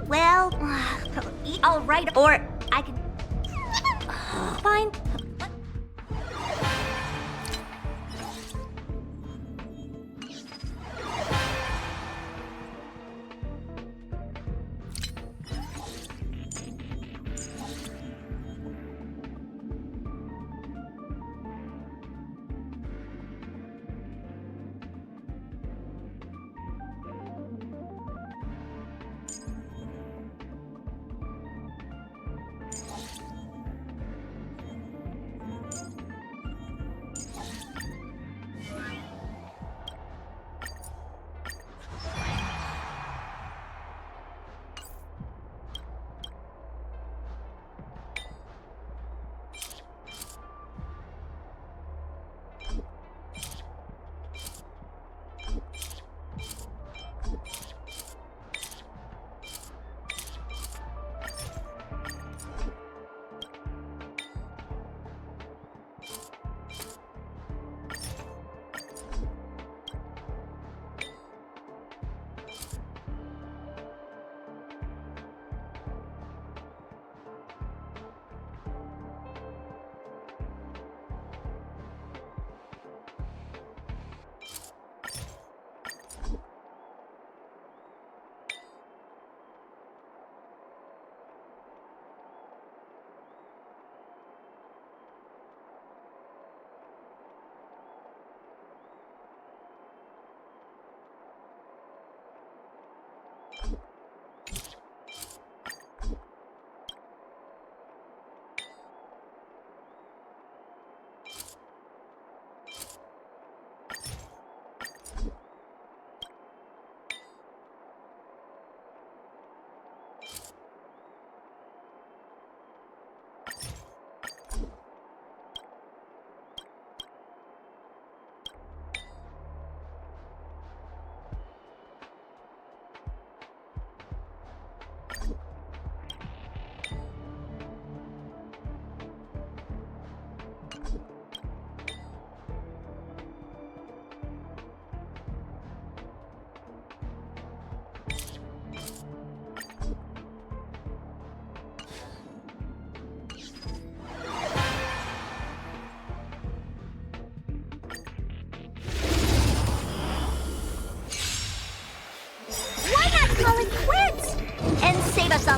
Well, all right, or I could... Fine.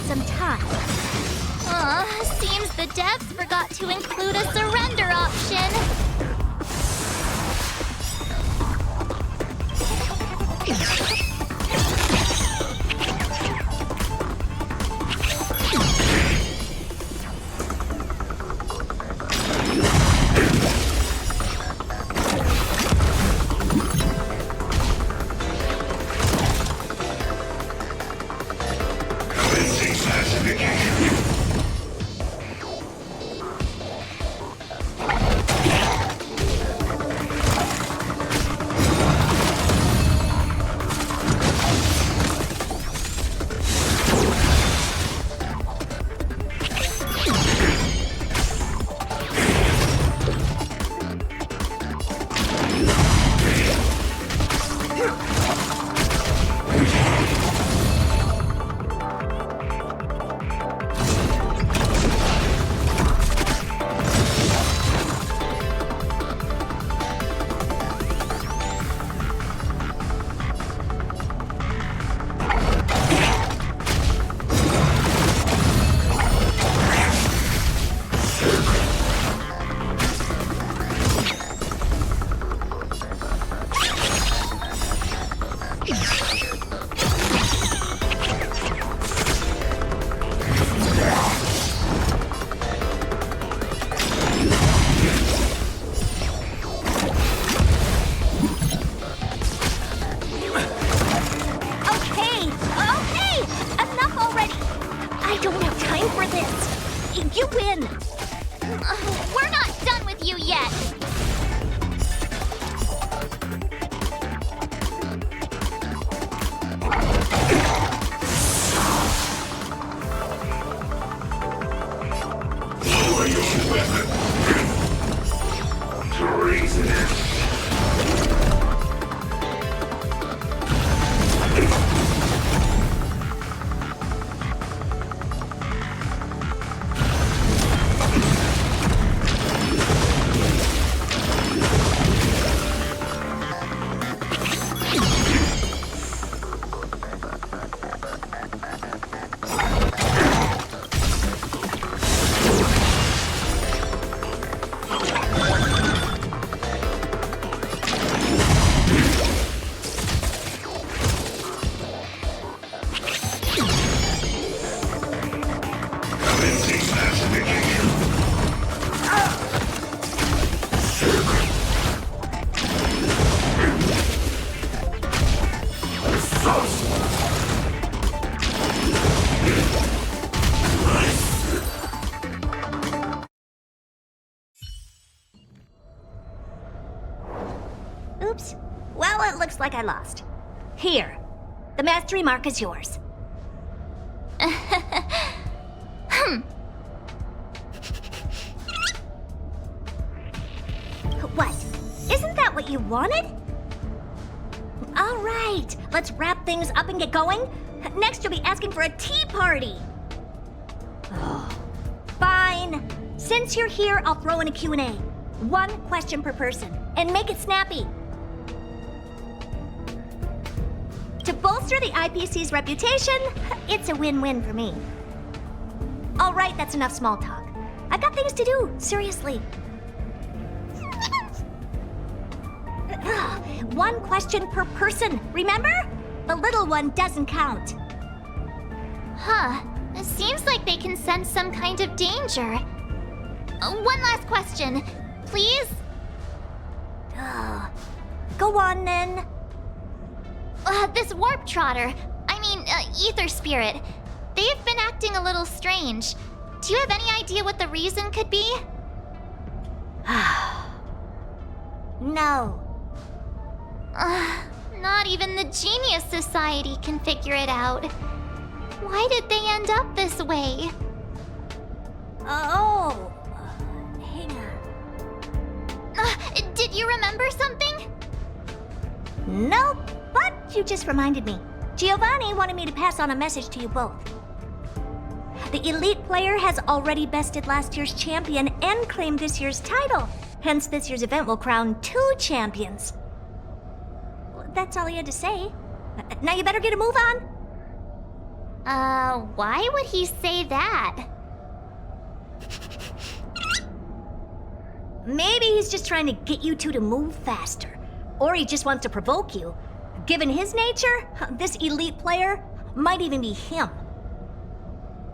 some time. Seems the devs forgot to include a surrender option. You win! We're not done with you yet!
Oops. Well, it looks like I lost. Here. The mastery mark is yours. What? Isn't that what you wanted? All right. Let's wrap things up and get going. Next, you'll be asking for a tea party. Fine. Since you're here, I'll throw in a Q&A. One question per person. And make it snappy. To bolster the IPC's reputation, it's a win-win for me. All right, that's enough small talk. I've got things to do, seriously. One question per person, remember? The little one doesn't count.
Huh. It seems like they can sense some kind of danger. One last question, please?
Go on, then.
This Warp Trotter, Ether Spirit, they've been acting a little strange. Do you have any idea what the reason could be?
No.
Not even the Genius Society can figure it out. Why did they end up this way?
Hang on.
Did you remember something?
Nope, but you just reminded me. Giovanni wanted me to pass on a message to you both. The elite player has already bested last year's champion and claimed this year's title. Hence, this year's event will crown 2 champions. That's all he had to say. Now you better get a move on.
Why would he say that?
Maybe he's just trying to get you two to move faster. Or he just wants to provoke you. Given his nature, this elite player might even be him.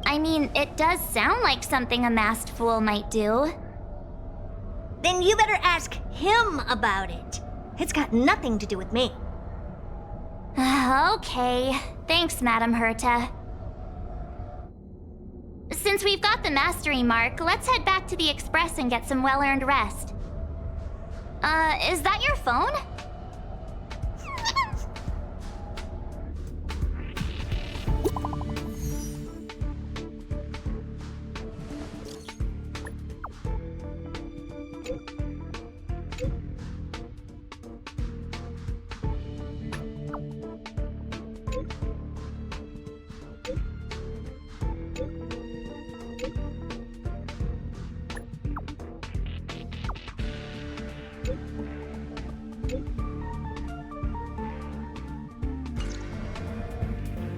I mean, it does sound like something a masked fool might do.
Then you better ask him about it. It's got nothing to do with me.
Okay. Thanks, Madam Herta. Since we've got the mastery mark, let's head back to the Express and get some well-earned rest. Is that your phone?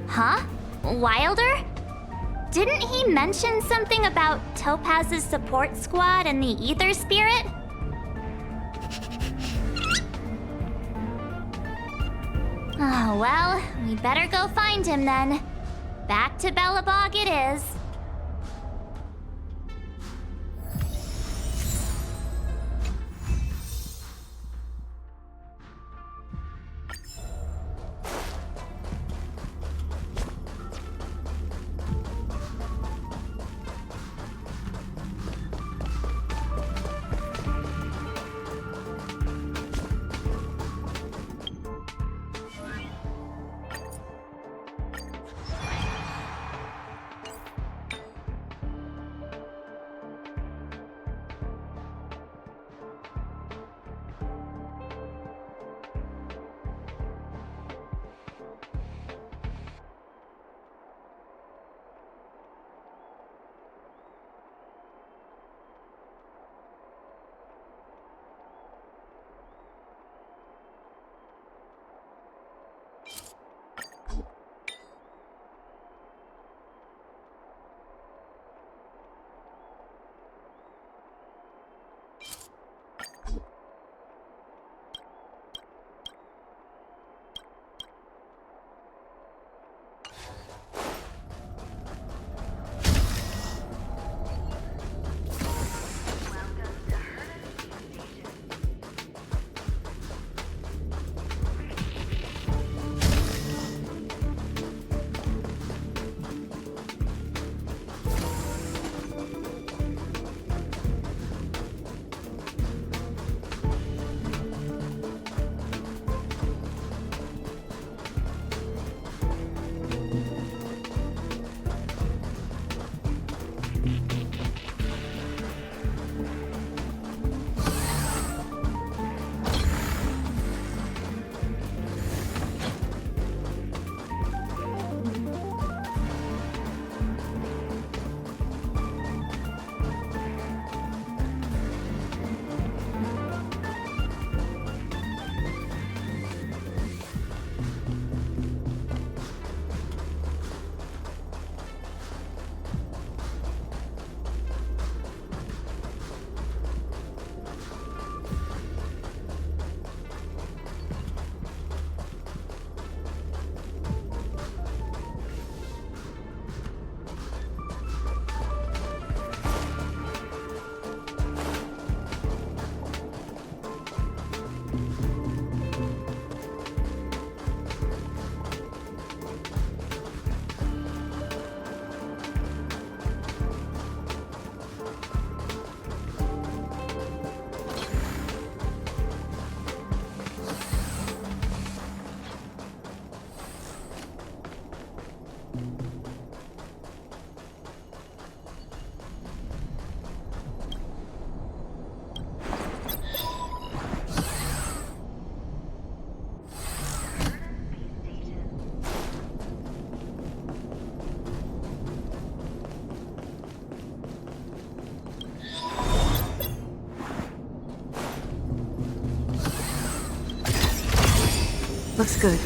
Huh? Wilder? Didn't he mention something about Topaz's support squad and the Ether Spirit? Oh, well, we better go find him then. Back to Bellabog it is.
Looks good.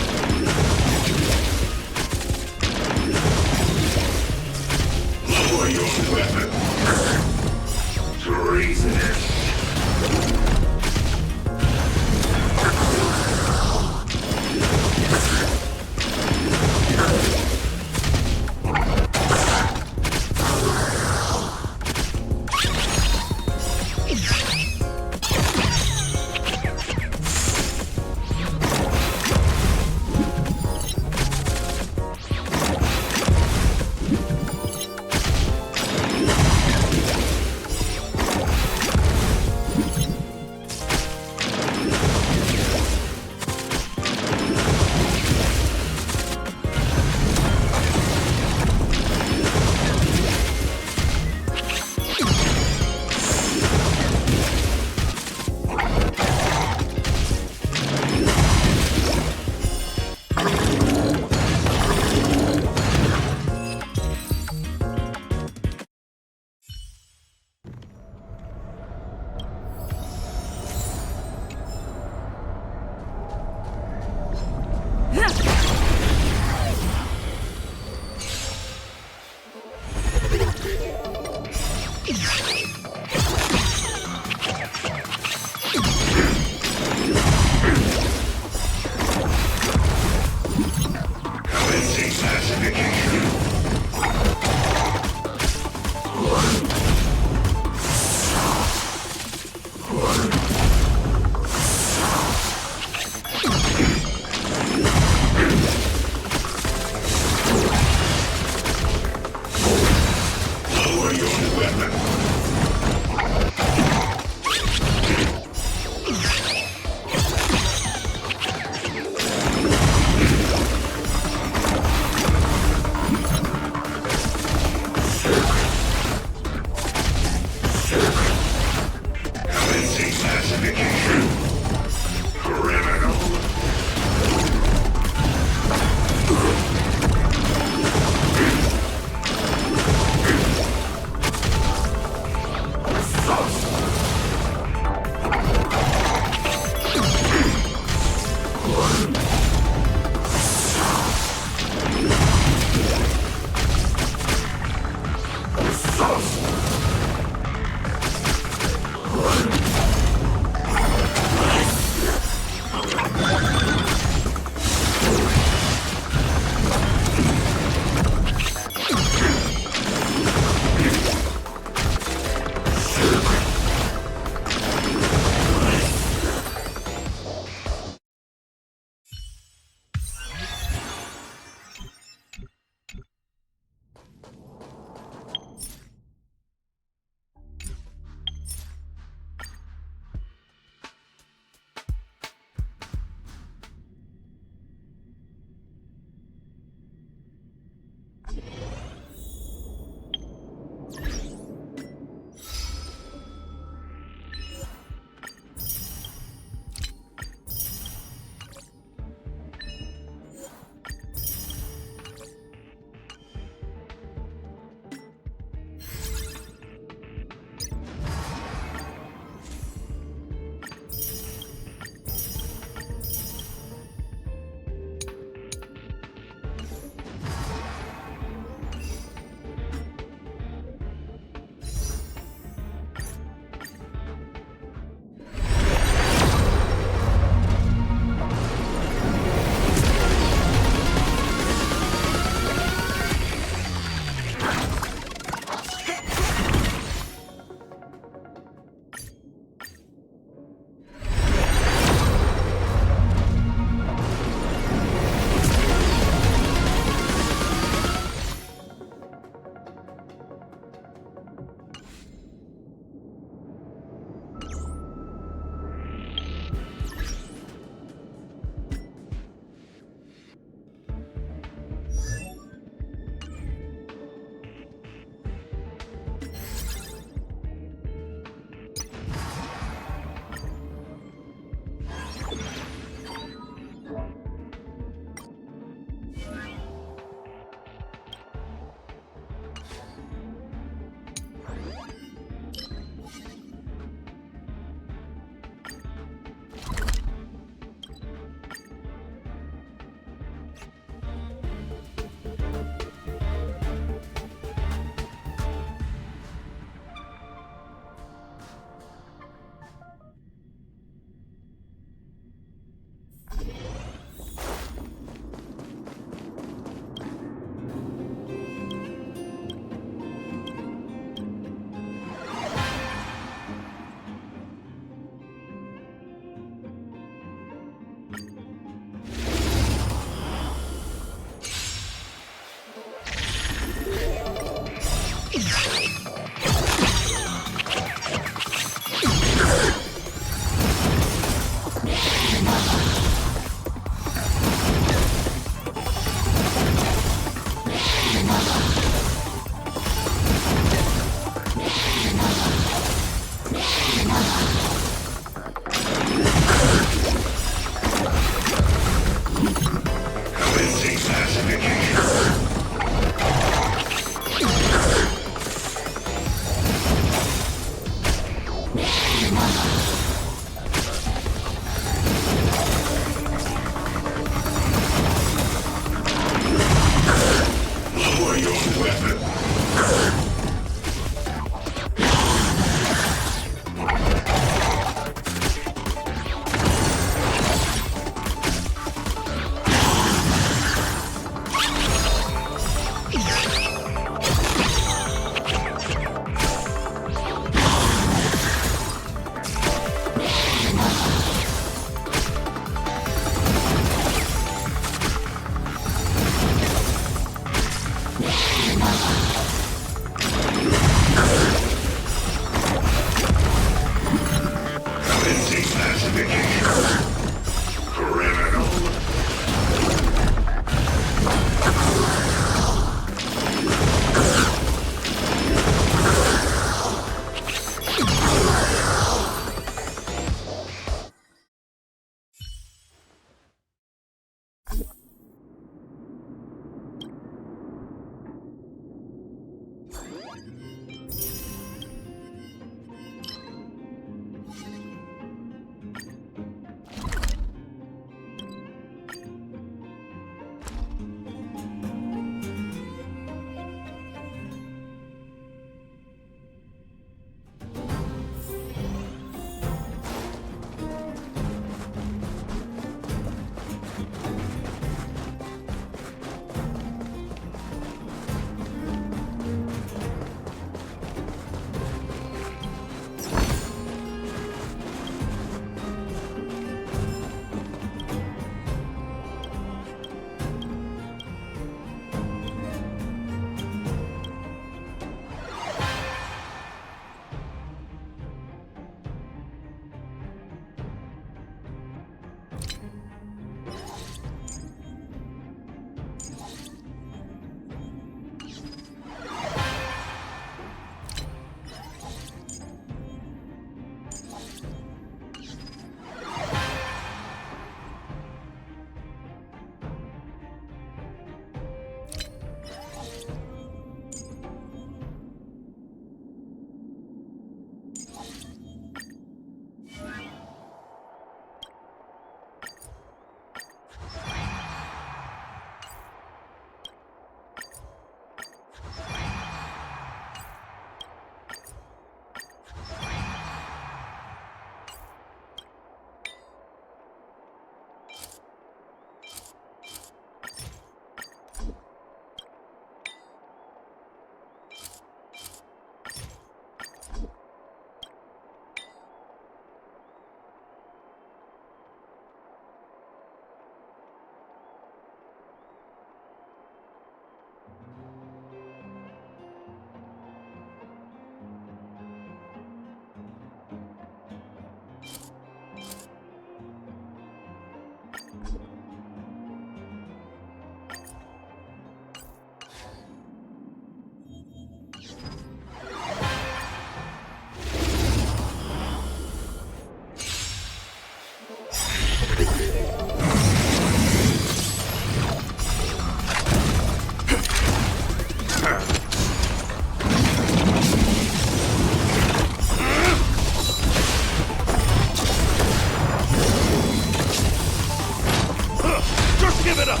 Just give it up!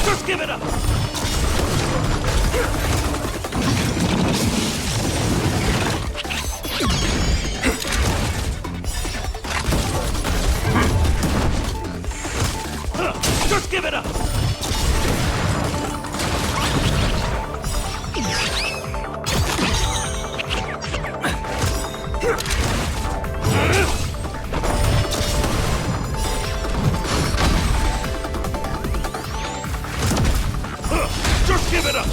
Just give it up! Just give it up! Just give it up!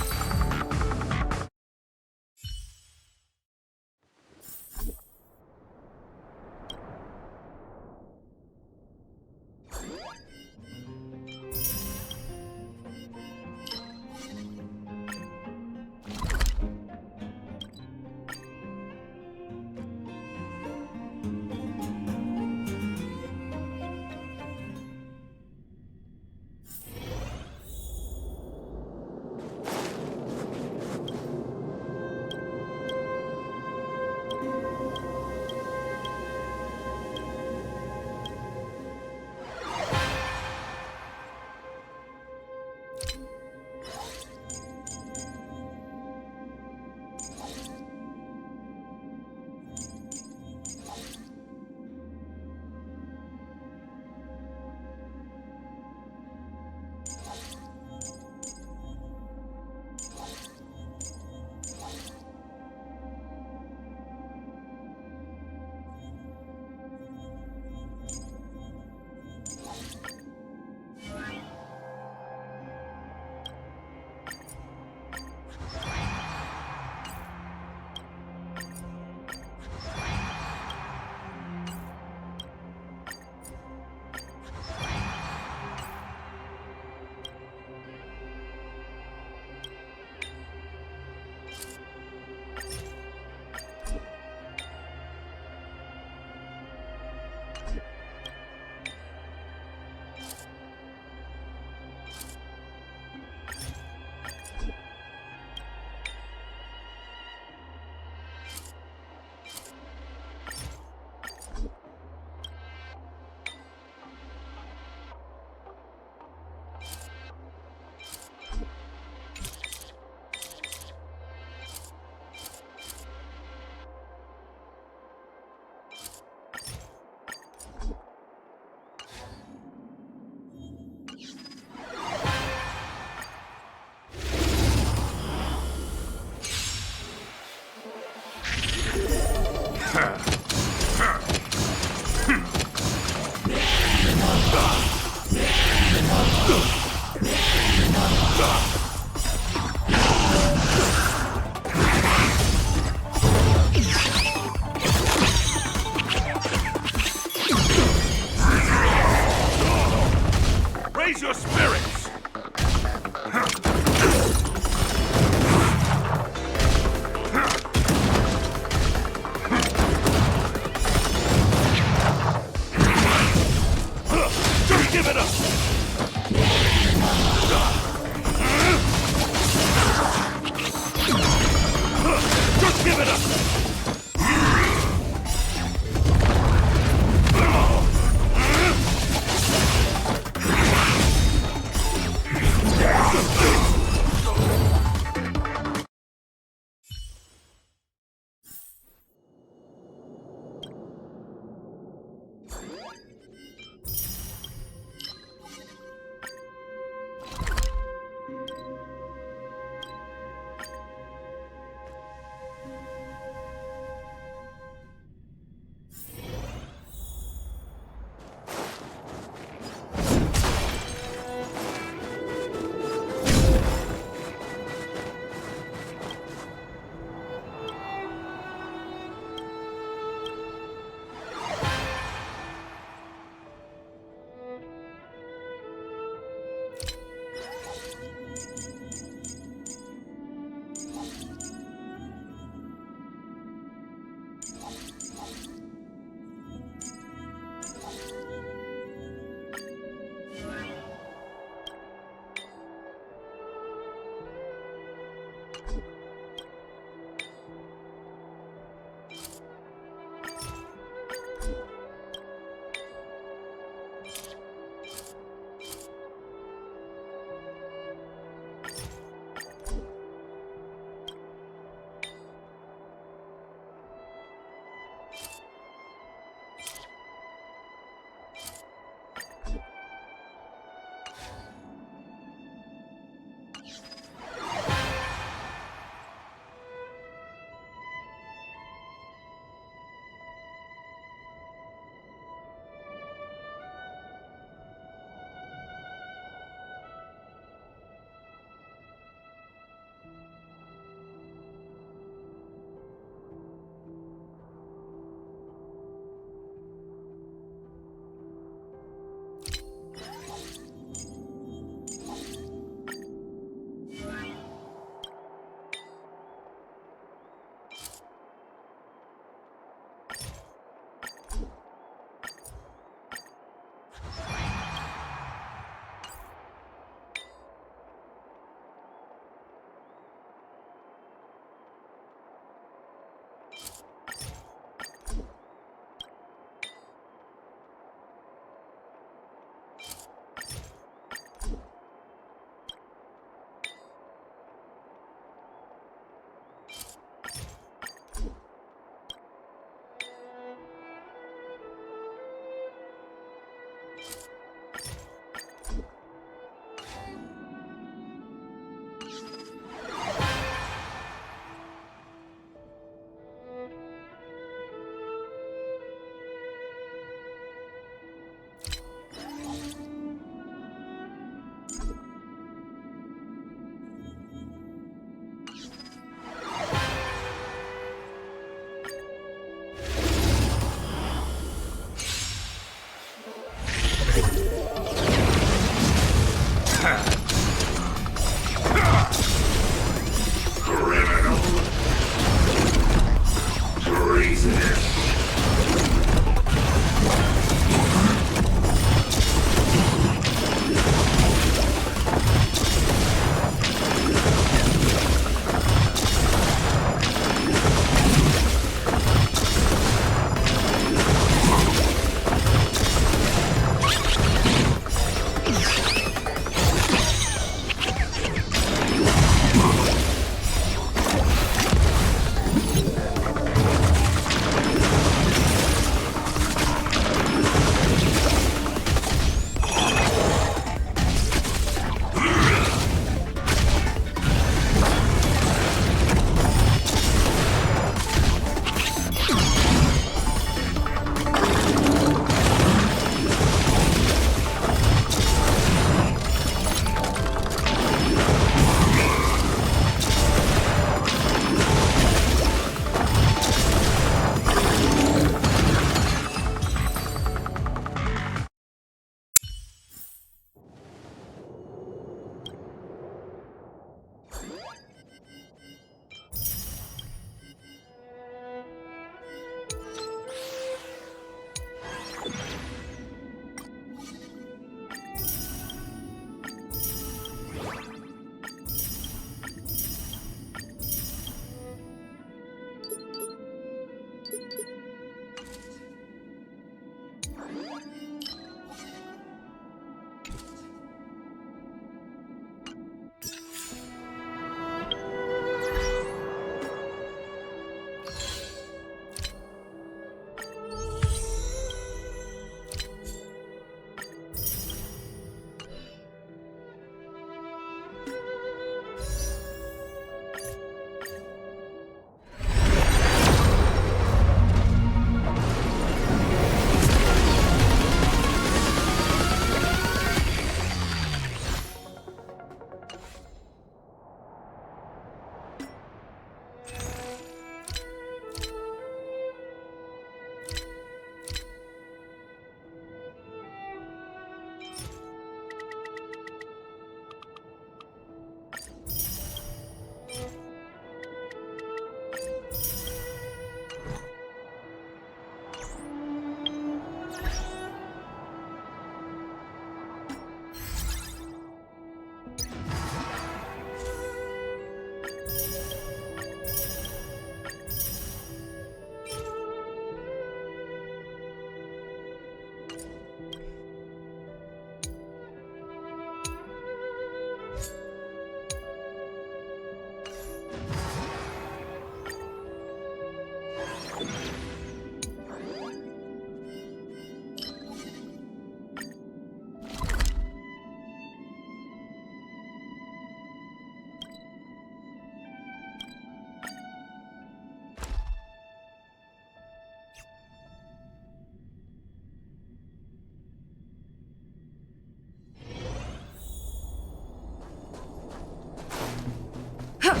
Blood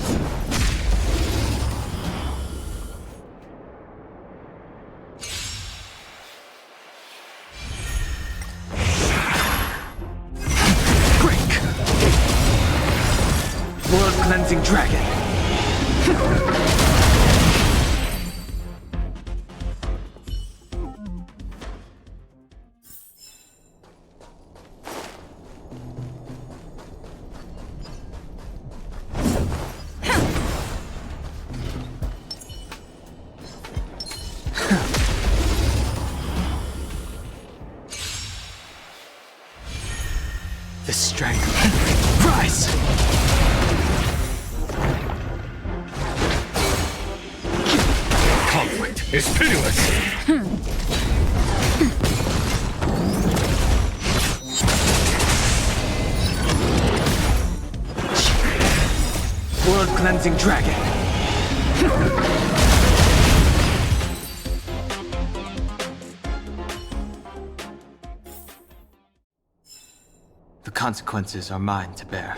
Cleansing Dragon. The strength. Rise!
Conflict is pitiless.
Blood Cleansing Dragon. The consequences are mine to bear.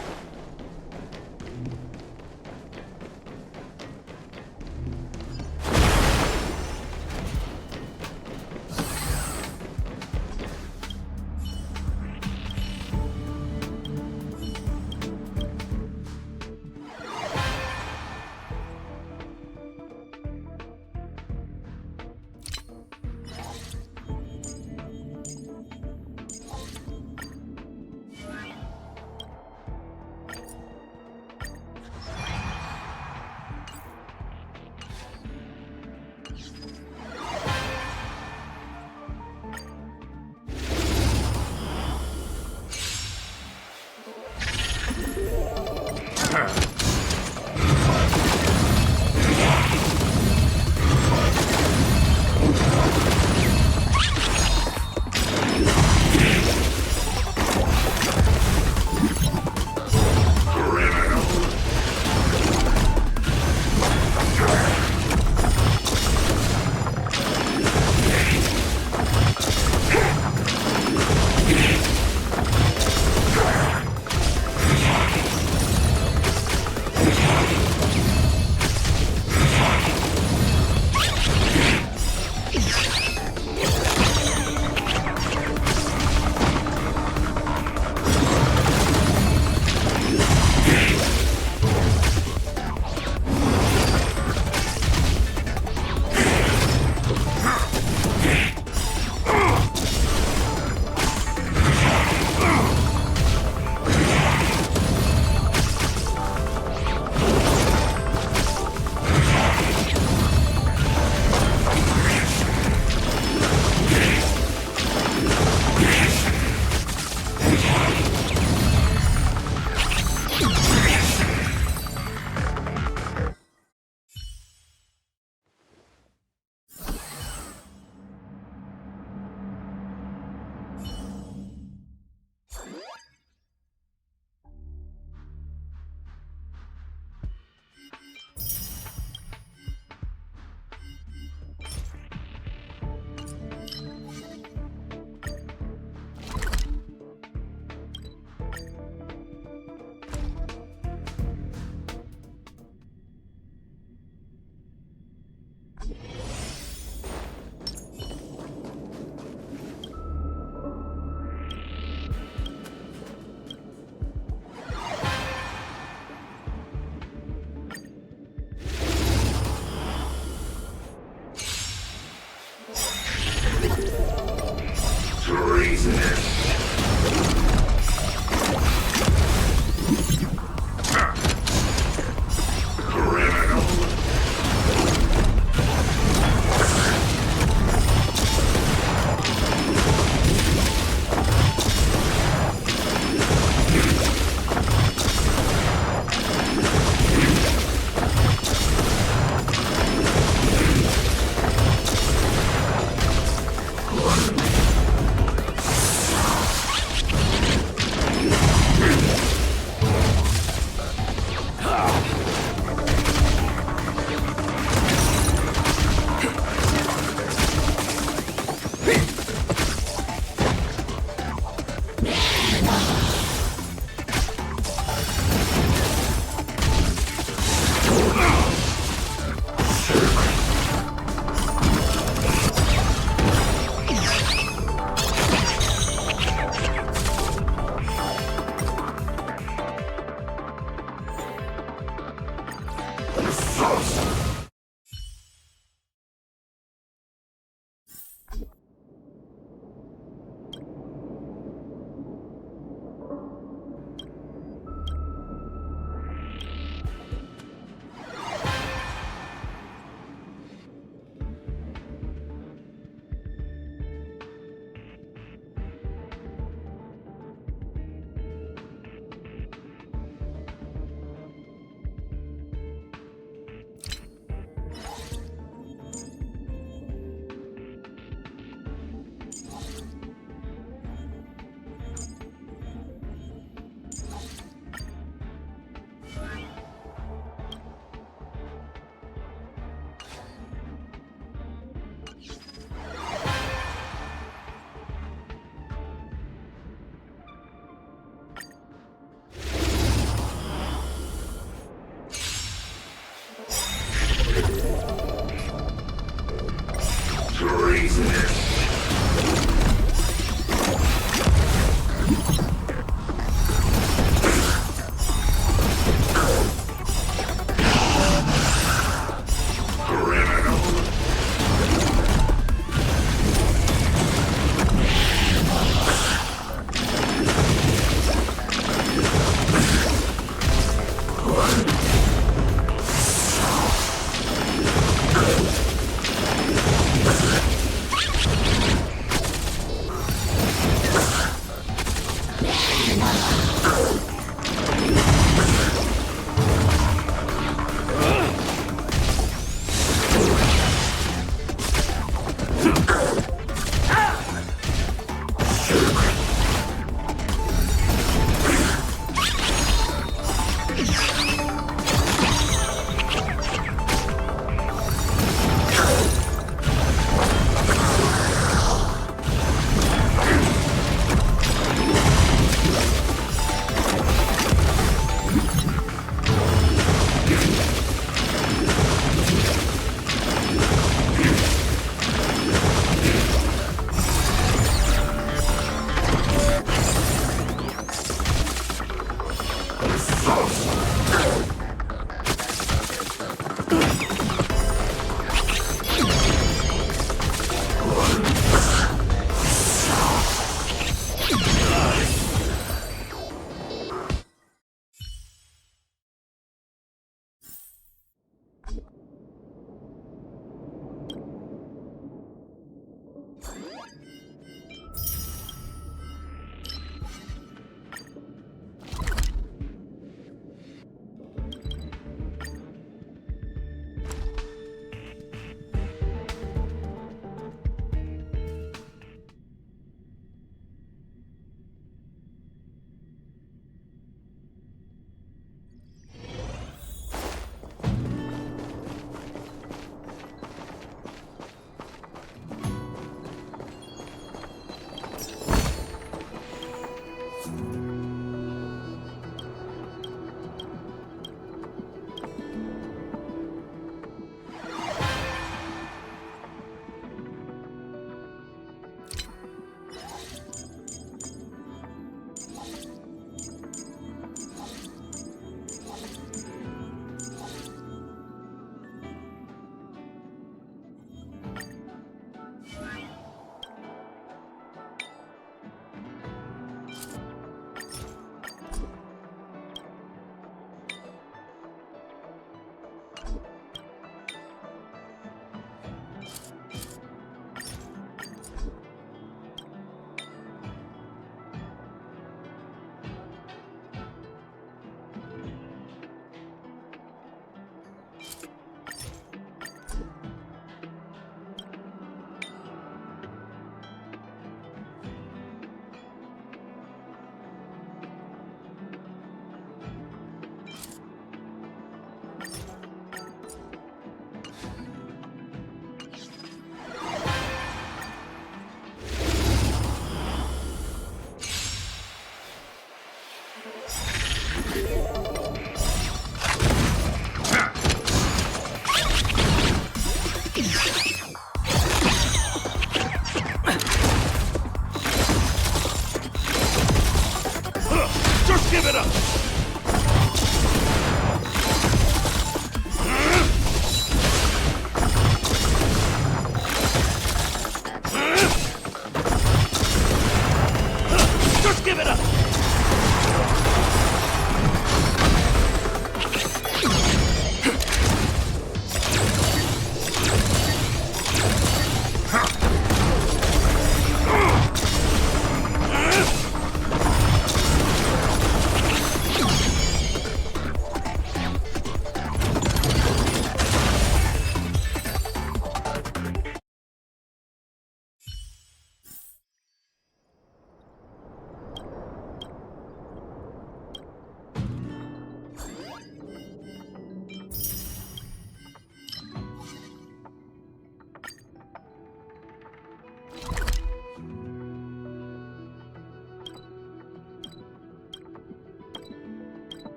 Just give it up!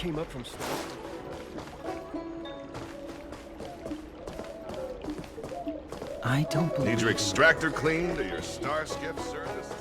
came up from space. I don't believe.
Need your extractor cleaned or your star skiff serviced?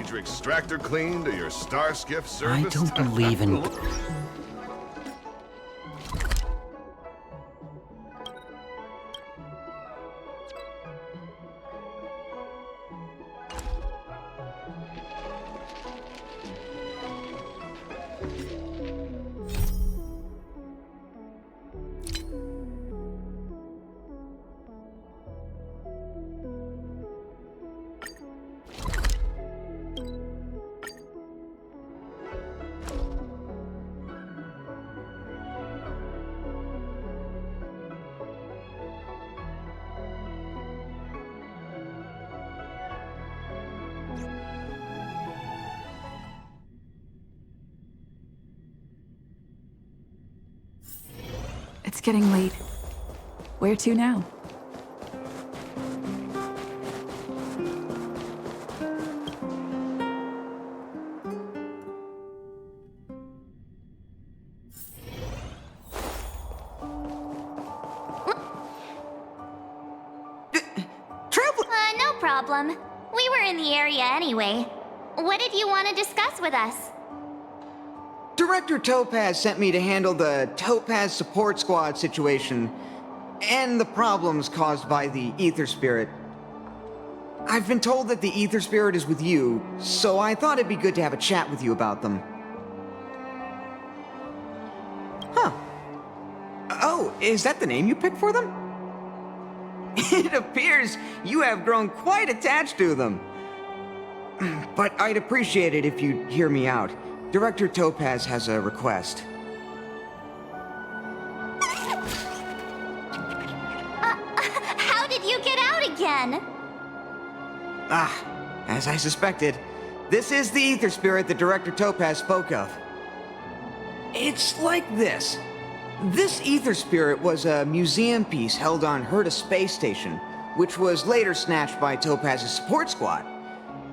Need your extractor cleaned or your star skiff
I
serviced?
don't believe in.
It's getting late. Where to now?
No problem. We were in the area anyway. What did you want to discuss with us?
Director Topaz sent me to handle the Topaz Support Squad situation and the problems caused by the Ether Spirit. I've been told that the Ether Spirit is with you, so I thought it'd be good to have a chat with you about them. Huh. Oh, is that the name you picked for them? It appears you have grown quite attached to them. But I'd appreciate it if you'd hear me out. Director Topaz has a request.
How did you get out again?
As I suspected, this is the Ether Spirit that Director Topaz spoke of. It's like this. This Ether Spirit was a museum piece held on Herta Space Station, which was later snatched by Topaz's support squad.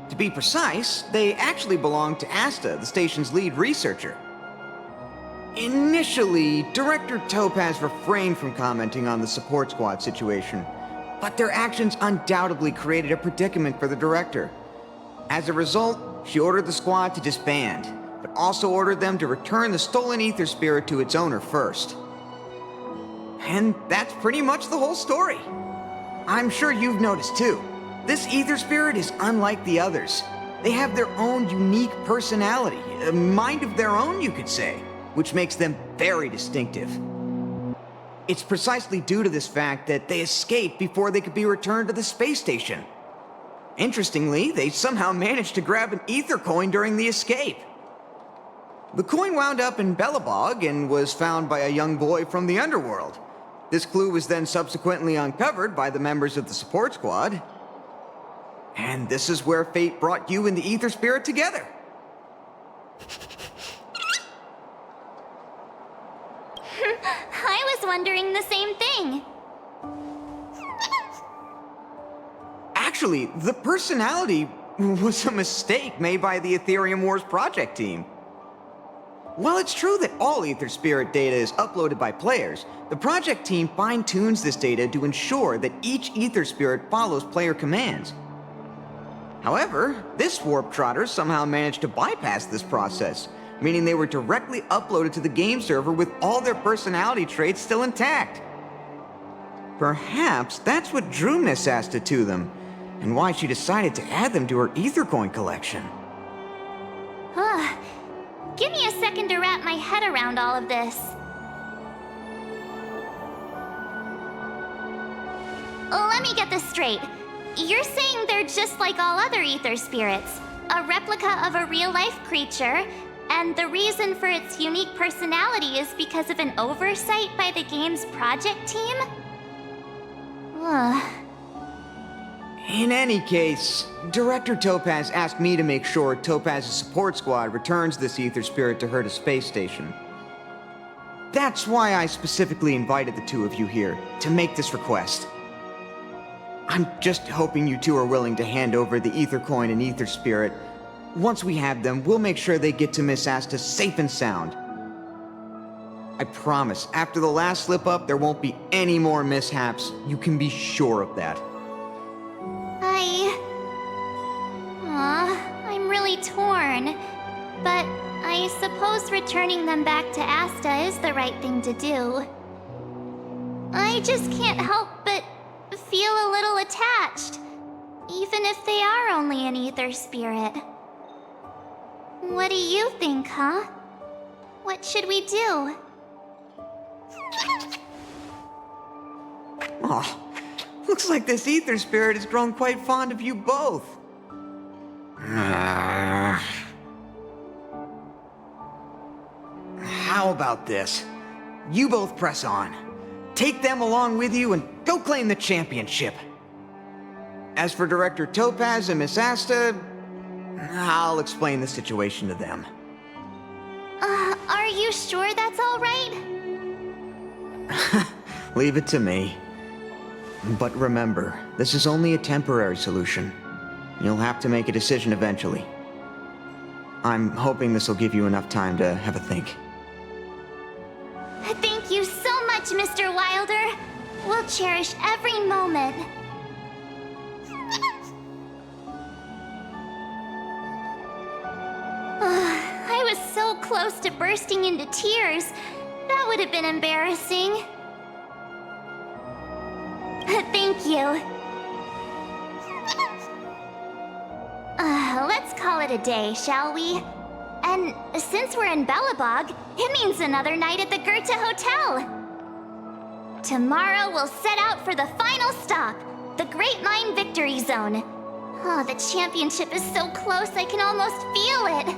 To be precise, they actually belonged to Asta, the station's lead researcher. Initially, Director Topaz refrained from commenting on the support squad situation, but their actions undoubtedly created a predicament for the director. As a result, she ordered the squad to disband, but also ordered them to return the stolen Ether Spirit to its owner first. And that's pretty much the whole story. I'm sure you've noticed too. This Ether Spirit is unlike the others. They have their own unique personality, a mind of their own, you could say, which makes them very distinctive. It's precisely due to this fact that they escaped before they could be returned to the space station. Interestingly, they somehow managed to grab an ether coin during the escape. The coin wound up in Belobog and was found by a young boy from the underworld. This clue was then subsequently uncovered by the members of the support squad. And this is where fate brought you and the Ether Spirit together.
I was wondering the same thing.
Actually, the personality was a mistake made by the Aetherium Wars project team. While it's true that all Ether Spirit data is uploaded by players, the project team fine-tunes this data to ensure that each Ether Spirit follows player commands. However, this Warp Trotter somehow managed to bypass this process, meaning they were directly uploaded to the game server with all their personality traits still intact. Perhaps that's what drew Miss Asta to them, and why she decided to add them to her Ether Coin collection.
Give me a second to wrap my head around all of this. Let me get this straight. You're saying they're just like all other Ether Spirits, a replica of a real-life creature, and the reason for its unique personality is because of an oversight by the game's project team?
In any case, Director Topaz asked me to make sure Topaz's support squad returns this Ether Spirit to Herta Space Station. That's why I specifically invited the two of you here, to make this request. I'm just hoping you two are willing to hand over the Ether Coin and Ether Spirit. Once we have them, we'll make sure they get to Miss Asta safe and sound. I promise, after the last slip-up, there won't be any more mishaps. You can be sure of that.
I'm really really torn. But I suppose returning them back to Asta is the right thing to do. I just can't help but feel a little attached, even if they are only an ether spirit. What do you think, huh? What should we do?
Oh, looks like this ether spirit has grown quite fond of you both. How about this? You both press on. Take them along with you and go claim the championship. As for Director Topaz and Miss Asta, I'll explain the situation to them.
Are you sure that's all right?
Leave it to me. But remember, this is only a temporary solution. You'll have to make a decision eventually. I'm hoping this will give you enough time to have a think.
Thank you so much, Mr. Wilder. We'll cherish every moment. I was so close to bursting into tears. That would have been embarrassing. Thank you. Let's call it a day, shall we? And since we're in Belobog, it means another night at the Goethe Hotel. Tomorrow we'll set out for the final stop, the Great Mine Victory Zone. Oh, the championship is so close I can almost feel it.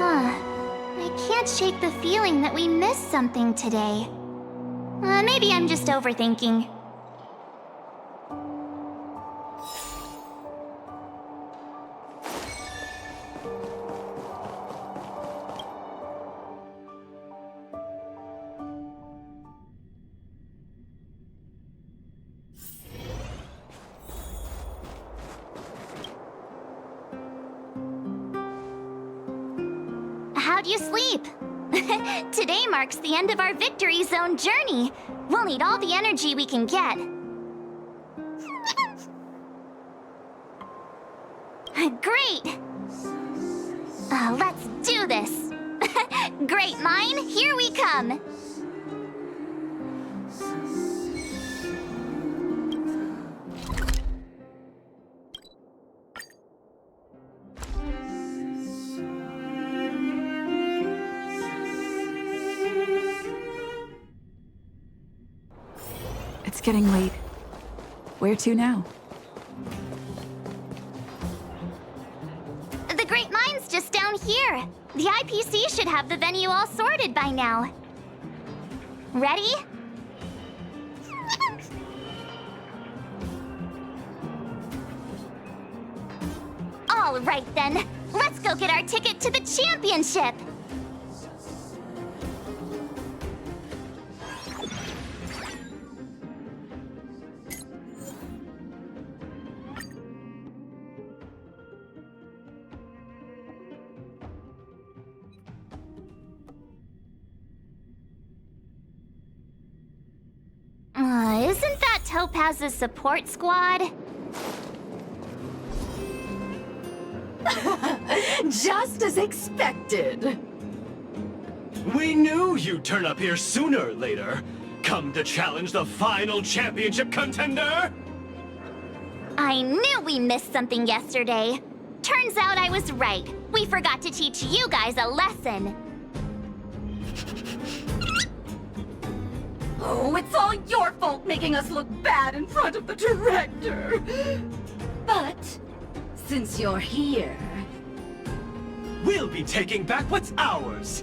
I can't shake the feeling that we missed something today. Maybe I'm just overthinking. How'd you sleep? Today marks the end of our Victory Zone journey. We'll need all the energy we can get. Great! Let's do this! Great Mine, here we come!
It's getting late. Where to now?
The Great Mine's just down here. The IPC should have the venue all sorted by now. Ready? All right then, let's go get our ticket to the championship. Isn't that Topaz's support squad?
Just as expected.
We knew you'd turn up here sooner or later. Come to challenge the final championship contender?
I knew we missed something yesterday. Turns out I was right. We forgot to teach you guys a lesson.
Oh, it's all your fault making us look bad in front of the director. But since you're here,
we'll be taking back what's ours.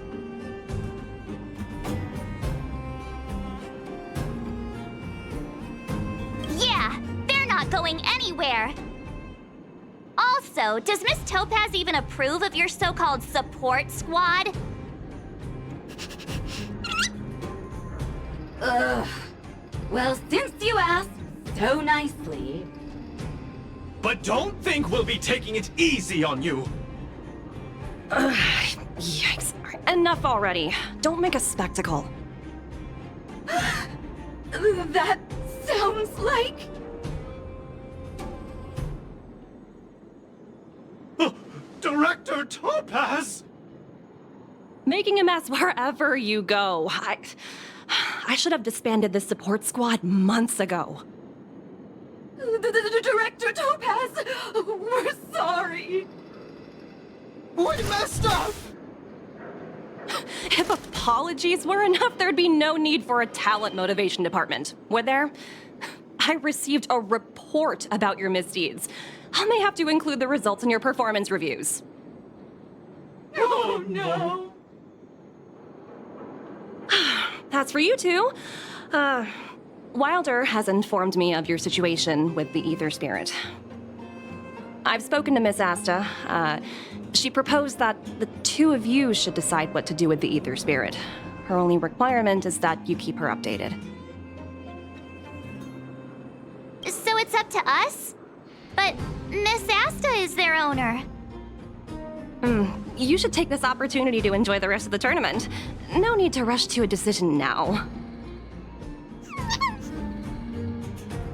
Yeah, they're not going anywhere. Also, does Miss Topaz even approve of your so-called support squad?
ugh. Well, since you asked so nicely.
But don't think we'll be taking it easy on you.
Yikes. Enough already. Don't make a spectacle.
That sounds like...
Topaz!
Making a mess wherever you go. I should have disbanded this support squad months ago.
Director Topaz, we're sorry.
We messed up!
If apologies were enough, there'd be no need for a talent motivation department, would there? I received a report about your misdeeds. I may have to include the results in your performance reviews.
Oh no.
That's for you two. Wilder has informed me of your situation with the Ether Spirit. I've spoken to Miss Asta. She proposed that the two of you should decide what to do with the Ether Spirit. Her only requirement is that you keep her updated.
So it's up to us? But Miss Asta is their owner.
You should take this opportunity to enjoy the rest of the tournament. No need to rush to a decision now.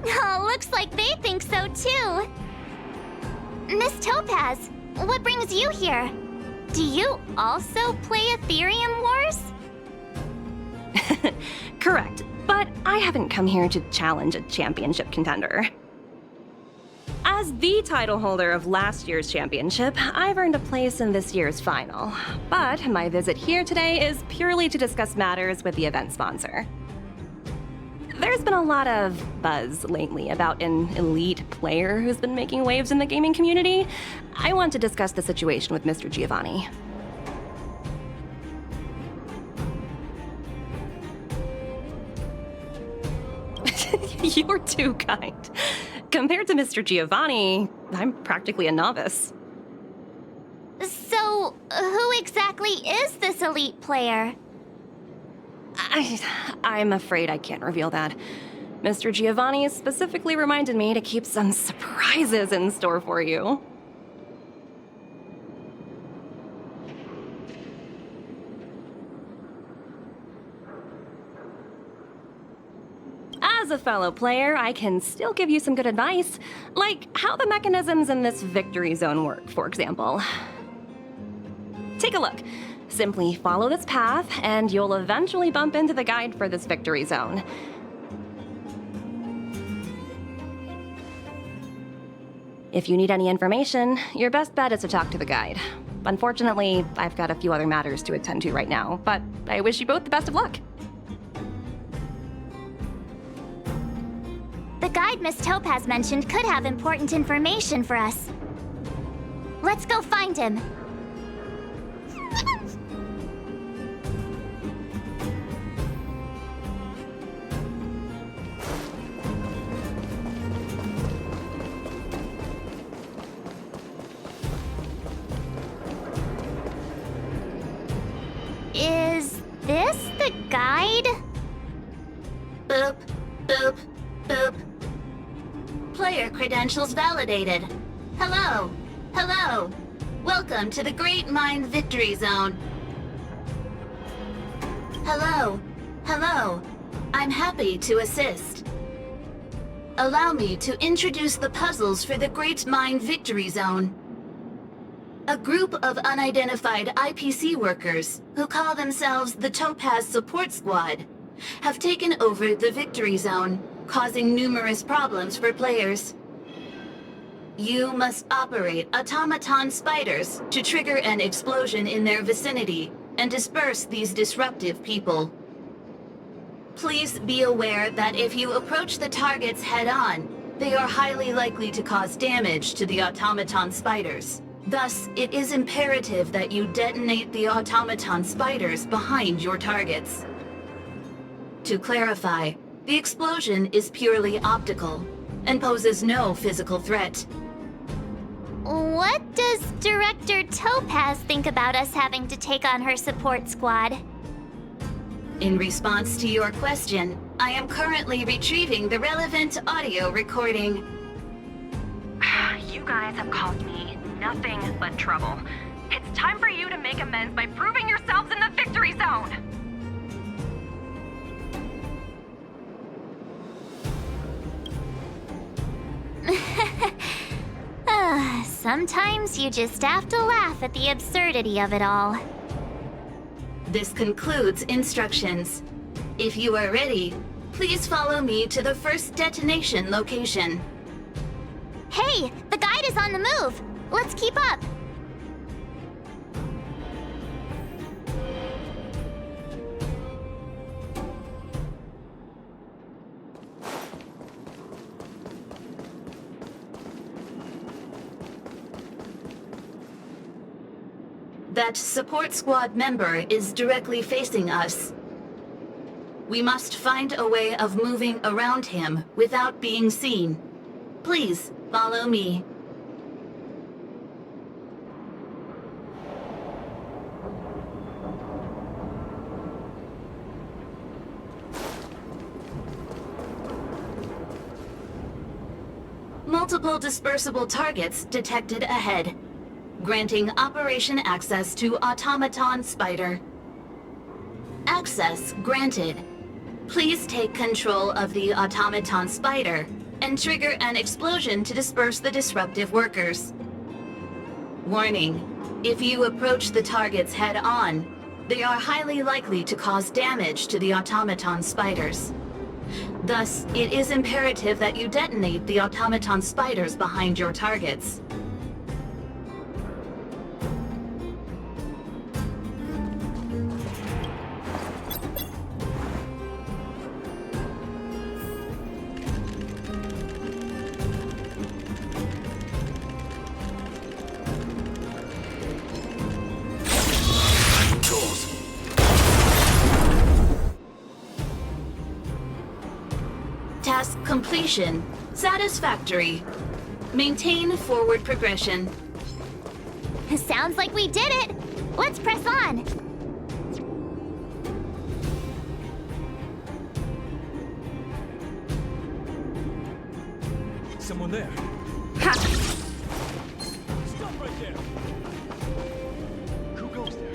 Oh, looks like they think so too. Miss Topaz, what brings you here? Do you also play Aetherium Wars?
Correct, but I haven't come here to challenge a championship contender. As the title holder of last year's championship, I've earned a place in this year's final. But my visit here today is purely to discuss matters with the event sponsor. There's been a lot of buzz lately about an elite player who's been making waves in the gaming community. I want to discuss the situation with Mr. Giovanni. You're too kind. Compared to Mr. Giovanni, I'm practically a novice.
So, who exactly is this elite player?
I'm afraid I can't reveal that. Mr. Giovanni specifically reminded me to keep some surprises in store for you. As a fellow player, I can still give you some good advice, like how the mechanisms in this victory zone work, for example. Take a look. Simply follow this path, and you'll eventually bump into the guide for this victory zone. If you need any information, your best bet is to talk to the guide. Unfortunately, I've got a few other matters to attend to right now, but I wish you both the best of luck.
The guide Miss Topaz mentioned could have important information for us. Let's go find him. Is this the guide?
Boop, boop, boop. Player credentials validated. Hello, hello. Welcome to the Great Mind Victory Zone. Hello, hello. I'm happy to assist. Allow me to introduce the puzzles for the Great Mind Victory Zone. A group of unidentified IPC workers, who call themselves the Topaz Support Squad, have taken over the Victory Zone, causing numerous problems for players. You must operate automaton spiders to trigger an explosion in their vicinity and disperse these disruptive people. Please be aware that if you approach the targets head-on, they are highly likely to cause damage to the automaton spiders. Thus, it is imperative that you detonate the automaton spiders behind your targets. To clarify, the explosion is purely optical and poses no physical threat.
What does Director Topaz think about us having to take on her support squad?
In response to your question, I am currently retrieving the relevant audio recording.
You guys have caused me nothing but trouble. It's time for you to make amends by proving yourselves in the victory zone!
Sometimes you just have to laugh at the absurdity of it all.
This concludes instructions. If you are ready, please follow me to the first detonation location.
Hey, the guide is on the move! Let's keep up!
That support squad member is directly facing us. We must find a way of moving around him without being seen. Please, follow me. Multiple dispersible targets detected ahead, granting operation access to Automaton Spider. Access granted. Please take control of the Automaton Spider and trigger an explosion to disperse the disruptive workers. Warning: if you approach the targets head-on, they are highly likely to cause damage to the Automaton Spiders. Thus, it is imperative that you detonate the Automaton Spiders behind your targets. Task completion. Satisfactory. Maintain forward progression.
Sounds like we did it! Let's press on!
Someone there.
Ha!
Stop right there. Who goes there?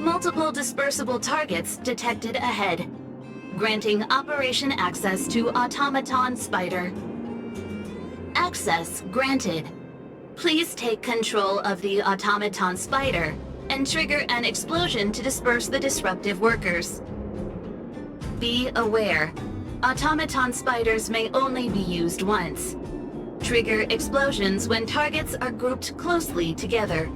Multiple dispersible targets detected ahead. Granting operation access to Automaton Spider. Access granted. Please take control of the Automaton Spider and trigger an explosion to disperse the disruptive workers. Be aware, Automaton Spiders may only be used once. Trigger explosions when targets are grouped closely together.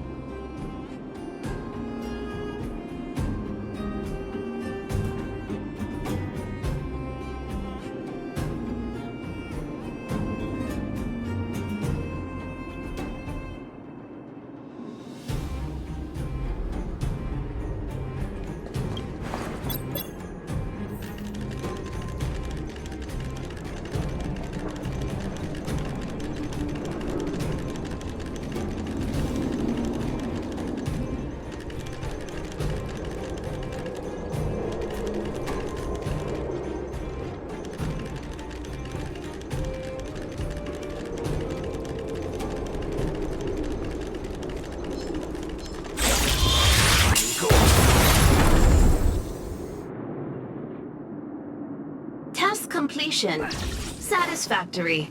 Task completion. Satisfactory.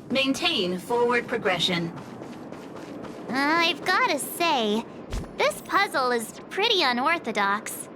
Maintain forward progression.
I've gotta say, this puzzle is pretty unorthodox.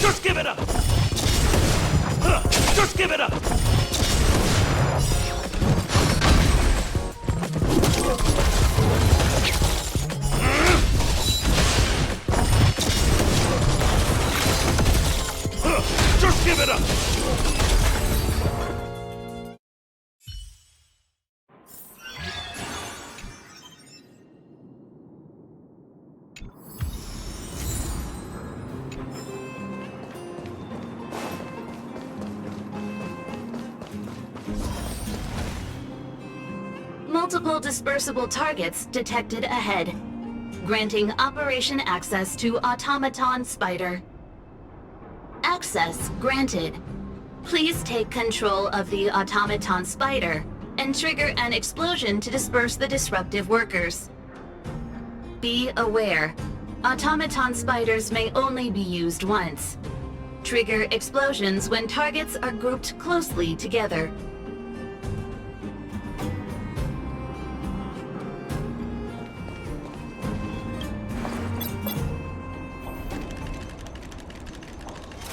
Just give it up! Just give it up! Just give it up!
Multiple dispersible targets detected ahead. Granting operation access to Automaton Spider. Access granted. Please take control of the Automaton Spider and trigger an explosion to disperse the disruptive workers. Be aware, Automaton Spiders may only be used once. Trigger explosions when targets are grouped closely together.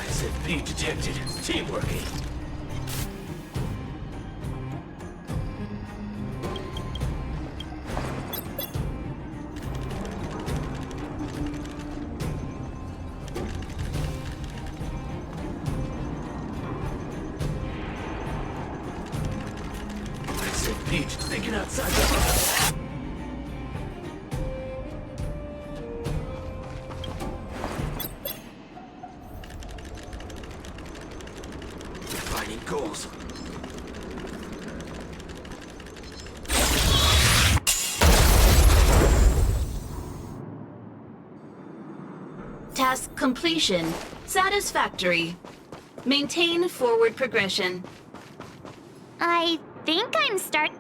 SFP detected. Teamworking. SFP thinking outside the box. Defining goals.
Task completion. Satisfactory. Maintain forward progression.
I think I'm starting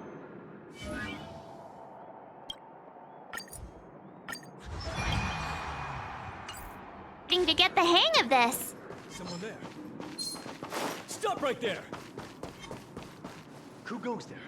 to get the hang of this.
Someone there. Stop right there! Who goes there?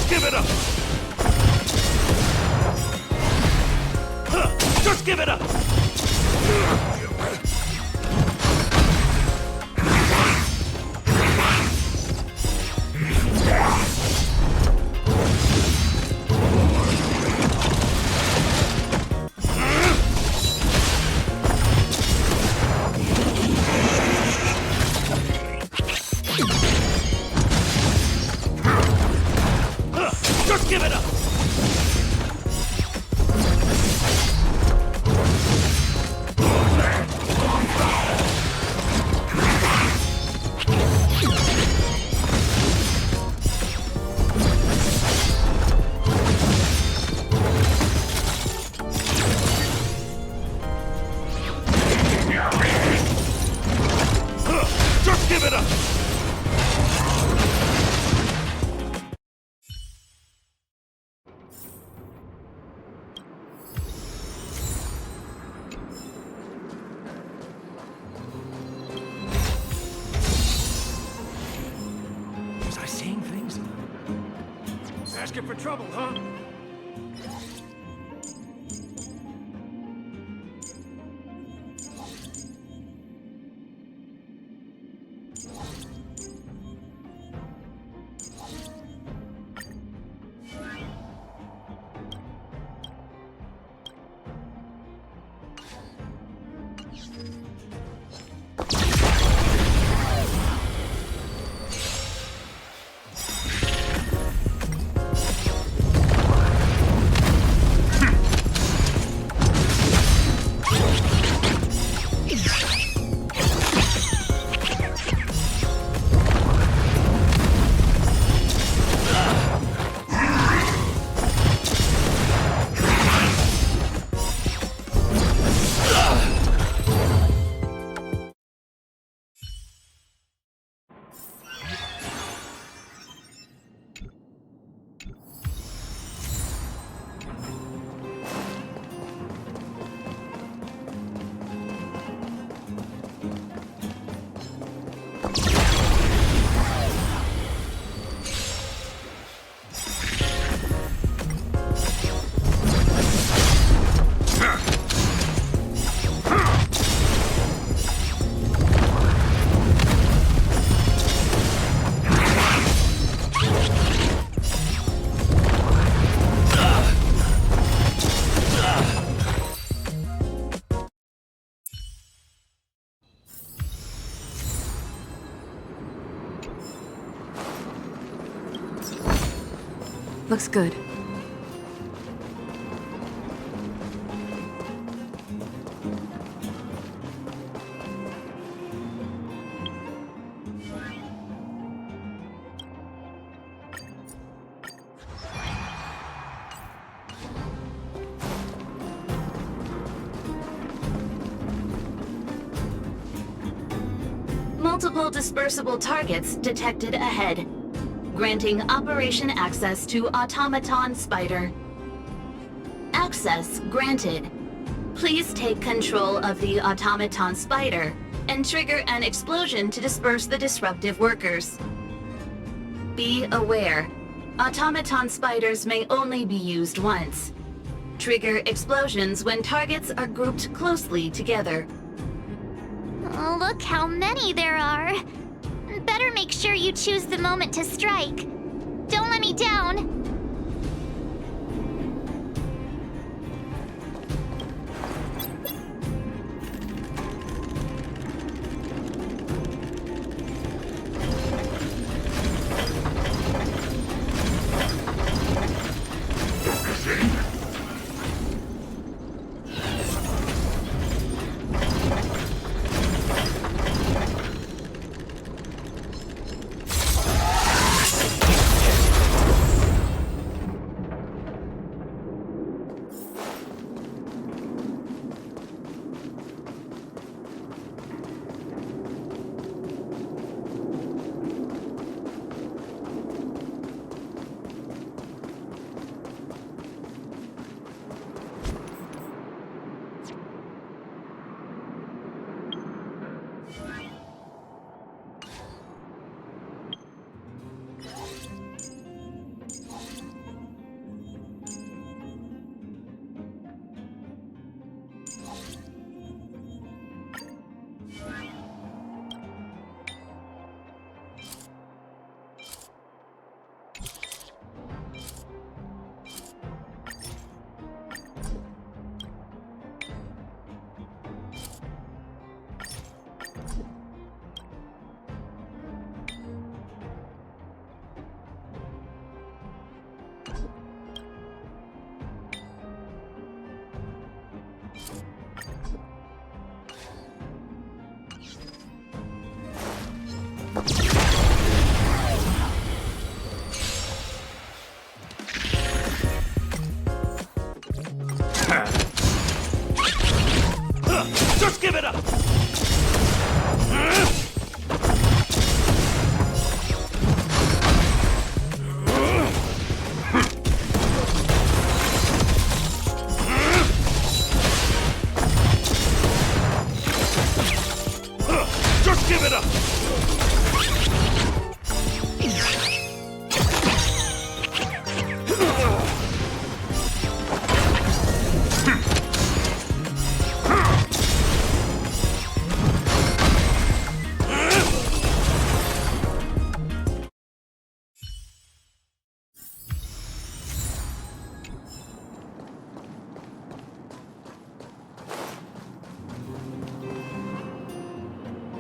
Just give it up! Just give it up! Just give it up! Just give it up!
Was I saying things?
Asking for trouble, huh?
Looks good.
Multiple dispersible targets detected ahead. Granting operation access to Automaton Spider. Access granted. Please take control of the Automaton Spider and trigger an explosion to disperse the disruptive workers. Be aware, Automaton Spiders may only be used once. Trigger explosions when targets are grouped closely together.
Oh, look how many there are. Better make sure you choose the moment to strike. Don't let me down.
Just give it up!
Just give it up!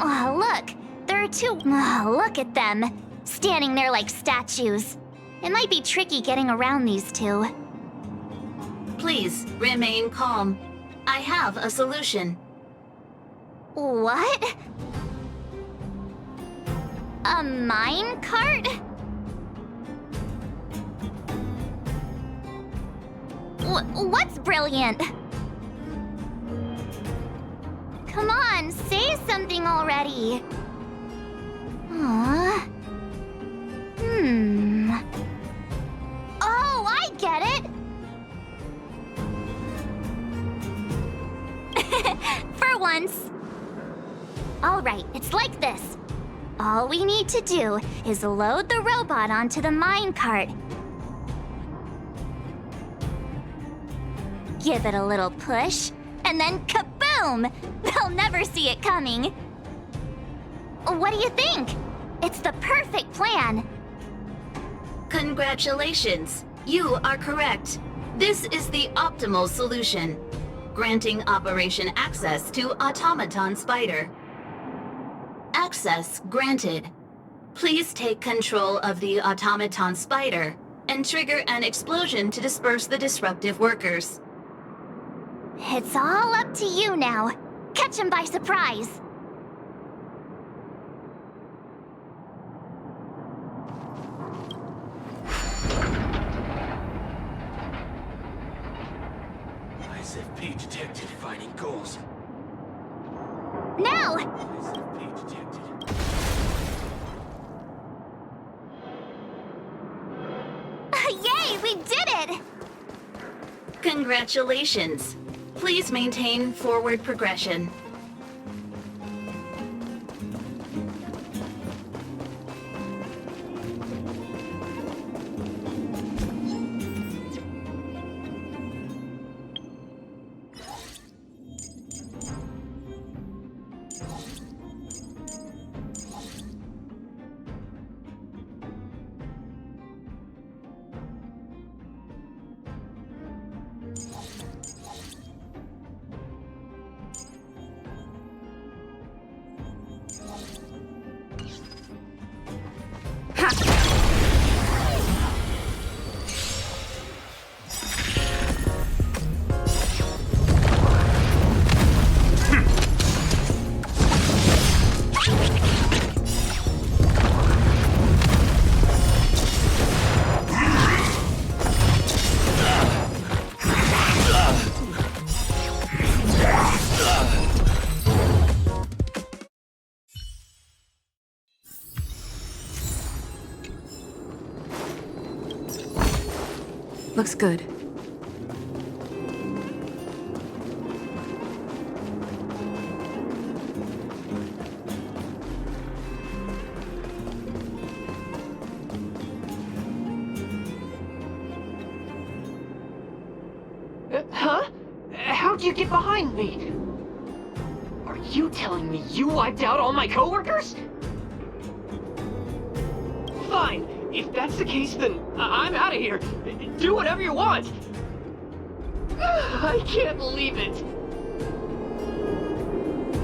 Oh, look! There are two. Oh, look at them. Standing there like statues. It might be tricky getting around these two.
Please remain calm. I have a solution.
What? A mine cart? What's brilliant? Come on, say something already. Aww. Oh, I get it! For once. Alright, it's like this. All we need to do is load the robot onto the minecart. Give it a little push, and then kaboom! They'll never see it coming. What do you think? It's the perfect plan.
Congratulations. You are correct. This is the optimal solution, granting Operation Access to Automaton Spider. Access granted. Please take control of the Automaton Spider and trigger an explosion to disperse the disruptive workers.
It's all up to you now. Catch him by surprise.
SFP detected finding goals.
Now!
SFP detected.
Yay, we did it!
Congratulations. Please maintain forward progression.
Looks good.
Huh? How'd you get behind me? Are you telling me you wiped out all my coworkers? Fine. If that's the case, then I'm out of here. Do whatever you want. I can't believe it.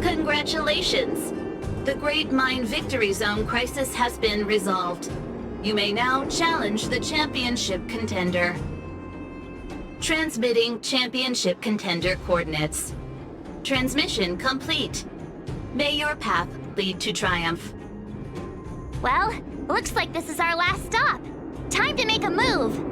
Congratulations. The Great Mine Victory Zone crisis has been resolved. You may now challenge the championship contender. Transmitting championship contender coordinates. Transmission complete. May your path lead to triumph.
Well, looks like this is our last stop. Time to make a move.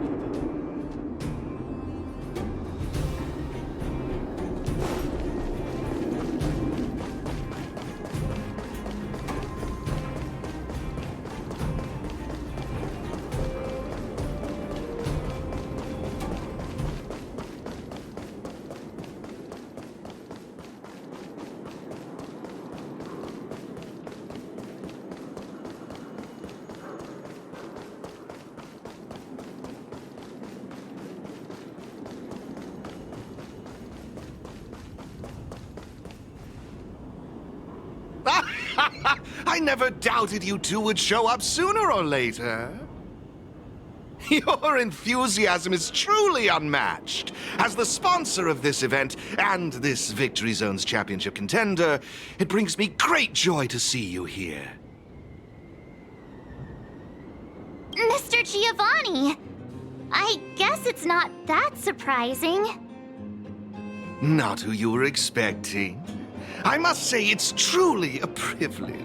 I never doubted you two would show up sooner or later. Your enthusiasm is truly unmatched. As the sponsor of this event and this Victory Zone's championship contender, it brings me great joy to see you here.
Mr. Giovanni! I guess it's not that surprising.
Not who you were expecting. I must say it's truly a privilege.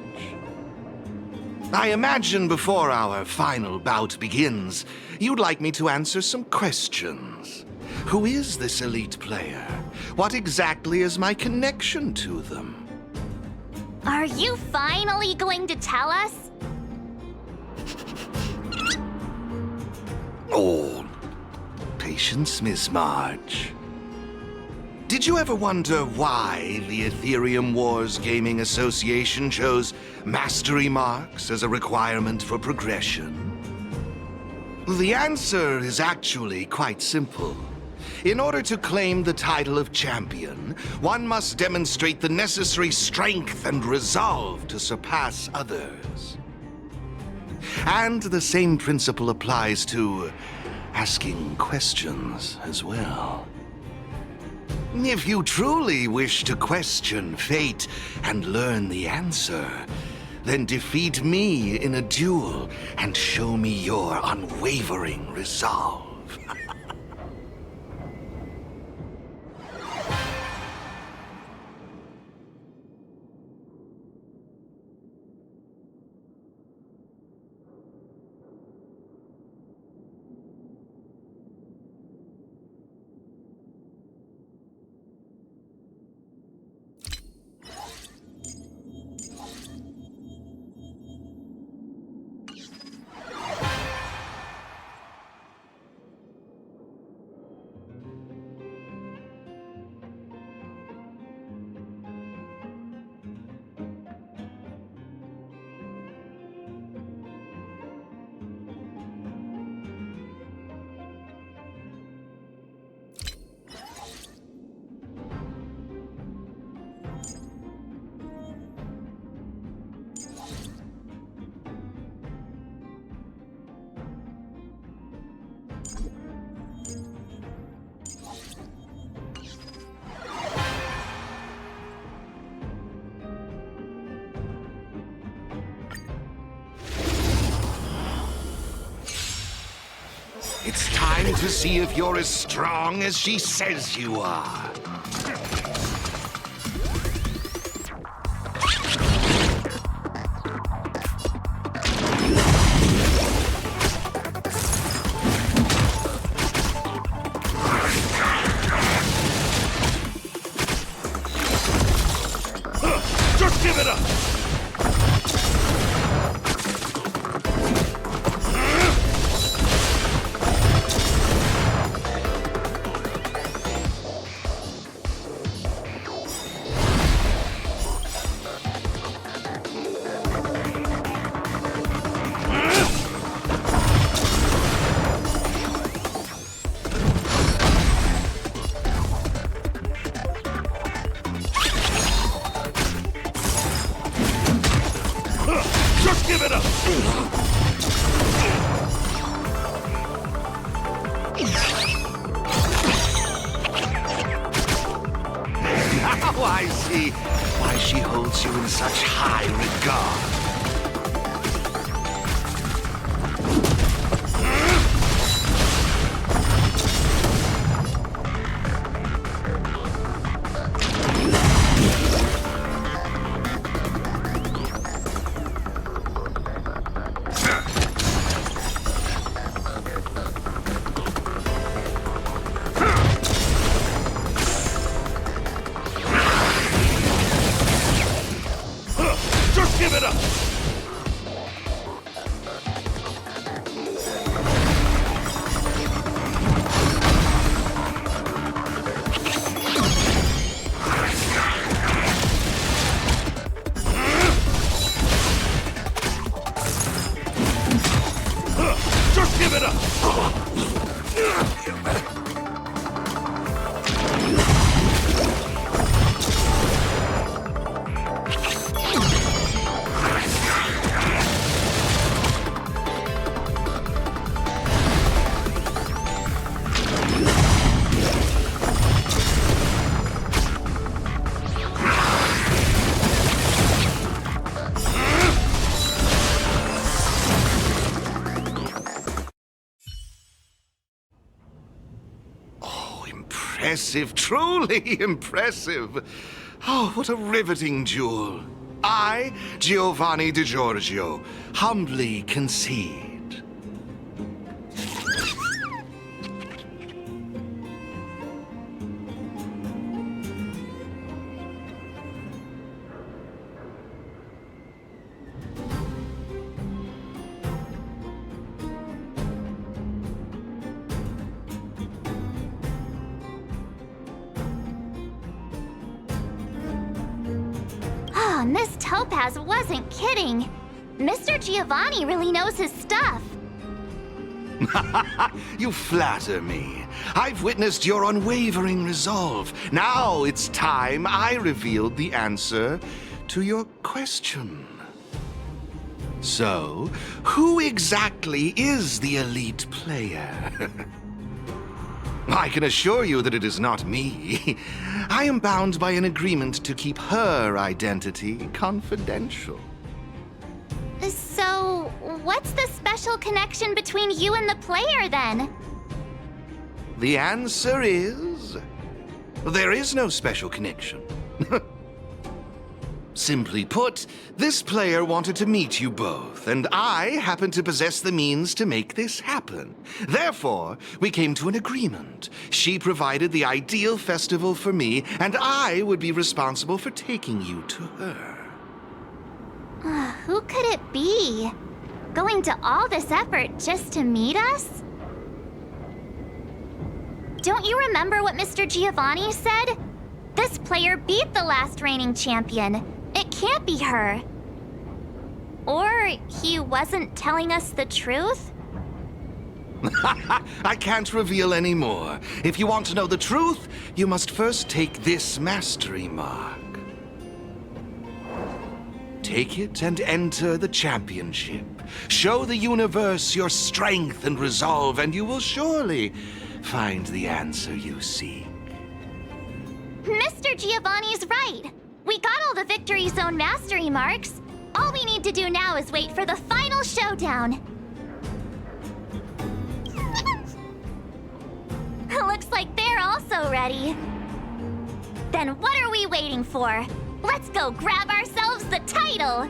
I imagine before our final bout begins, you'd like me to answer some questions. Who is this elite player? What exactly is my connection to them?
Are you finally going to tell us?
Oh, patience, Miss March. Did you ever wonder why the Aetherium Wars Gaming Association chose mastery marks as a requirement for progression? The answer is actually quite simple. In order to claim the title of champion, one must demonstrate the necessary strength and resolve to surpass others. And the same principle applies to asking questions as well. If you truly wish to question fate and learn the answer, then defeat me in a duel and show me your unwavering resolve. It's time to see if you're as strong as she says you are.
Just give it up! Just give it up!
Now I see why she holds you in such high regard.
Just give it up!
Impressive, truly impressive. Oh, what a riveting duel. I, Giovanni Di Giorgio, humbly concede.
Oh, Miss Topaz wasn't kidding. Mr. Giovanni really knows his stuff.
You flatter me. I've witnessed your unwavering resolve. Now it's time I revealed the answer to your question. So, who exactly is the elite player? I can assure you that it is not me. I am bound by an agreement to keep her identity confidential.
So, what's the special connection between you and the player then?
The answer is... there is no special connection. Simply put, this player wanted to meet you both, and I happen to possess the means to make this happen. Therefore, we came to an agreement. She provided the ideal festival for me, and I would be responsible for taking you to her.
Who could it be? Going to all this effort just to meet us? Don't you remember what Mr. Giovanni said? This player beat the last reigning champion. It can't be her. Or he wasn't telling us the truth?
I can't reveal any more. If you want to know the truth, you must first take this mastery mark. Take it and enter the championship. Show the universe your strength and resolve, and you will surely find the answer you seek.
Mr. Giovanni's right. We got all the Victory Zone mastery marks. All we need to do now is wait for the final showdown. Looks like they're also ready. Then what are we waiting for? Let's go grab ourselves the title!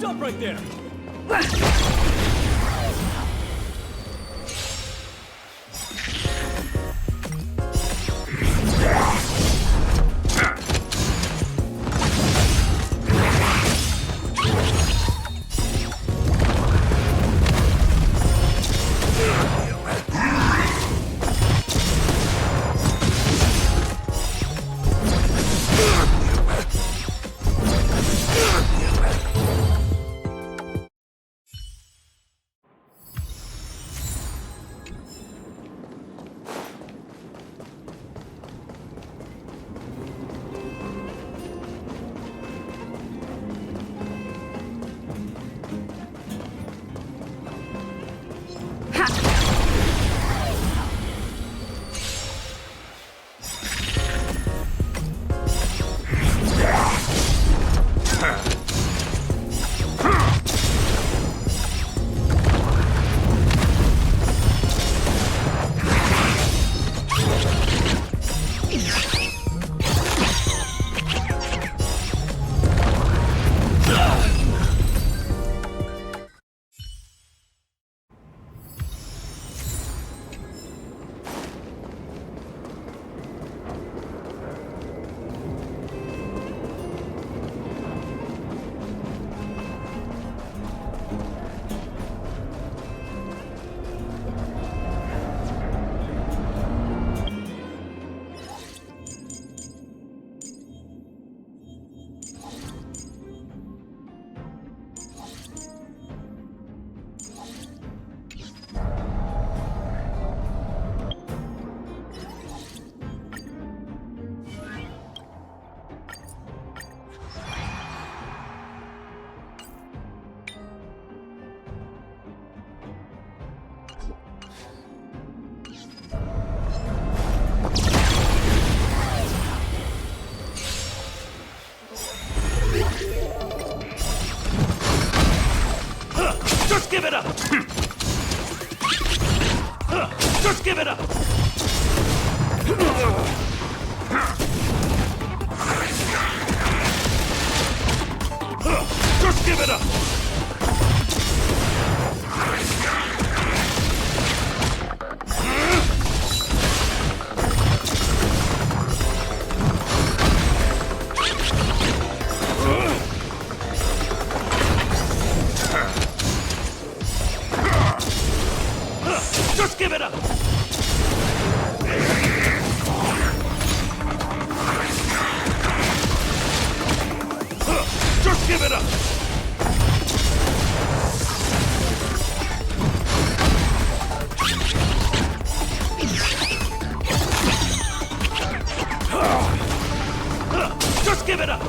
Stop right there!
Just give it up! Just give it up! Just give it up! Just give it up! Just give it up! Just give it up!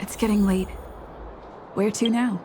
It's getting late. Where to now?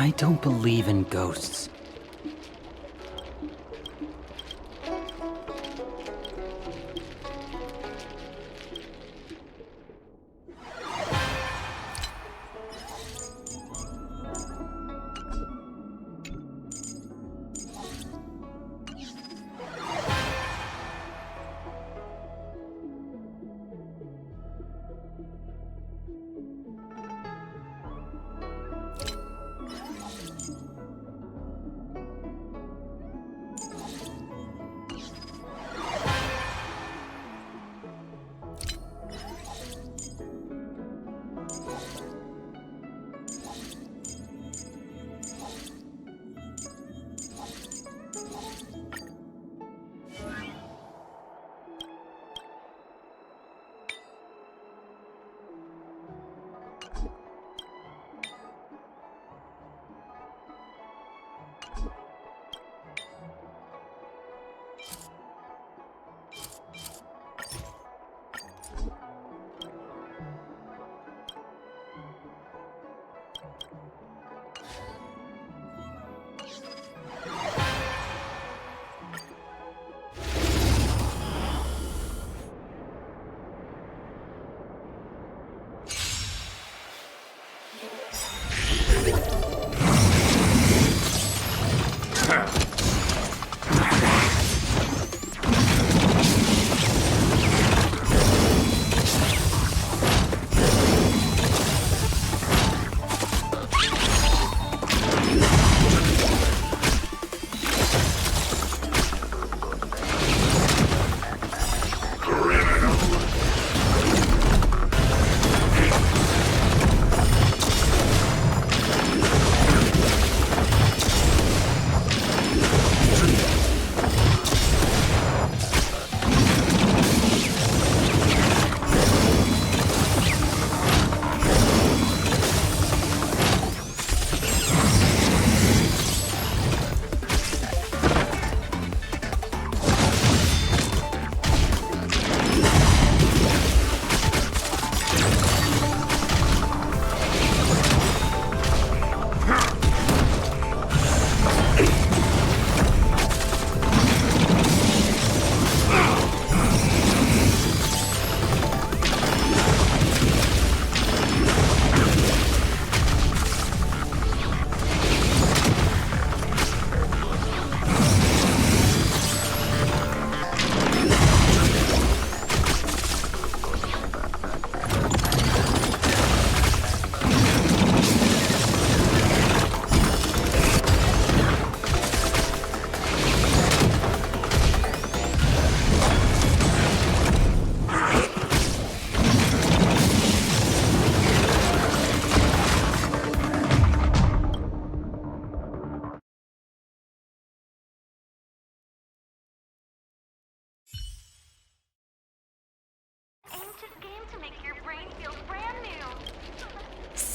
I don't believe in ghosts.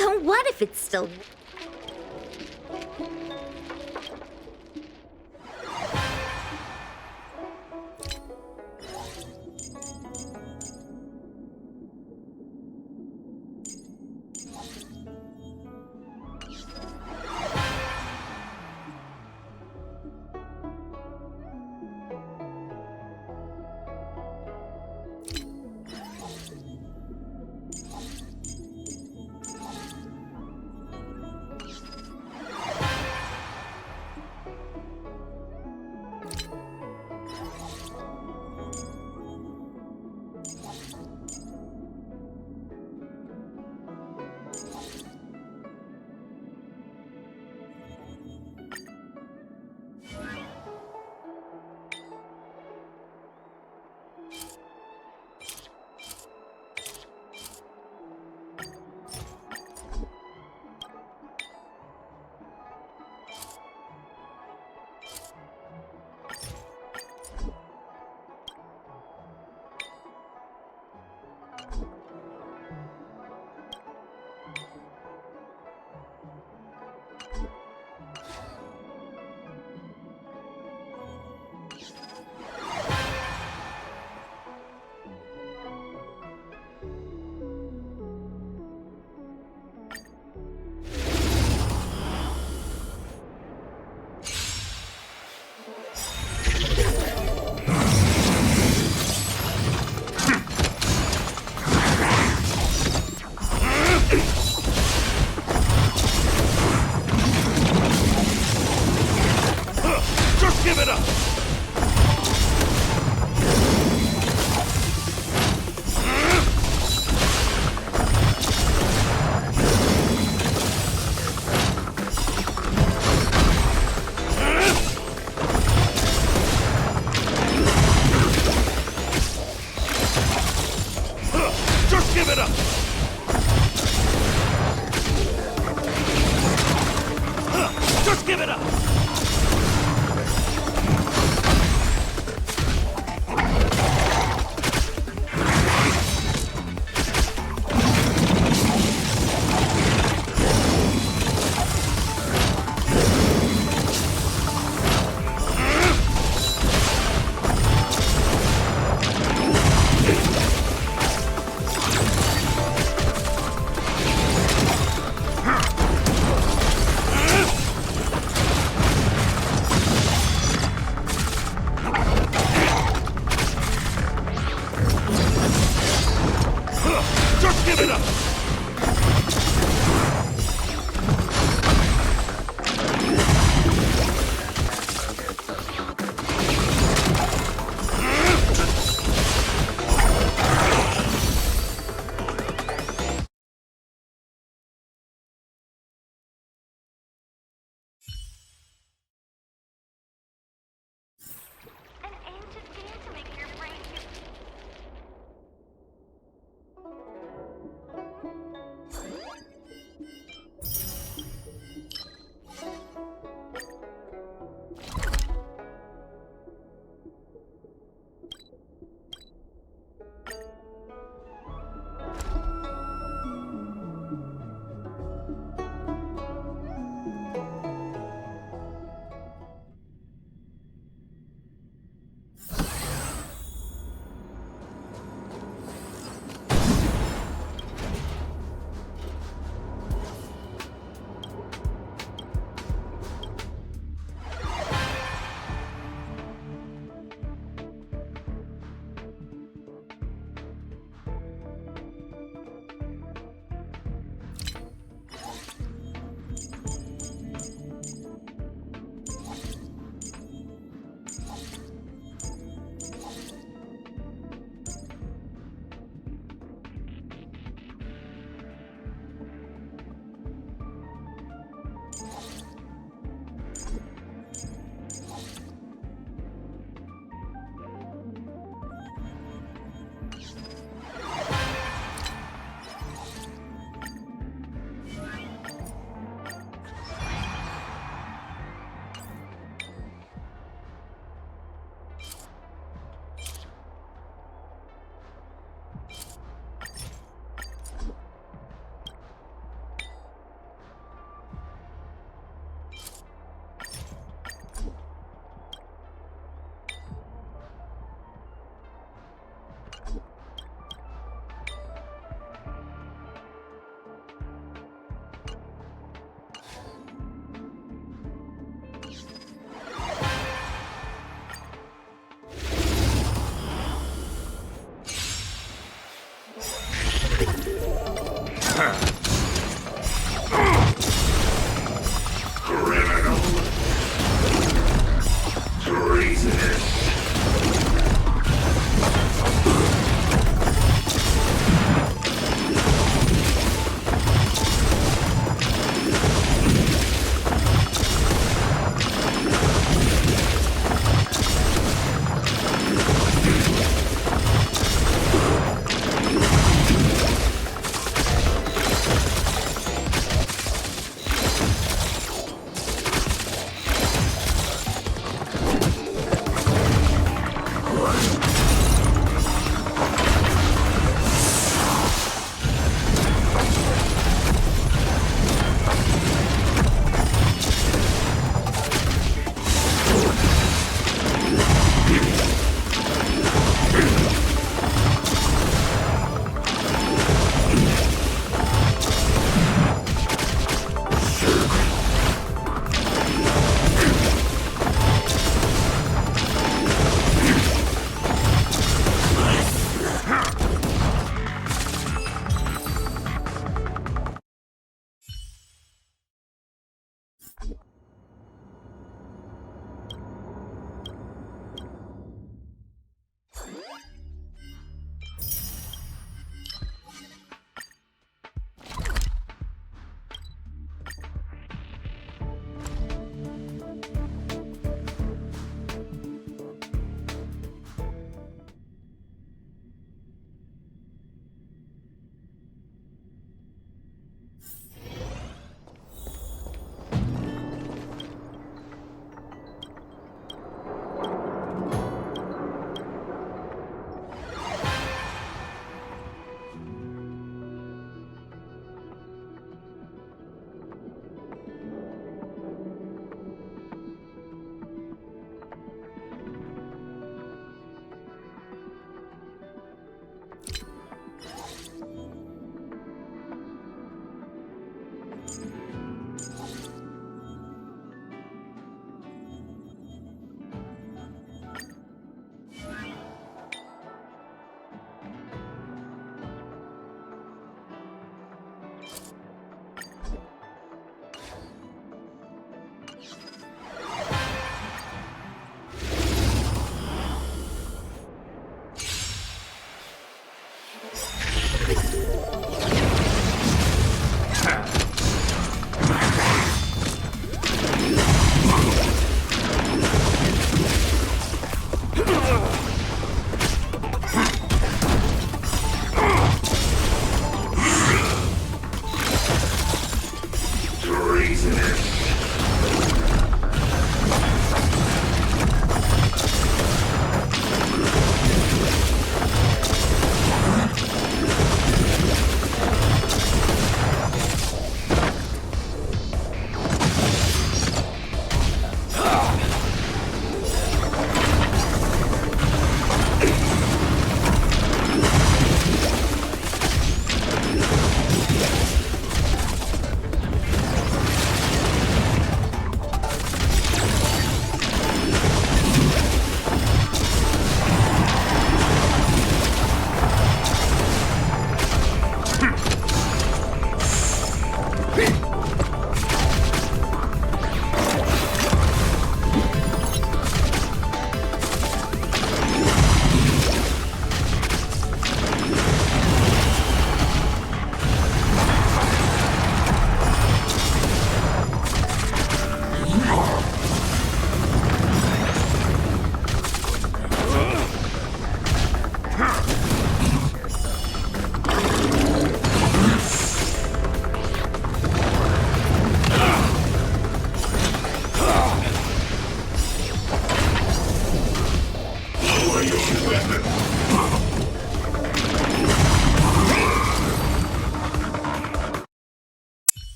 So what if it's still...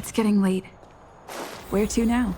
It's getting late. Where to now?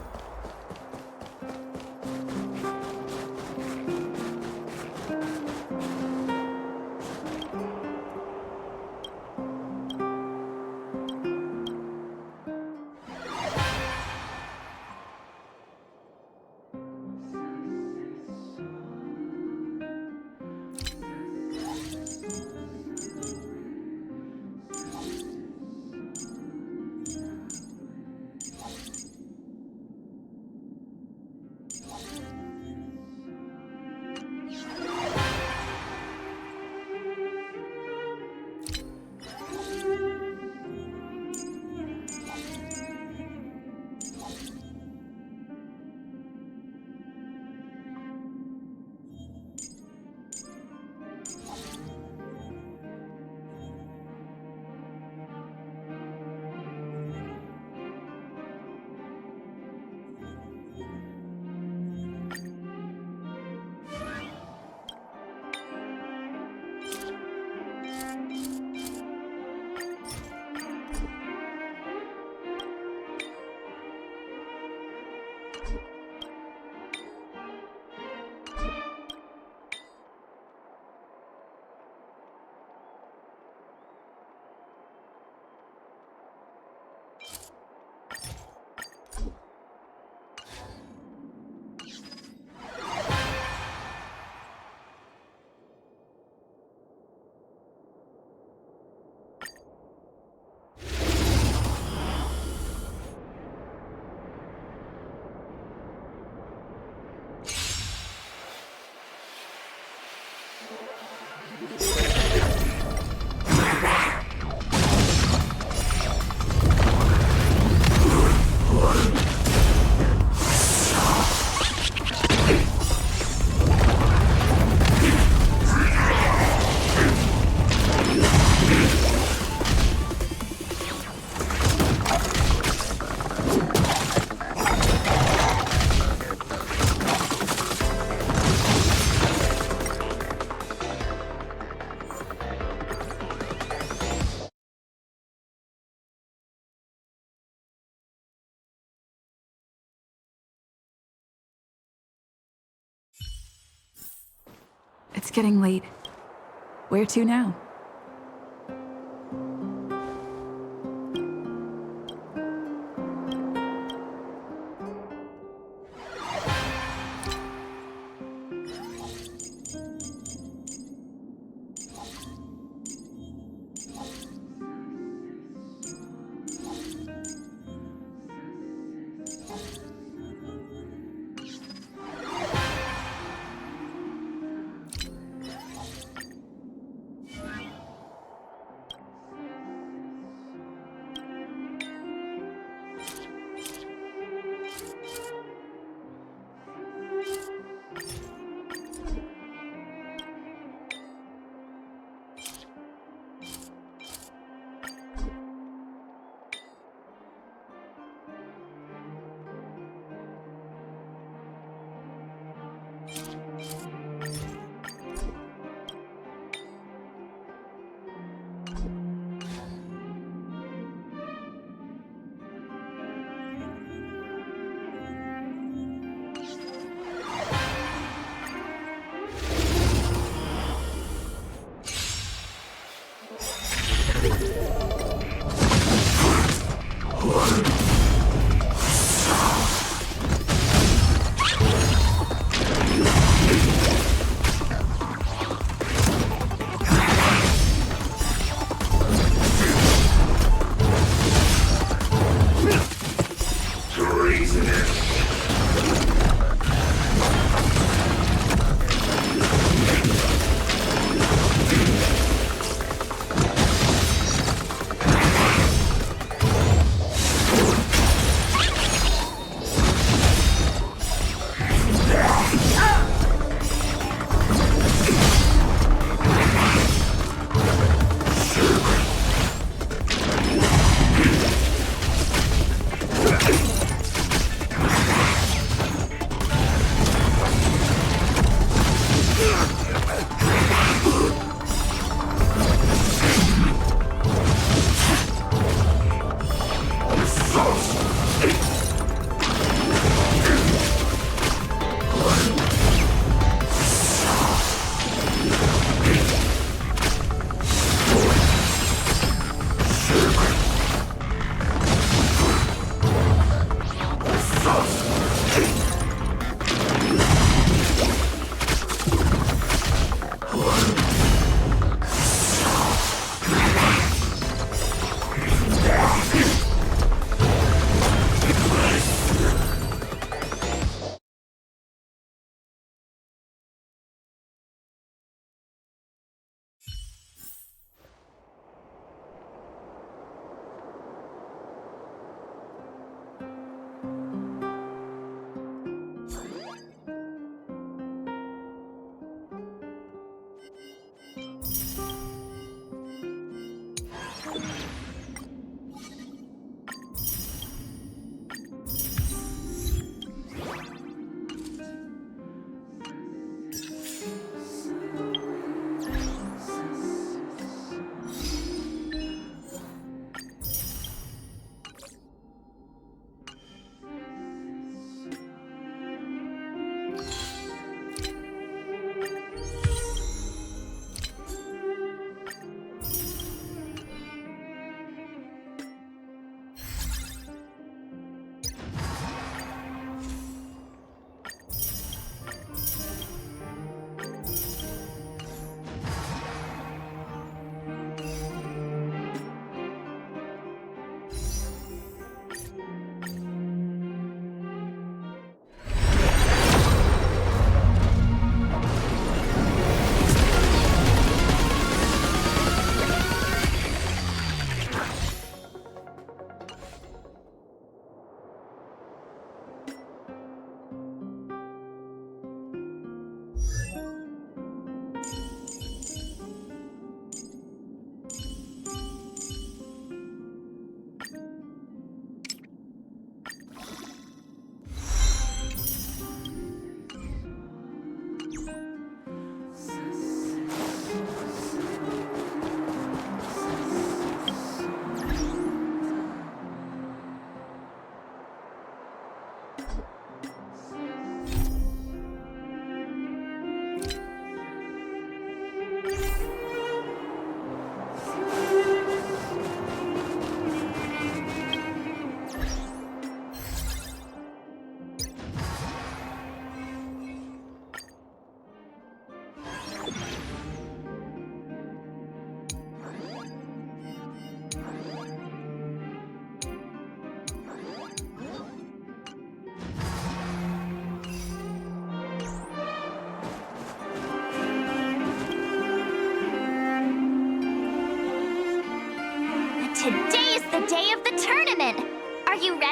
It's getting late. Where to now?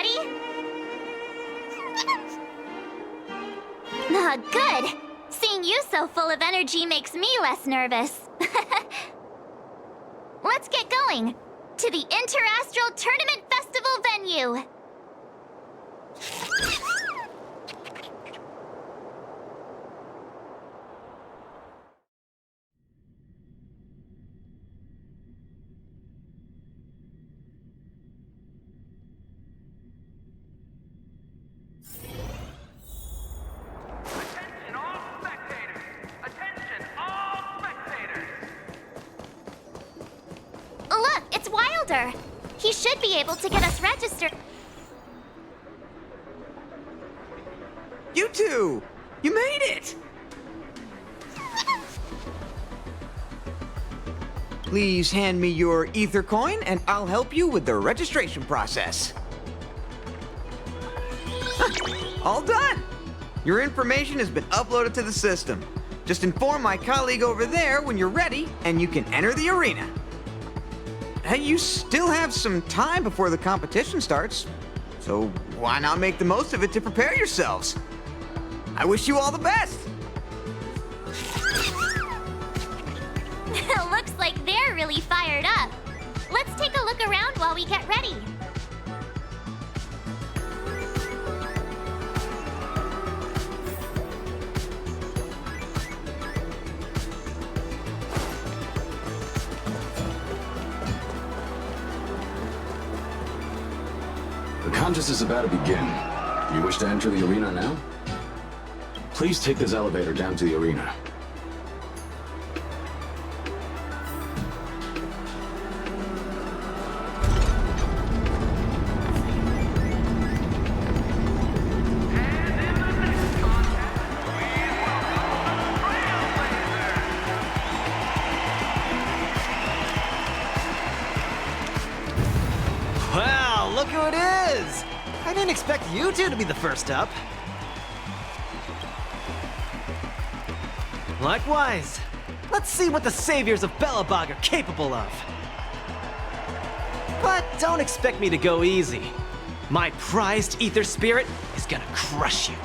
ready? Ah, good. Seeing you so full of energy makes me less nervous. Let's get going to the Interastral Tournament Festival venue. Look, it's Wilder. He should be able to get us registered.
You two! You made it! Please hand me your Ether coin and I'll help you with the registration process. All done! Your information has been uploaded to the system. Just inform my colleague over there when you're ready and you can enter the arena. Hey, you still have some time before the competition starts, so why not make the most of it to prepare yourselves? I wish you all the best!
Looks like they're really fired up. Let's take a look around while we get ready.
The contest is about to begin. Do you wish to enter the arena now? Please take this elevator down to the arena.
Wow, look who it is! I didn't expect you two to be the first up. Likewise. Let's see what the saviors of Belobog are capable of. But don't expect me to go easy. My prized ether spirit is gonna crush you.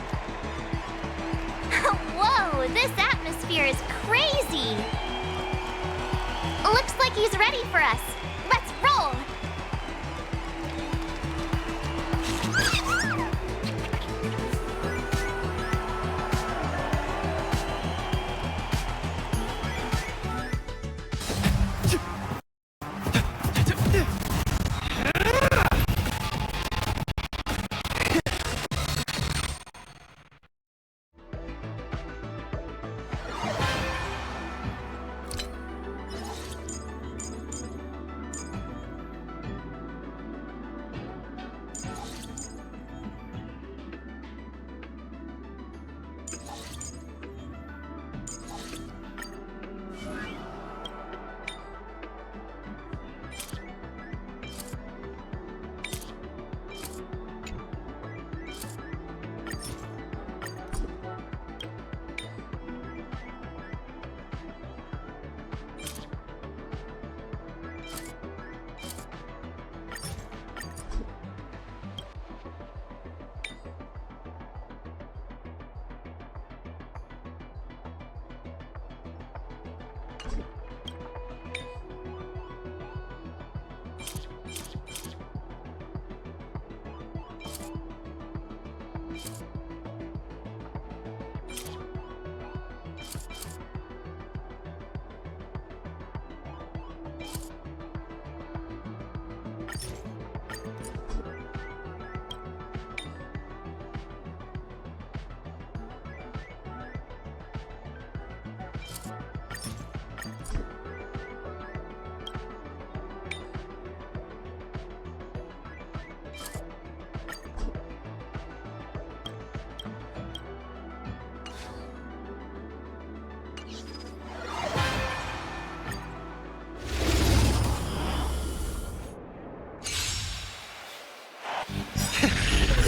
Whoa, this atmosphere is crazy. Looks like he's ready for us. Let's roll.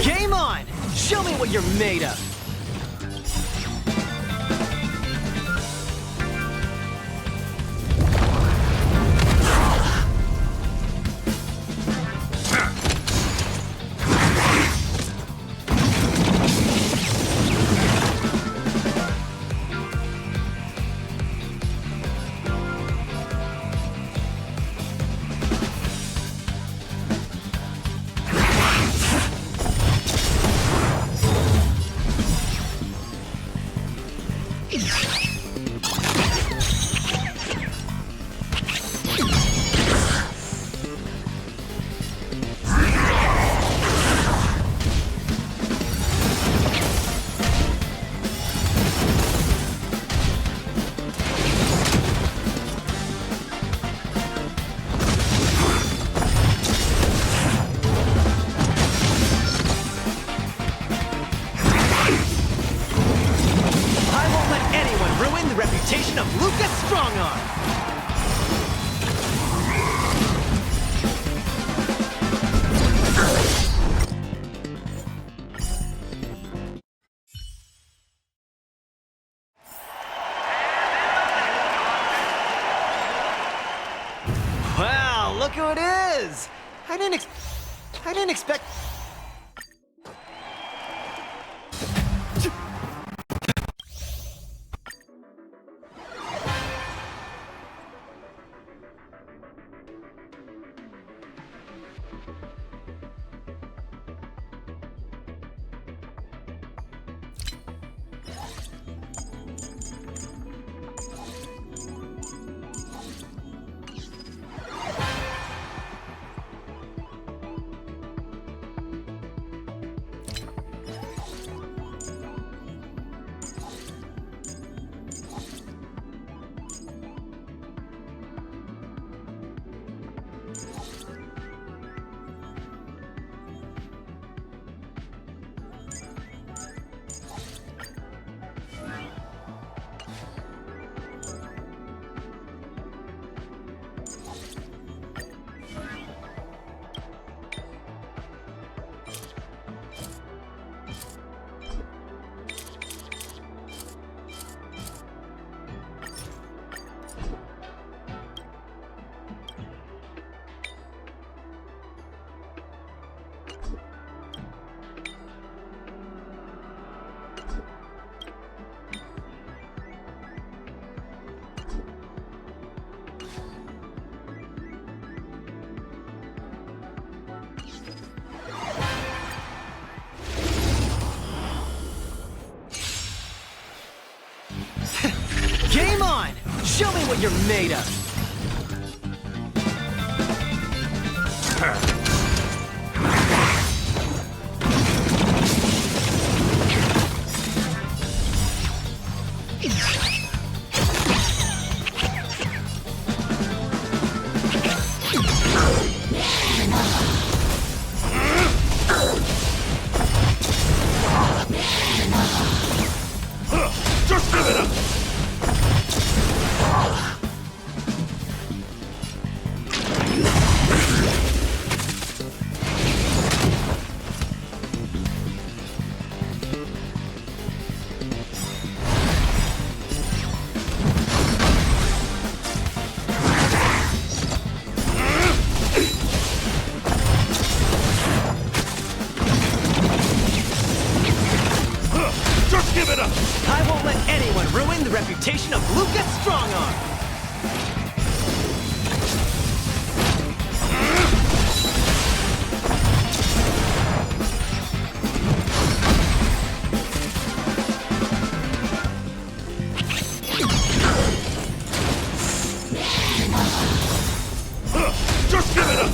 Game on! Show me what you're made of! reputation of Lucas Strongarm! Wow, look who it is! I didn't expect... Game on! Show me what you're made of!
Just give it up! Just give it up!
I won't let anyone ruin the reputation of Lucas Strongarm!
Just give it up!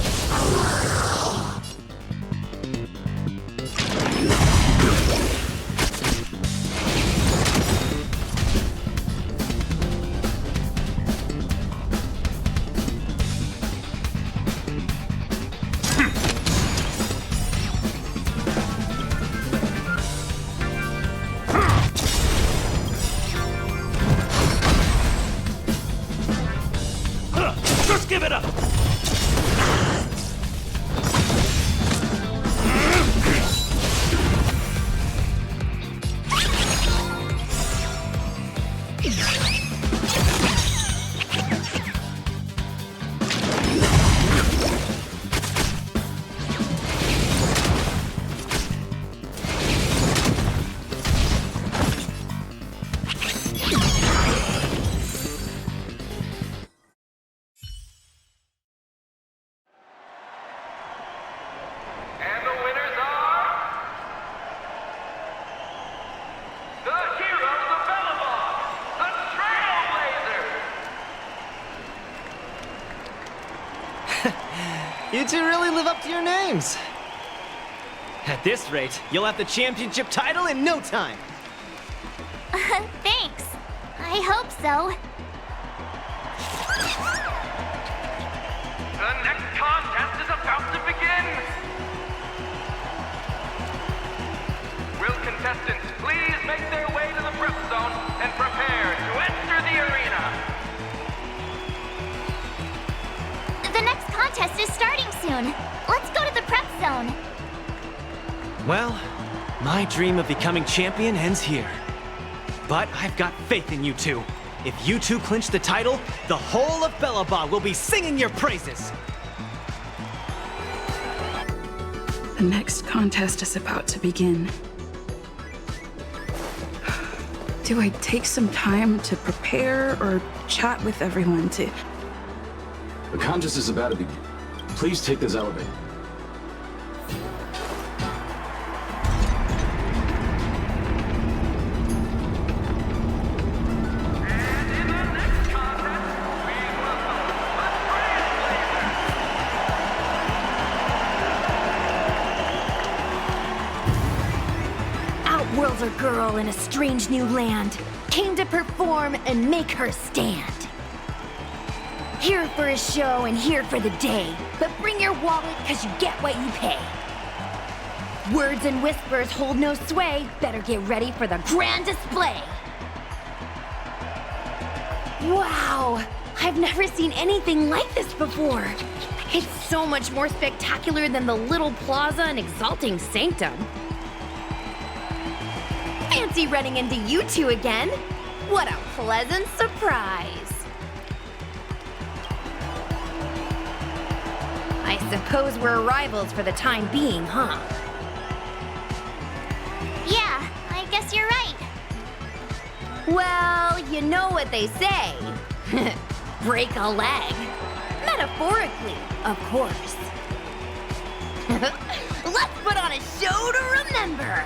Just give it up!
You two really live up to your names. At this rate, you'll have the championship title in no time.
Thanks. I hope so.
The next contest is about to begin! Will contestants please make their way to the prep zone and prepare to enter the arena?
contest is starting soon. Let's go to the prep zone.
Well, my dream of becoming champion ends here. But I've got faith in you two. If you two clinch the title, the whole of Bellabog will be singing your praises.
The next contest is about to begin. Do I take some time to prepare or chat with everyone to...
The contest is about to begin. Please take this elevator.
Outworlds a girl in a strange new land, came to perform and make her stand. Here for a show and here for the day, but bring your wallet cause you get what you pay. Words and whispers hold no sway, better get ready for the grand display. Wow, I've never seen anything like this before. It's so much more spectacular than the little plaza and exalting sanctum. Fancy running into you two again. What a pleasant surprise. I suppose we're rivals for the time being, huh?
Yeah, I guess you're right.
Well, you know what they say. Break a leg. Metaphorically, of course. Let's put on a show to remember.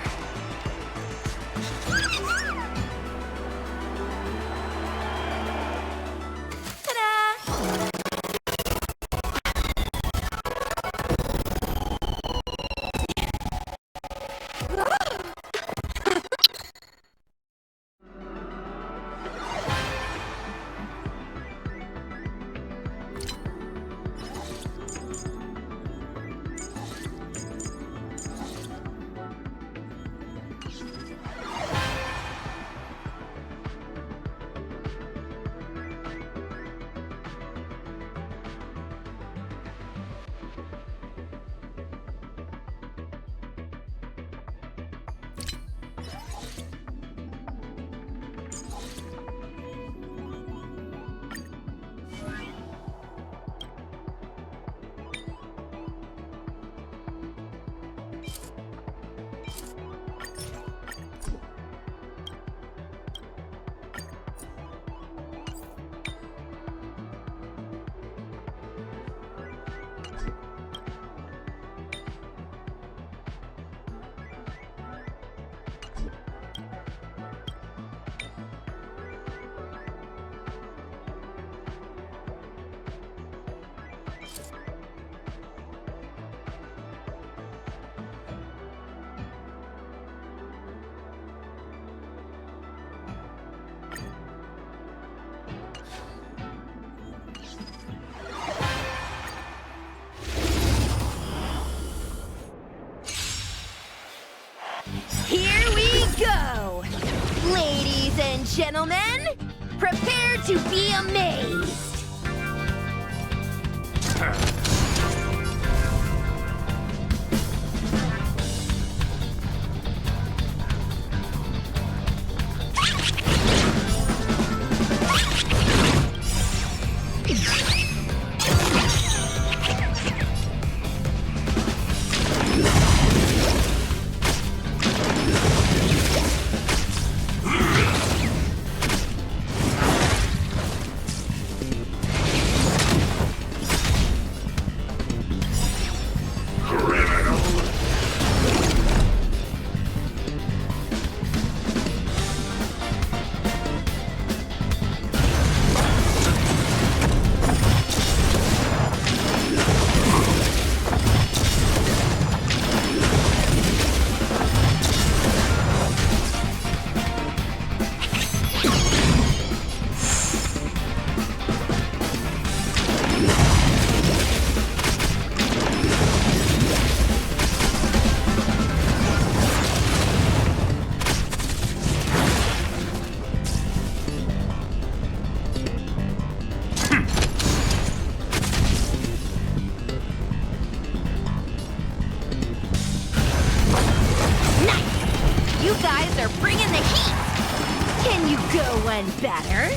Here we go! Ladies and gentlemen, prepare to be amazed! guys are bringing the heat! Can you go one better?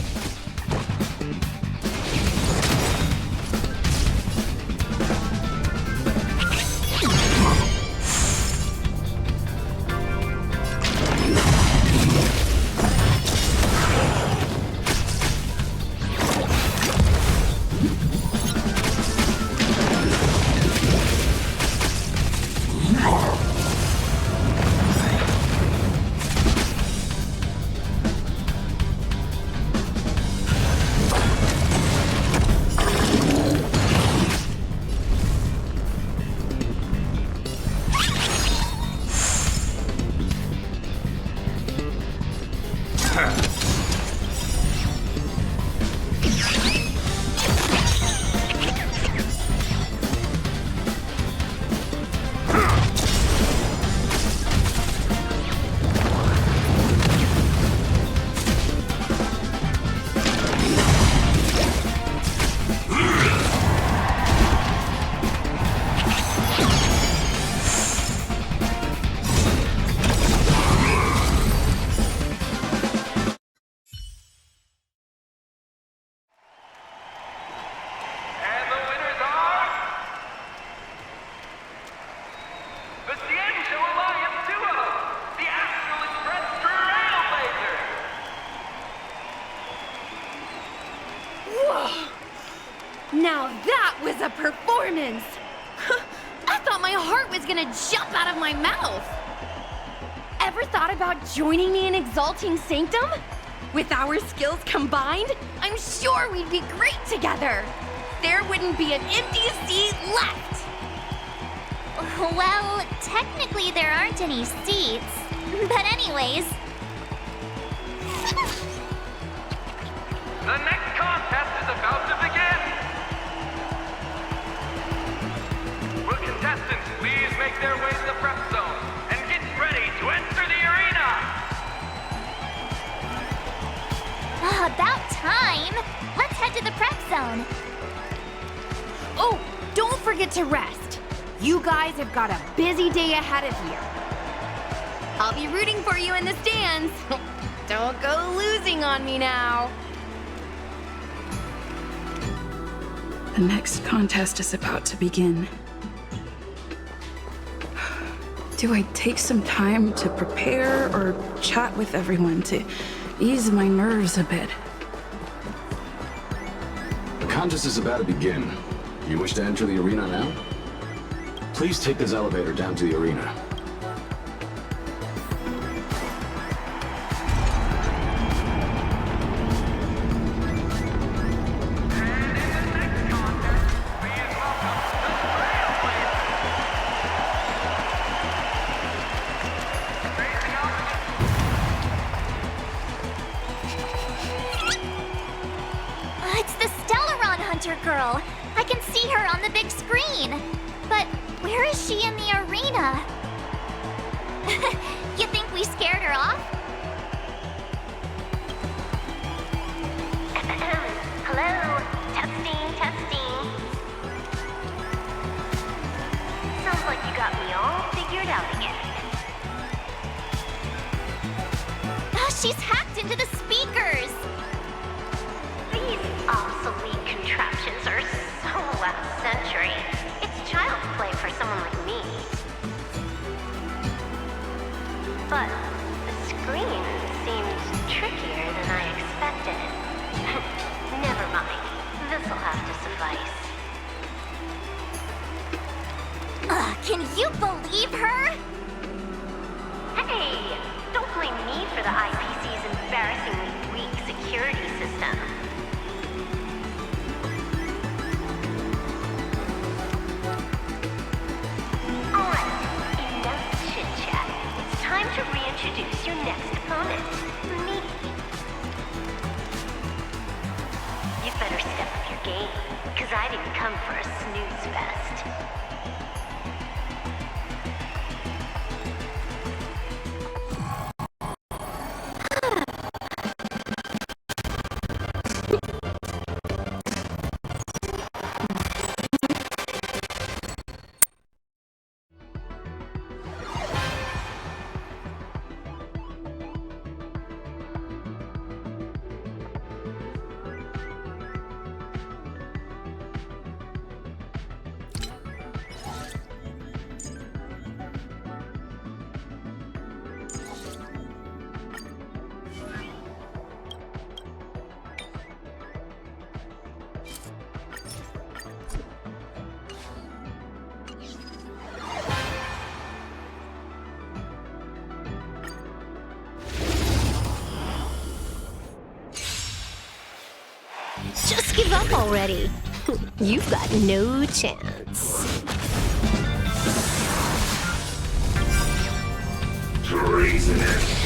Now that was a performance! I thought my heart was gonna jump out of my mouth! Ever thought about joining me in Exalting Sanctum? With our skills combined, I'm sure we'd be great together! There wouldn't be an empty seat left!
Well, technically there aren't any seats. But anyways...
The next contest is about to begin! Will contestants please make their way to the prep zone and get ready to enter the arena?
About time! Let's head to the prep zone.
Oh, don't forget to rest. You guys have got a busy day ahead of you. I'll be rooting for you in the stands. Don't go losing on me now.
The next contest is about to begin. Do I take some time to prepare or chat with everyone to ease my nerves a bit?
The contest is about to begin. You wish to enter the arena now? Please take this elevator down to the arena.
It's the Stellaron Hunter girl. I can see her on the big screen. But where is she in the arena? You think we scared her off?
Hello? Testing, testing. Sounds like you got me all figured out again.
She's hacked into the speakers.
These obsolete contraptions are so last century. It's child's play for someone like me. But the screen seems trickier than I expected. Never mind. This'll have to suffice.
Can you believe her?
Hey! Don't blame me for the IPC's embarrassingly weak security system. Alright, enough chit-chat. It's time to reintroduce your next opponent. Me. You'd better step up your game, because I didn't come for a snooze fest.
Just give up already. You've got no chance.
Treasonous.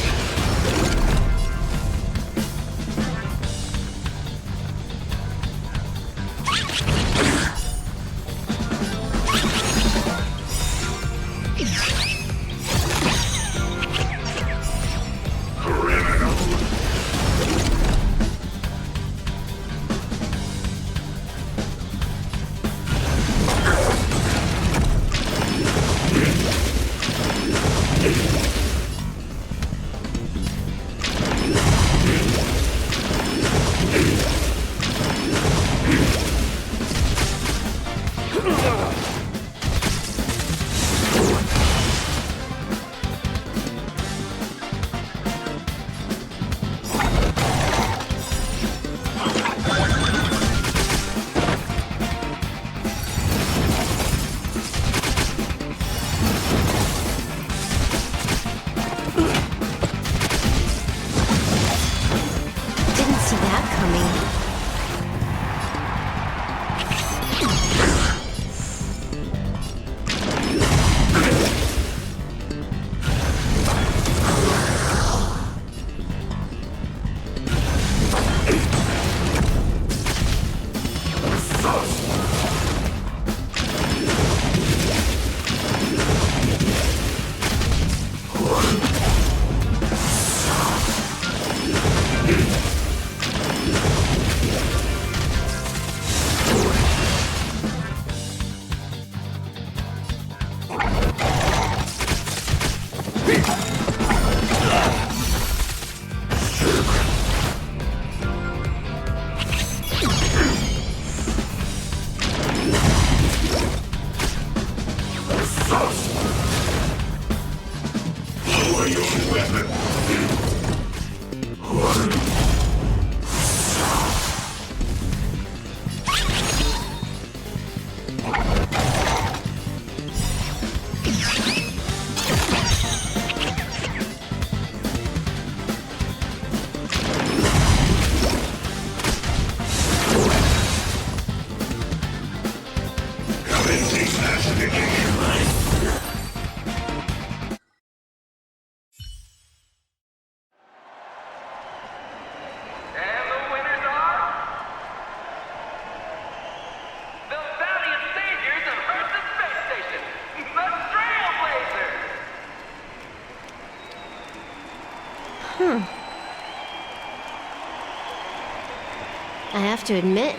I have to admit,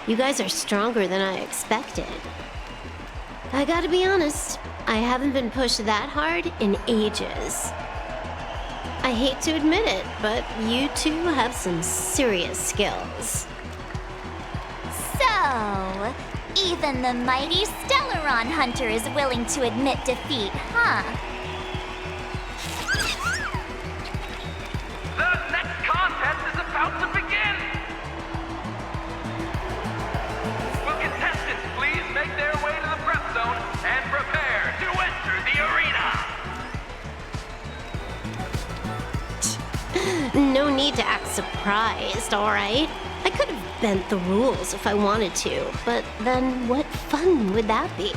you guys are stronger than I expected. I gotta be honest, I haven't been pushed that hard in ages. I hate to admit it, but you two have some serious skills.
So, even the mighty Stellaron Hunter is willing to admit defeat, huh?
The next contest is about to begin! Will contestants please make their way to the prep zone and prepare to enter the arena?
No need to act surprised, alright? I could have bent the rules if I wanted to, but then what fun would that be?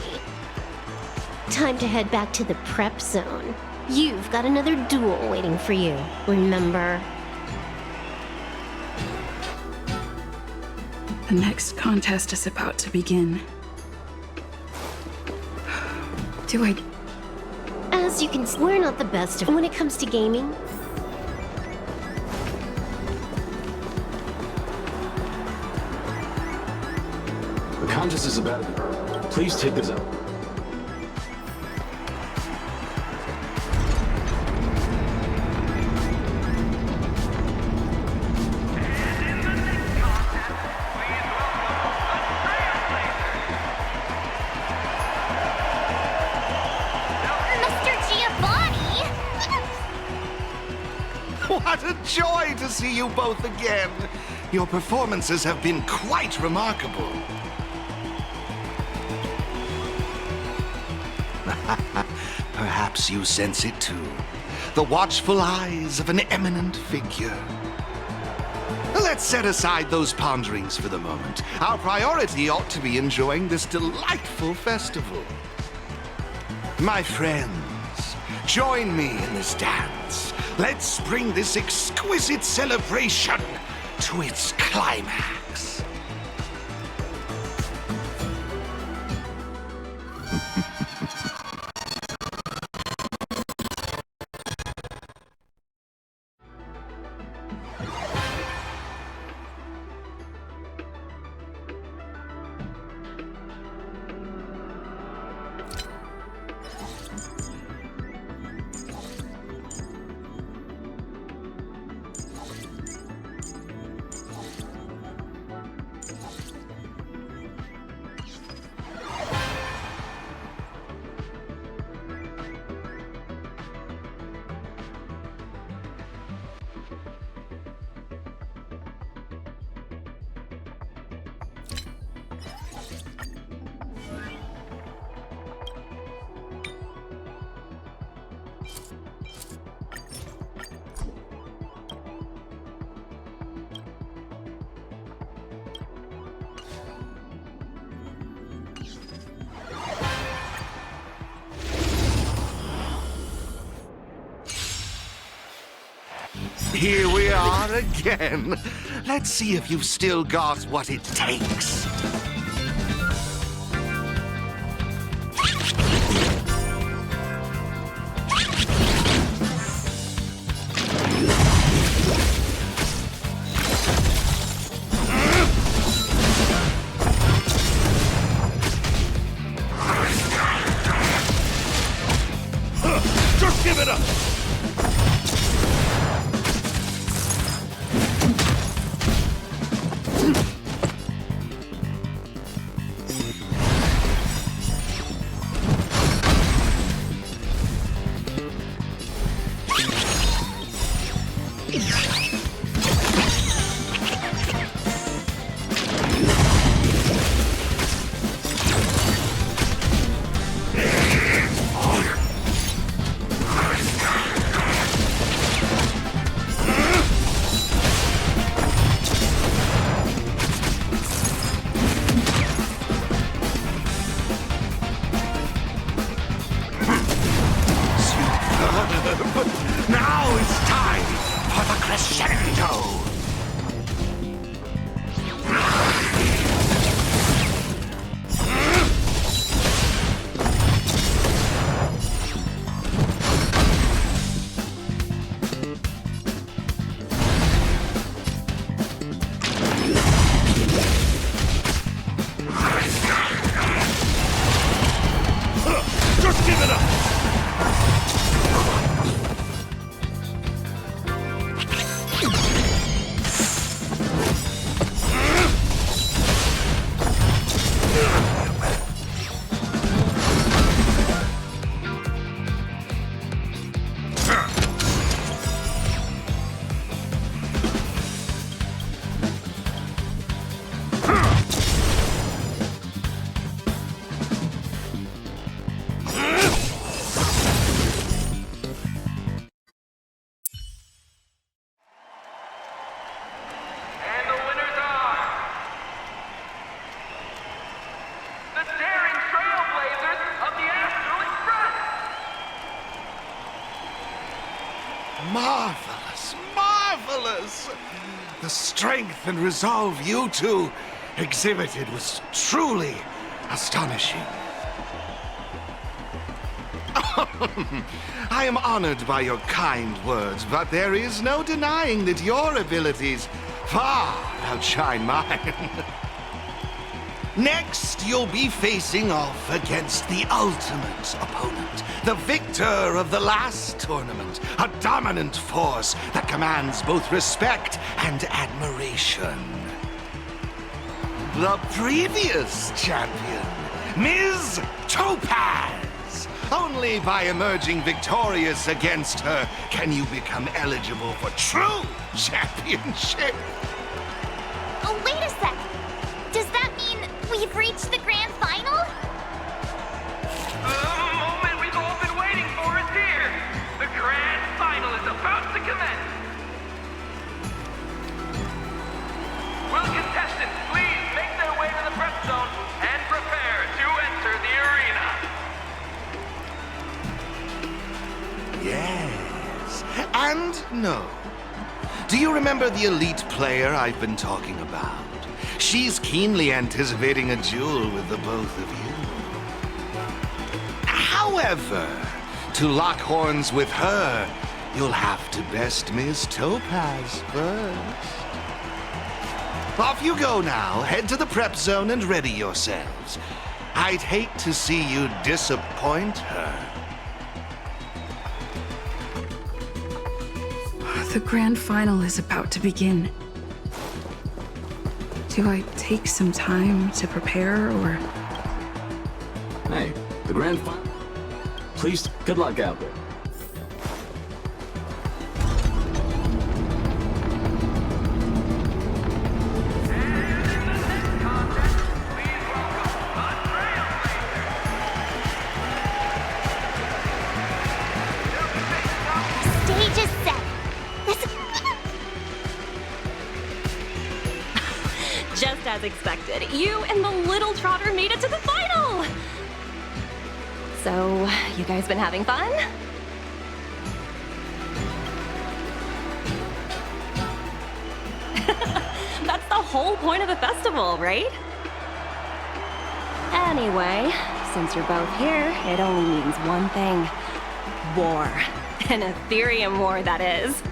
Time to head back to the prep zone. You've got another duel waiting for you, remember?
The next contest is about to begin. Do I...
As you can see, we're not the best when it comes to gaming.
The contest is about to begin. Please take this out.
What a joy to see you both again! Your performances have been quite remarkable. Perhaps you sense it too. The watchful eyes of an eminent figure. Let's set aside those ponderings for the moment. Our priority ought to be enjoying this delightful festival. My friends, join me in this dance. Let's bring this exquisite celebration to its climax. Here we are again. Let's see if you've still got what it takes.
Just give it up!
Now it's time for the crescendo!
Just give it up!
And the winners are the daring trailblazers of the Astral Express.
Marvelous, marvelous! The strength and resolve you two exhibited was truly astonishing. I am honored by your kind words, but there is no denying that your abilities far outshine mine. Next, you'll be facing off against the ultimate opponent, the victor of the last tournament, a dominant force that commands both respect and admiration. The previous champion, Ms. Topaz. Only by emerging victorious against her can you become eligible for true championship.
Oh, wait a sec. Does that mean we've reached the grand final?
The moment we've all been waiting for is here. The grand final is about to commence.
And no. Do you remember the elite player I've been talking about? She's keenly anticipating a duel with the both of you. However, to lock horns with her, you'll have to best Miss Topaz first. Off you go now. Head to the prep zone and ready yourselves. I'd hate to see you disappoint her.
The grand final is about to begin. Do I take some time to prepare, or...?
Hey, the grand final. Please, good luck out there.
Stage is set.
Just as expected, you and the little trotter made it to the final! So, you guys been having fun? That's the whole point of the festival, right? Anyway, since you're both here, it only means one thing. War. An Aetherium war, that is.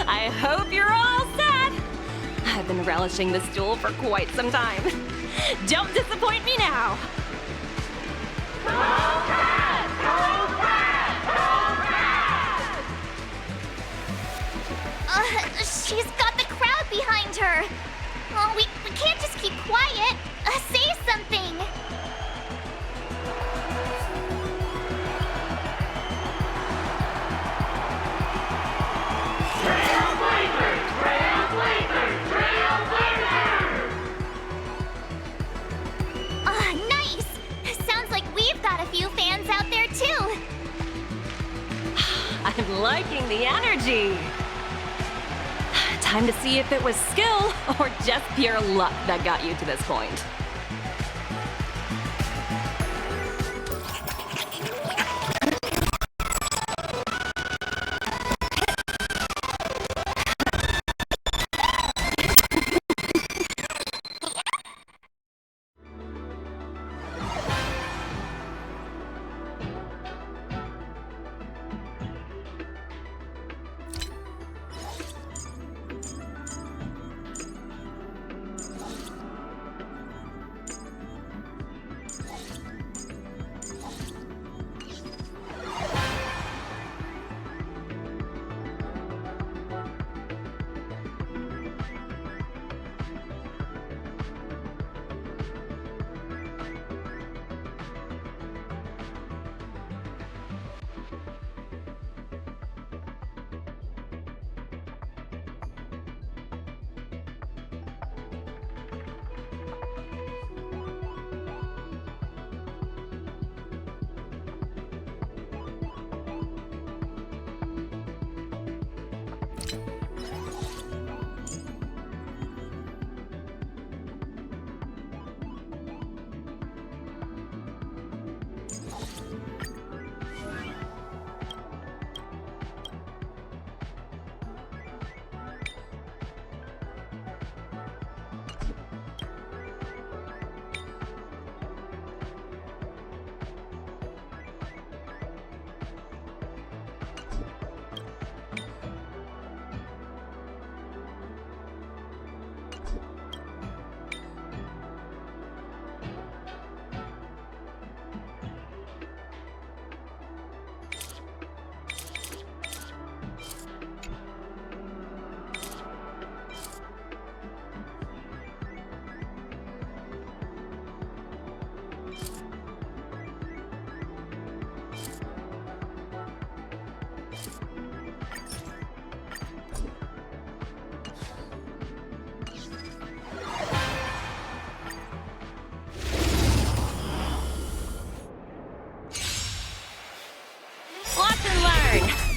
I hope you're all set! I've been relishing this duel for quite some time. Don't disappoint me now!
She's got the crowd behind her. Oh, we can't just keep quiet. Say something. Nice. Sounds like we've got a few fans out there too.
I'm liking the energy. Time to see if it was skill or just pure luck that got you to this point.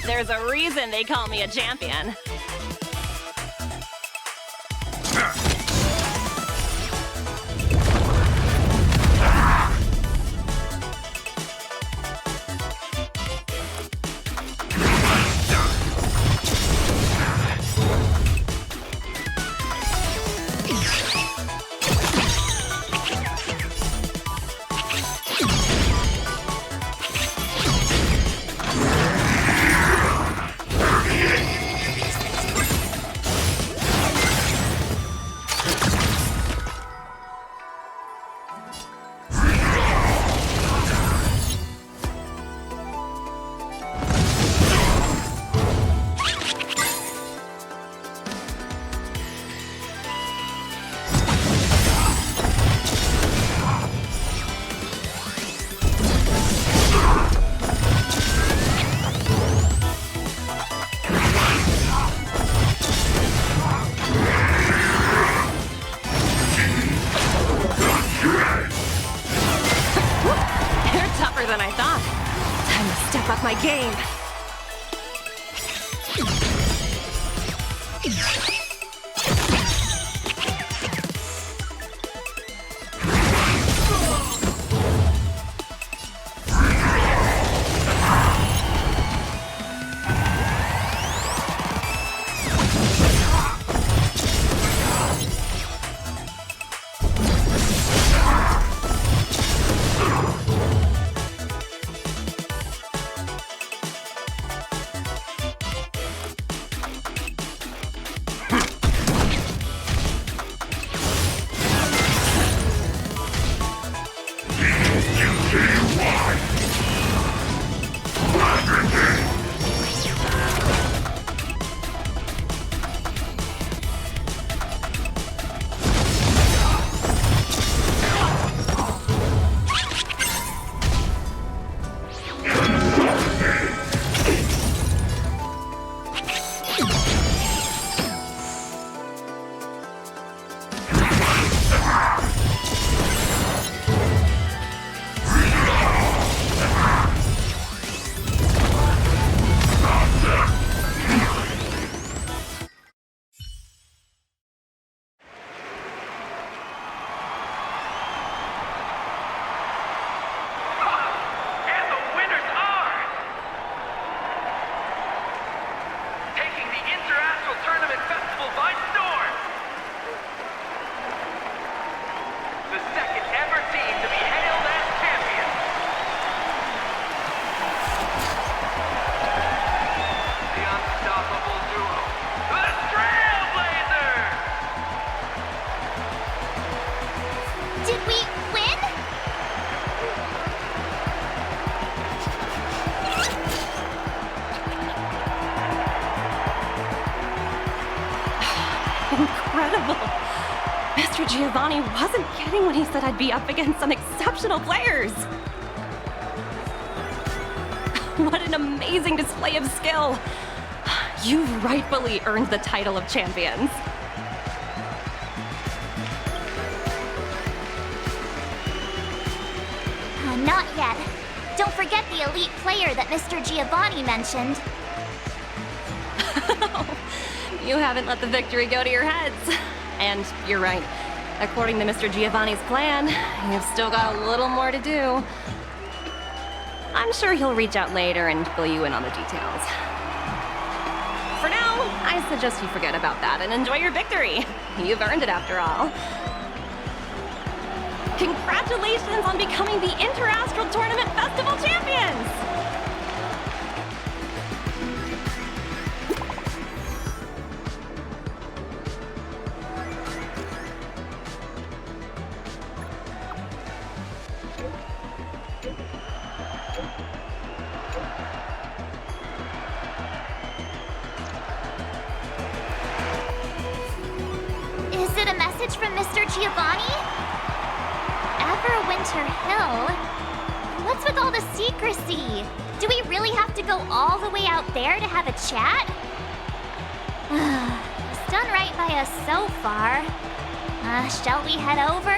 There's a reason they call me a champion. game.
And the winners are... taking the Inter-Astral Tournament Festival by storm! The second ever team to be hailed as champions! The unstoppable duo, the Trailblazers!
Did we win?
Incredible! Mr. Giovanni wasn't kidding when he said I'd be up against some exceptional players. What an amazing display of skill! You've rightfully earned the title of champions.
Not yet. Don't forget the elite player that Mr. Giovanni mentioned.
You haven't let the victory go to your heads. And you're right. According to Mr. Giovanni's plan, you've still got a little more to do. I'm sure he'll reach out later and fill you in on the details. For now, I suggest you forget about that and enjoy your victory. You've earned it after all. Congratulations on becoming the Inter-Astral Tournament Festival champions!
Is it a message from Mr. Giovanni? Everwinter Hill? What's with all the secrecy? Do we really have to go all the way out there to have a chat? It's done right by us so far. Shall we head over?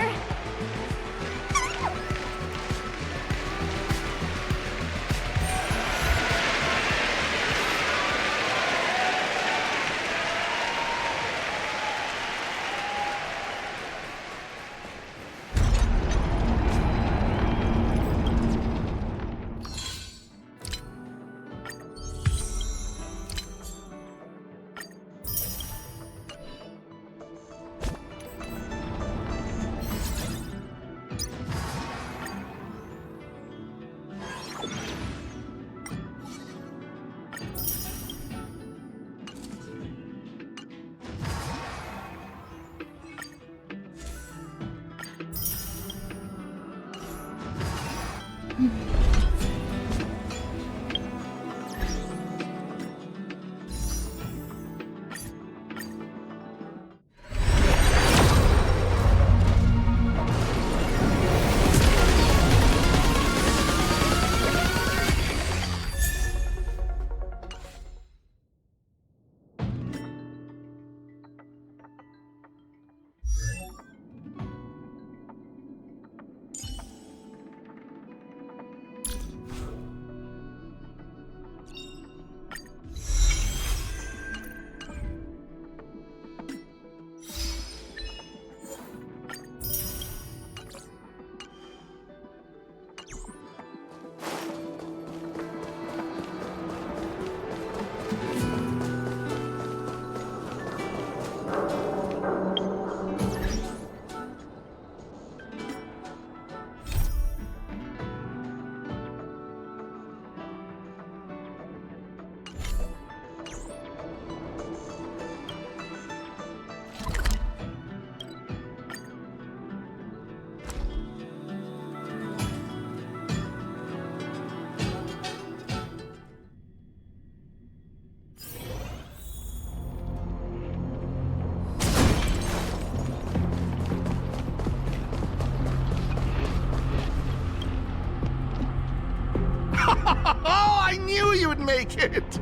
make it?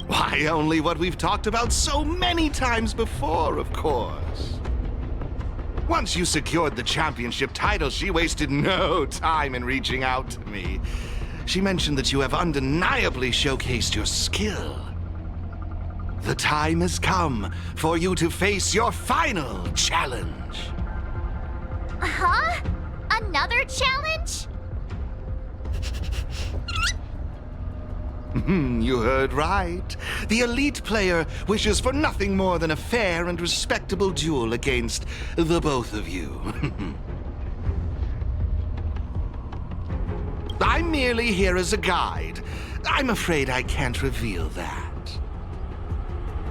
Why, only what we've talked about so many times before, of course. Once you secured the championship title, she wasted no time in reaching out to me. She mentioned that you have undeniably showcased your skill. The time has come for you to face your final challenge.
Huh? Another challenge?
You heard right. The elite player wishes for nothing more than a fair and respectable duel against the both of you. I'm merely here as a guide. I'm afraid I can't reveal that.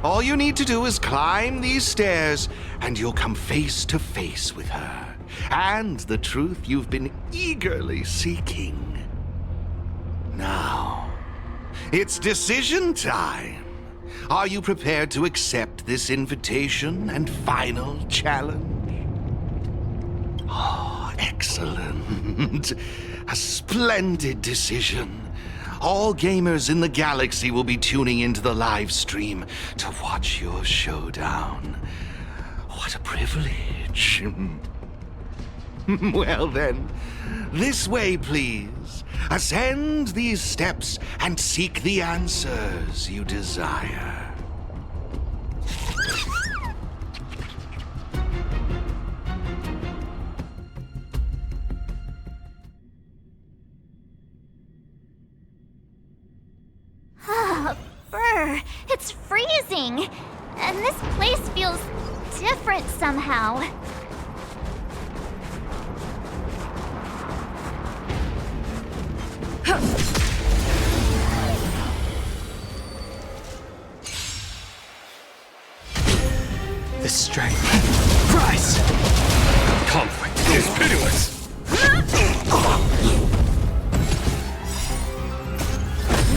All you need to do is climb these stairs, and you'll come face to face with her. And the truth you've been eagerly seeking. Now, it's decision time. Are you prepared to accept this invitation and final challenge? Oh, excellent. A splendid decision. All gamers in the galaxy will be tuning into the live stream to watch your showdown. What a privilege. Well then, this way, please. Ascend these steps and seek the answers you desire.
Brr, it's freezing. And this place feels different somehow.
The strength. Rise! Conflict is pitiless!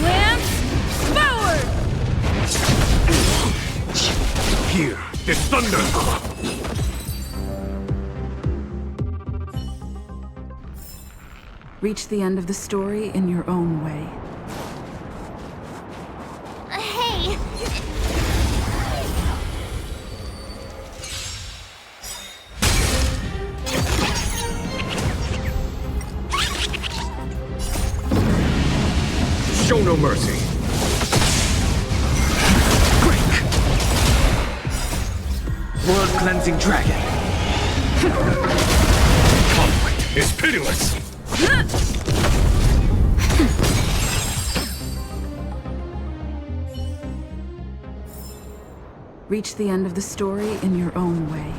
Lance forward!
Here is thunder!
Reach the end of the story in your own way.
Hey!
Show no mercy! Break! World-cleansing dragon! Conflict is pitiless!
Reach the end of the story in your own way.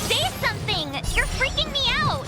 Say something! You're freaking me out!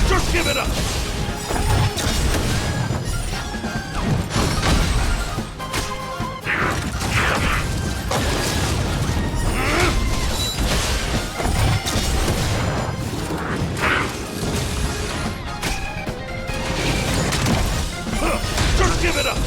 Just give it up! Just give it up!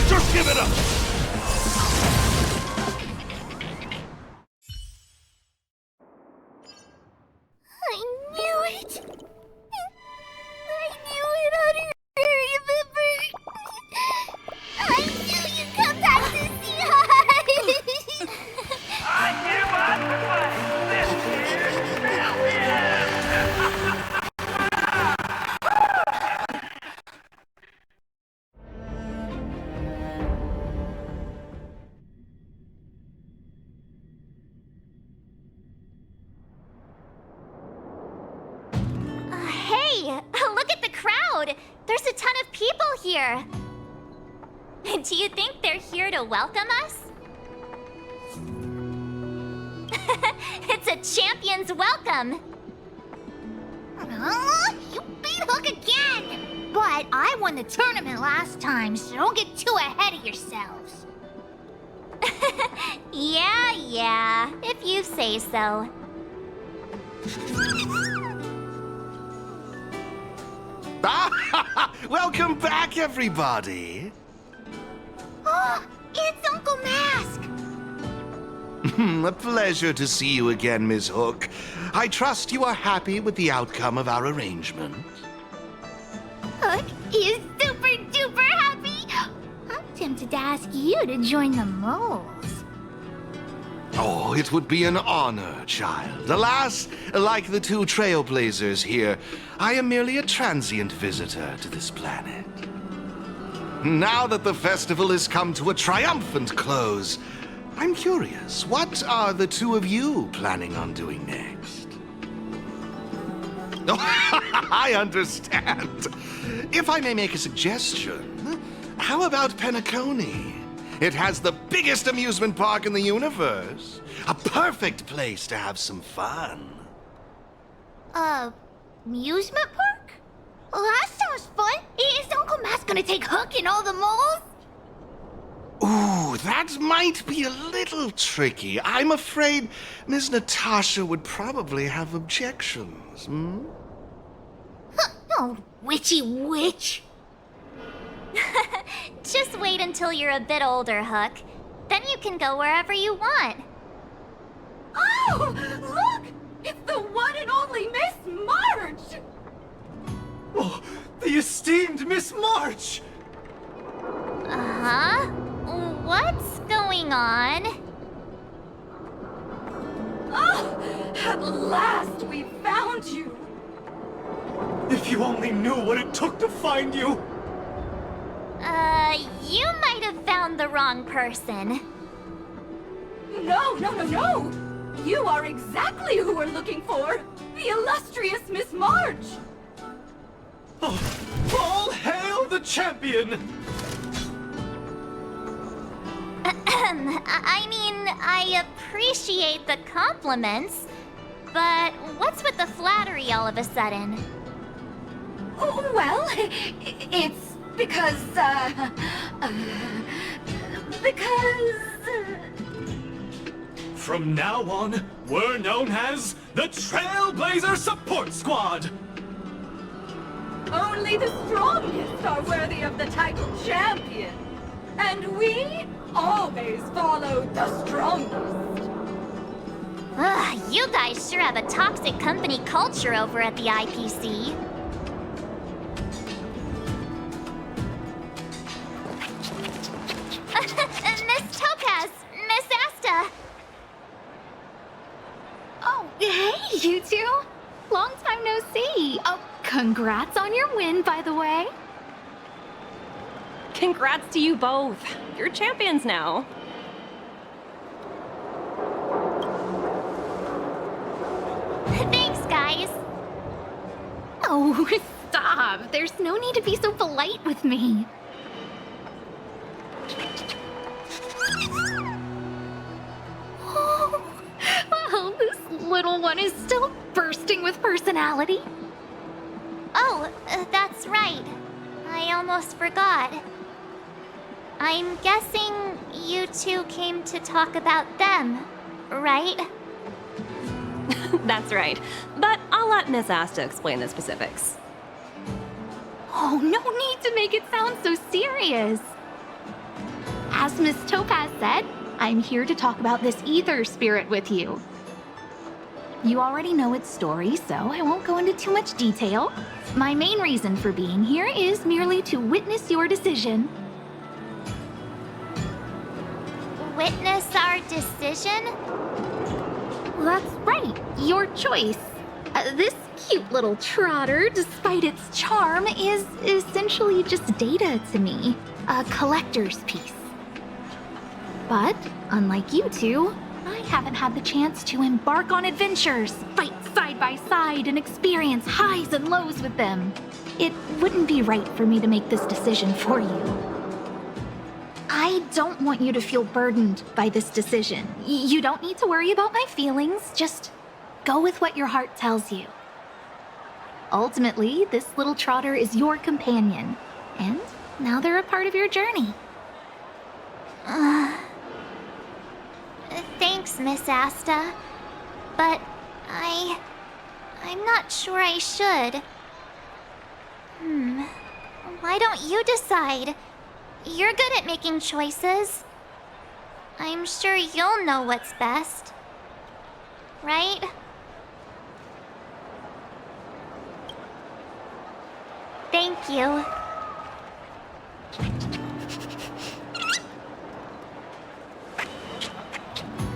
Just give it up!
I knew it! I knew it, Aetherium member! I knew you'd come back to see us!
I knew I'd fight this year's champion!
Hey, look at the crowd! There's a ton of people here! Do you think they're here to welcome us? It's a champion's welcome! You beat Hook again! But I won the tournament last time, so don't get too ahead of yourselves. Yeah, if you say so.
Welcome back, everybody.
Oh, it's Uncle Mask!
A pleasure to see you again, Miss Hook. I trust you are happy with the outcome of our arrangement.
Hook is super duper happy! I'm tempted to ask you to join the moles.
Oh, it would be an honor, child. Alas, like the two trailblazers here, I am merely a transient visitor to this planet. Now that the festival has come to a triumphant close, I'm curious, what are the two of you planning on doing next? Oh, I understand. If I may make a suggestion, how about Penacony? It has the biggest amusement park in the universe. A perfect place to have some fun.
Amusement park? Well, that sounds fun. Is Uncle Mask gonna take Hook and all the moles?
Ooh, that might be a little tricky. I'm afraid Ms. Natasha would probably have objections, hmm?
Oh, witchy witch. Just wait until you're a bit older, Hook. Then you can go wherever you want.
Oh, look! It's the one and only Miss March!
Oh, the esteemed Miss March!
Uh-huh? What's going on?
Oh, at last we found you!
If you only knew what it took to find you!
You might have found the wrong person.
No! You are exactly who we're looking for! The illustrious Miss March!
Oh, all hail the champion!
I mean, I appreciate the compliments, but what's with the flattery all of a sudden?
Oh, well, it's Because,
From now on, we're known as the Trailblazer Support Squad!
only the strongest are worthy of the title champion. And we always follow the strongest.
Ugh, you guys sure have a toxic company culture over at the IPC. Miss Topaz, Miss Asta.
Oh, hey, you two. Long time no see. Oh, congrats on your win, by the way.
Congrats to you both. You're champions now.
Thanks, guys.
Oh, stop. There's no need to be so polite with me. Oh, well, this little one is still bursting with personality.
Oh, that's right. I almost forgot. I'm guessing you two came to talk about them, right?
That's right. But I'll let Miss Asta explain the specifics.
Oh, no need to make it sound so serious. As Miss Topaz said, I'm here to talk about this ether spirit with you. You already know its story, so I won't go into too much detail. My main reason for being here is merely to witness your decision.
Witness our decision?
That's right, your choice. This cute little trotter, despite its charm, is essentially just data to me. A collector's piece. But, unlike you two, I haven't had the chance to embark on adventures, fight side by side, and experience highs and lows with them. It wouldn't be right for me to make this decision for you. I don't want you to feel burdened by this decision. You don't need to worry about my feelings, just go with what your heart tells you. Ultimately, this little trotter is your companion, and now they're a part of your journey.
Thanks, Miss Asta. But I'm not sure I should. Why don't you decide? You're good at making choices. I'm sure you'll know what's best. Right? Thank you.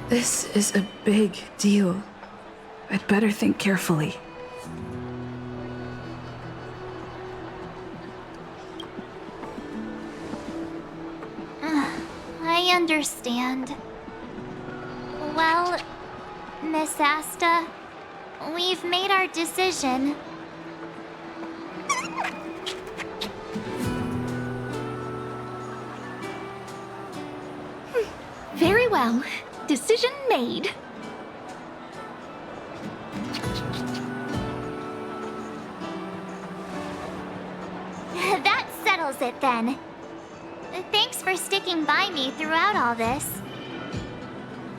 This is a big deal. I'd better think carefully.
I understand. Well, Miss Asta, we've made our decision.
Very well. Decision made.
That settles it then. Thanks for sticking by me throughout all this.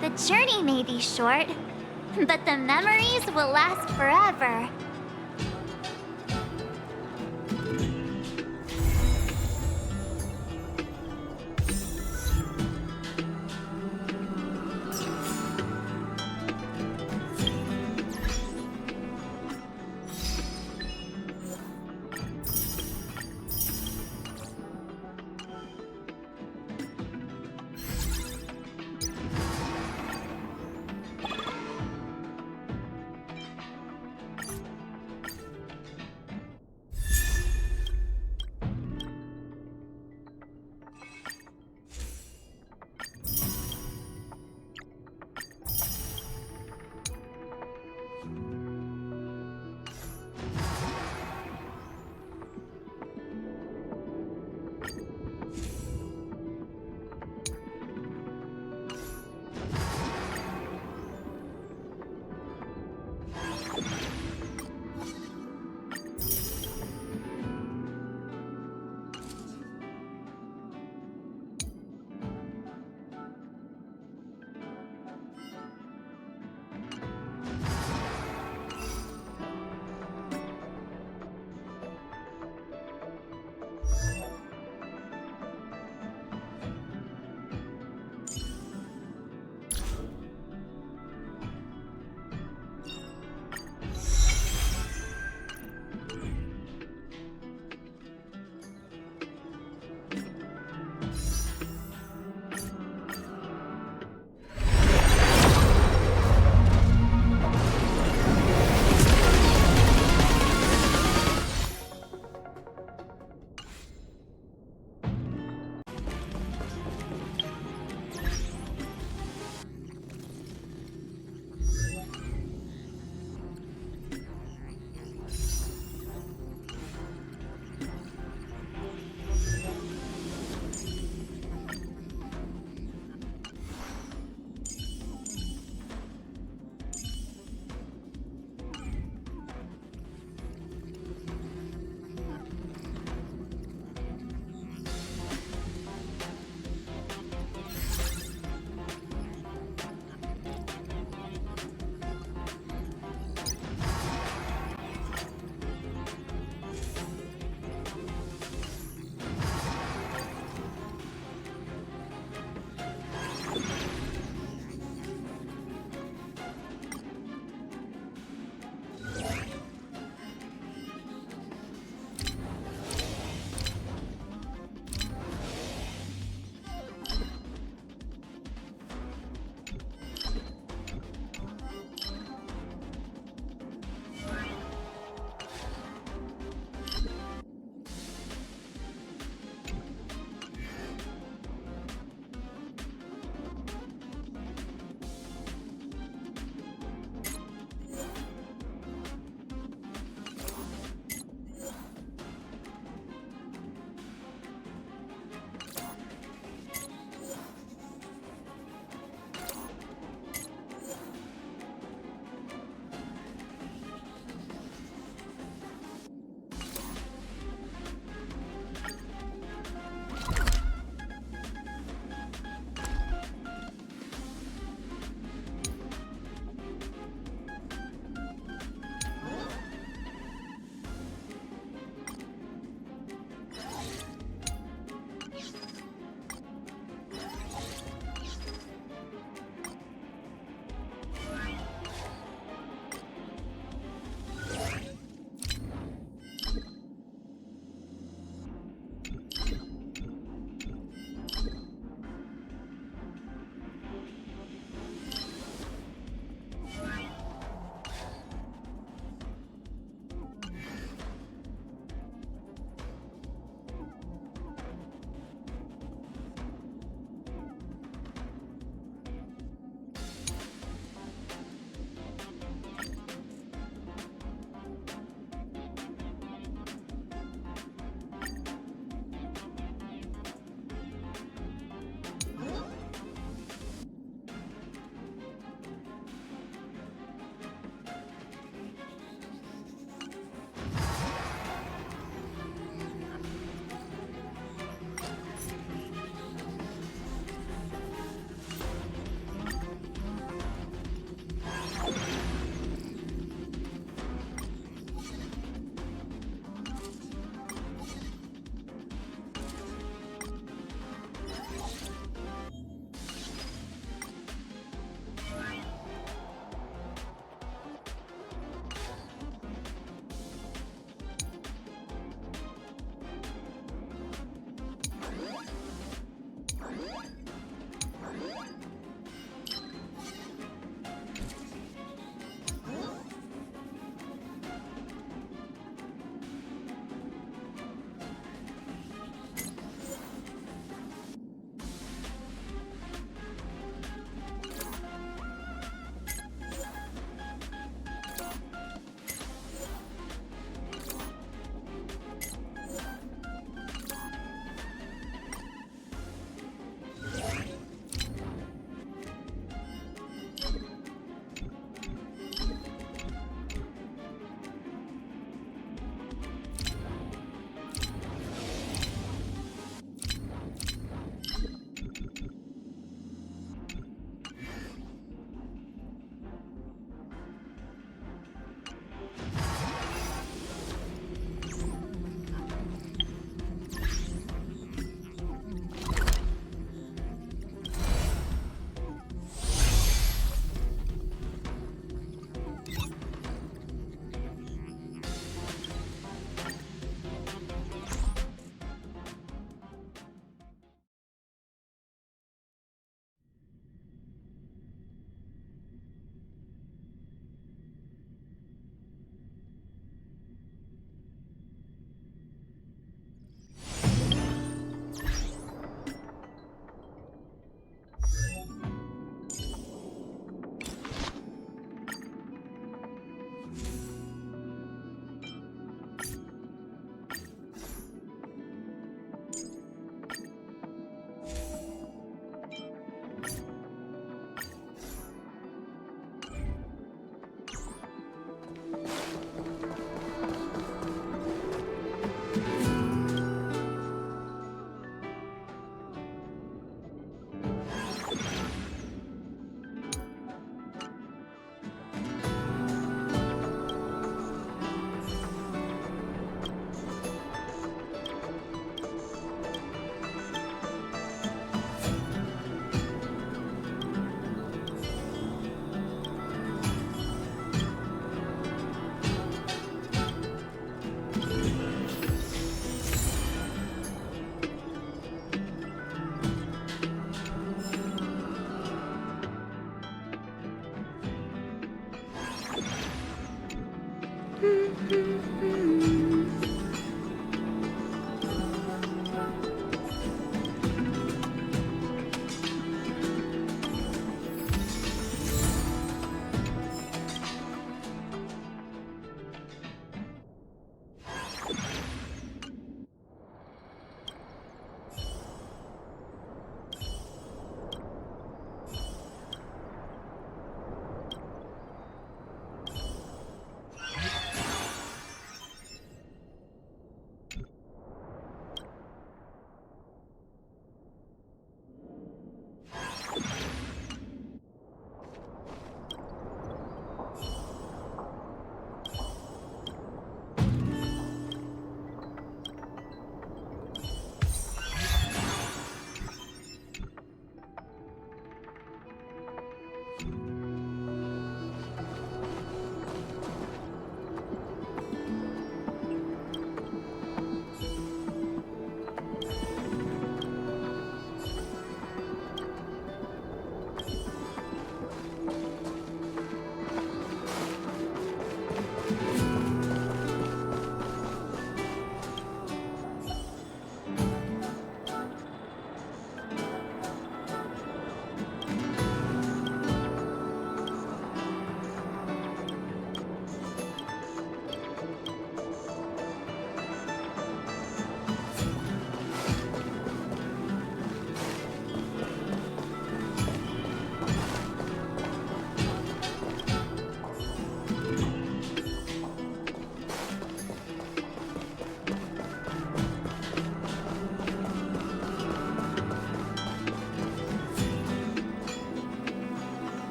The journey may be short, but the memories will last forever.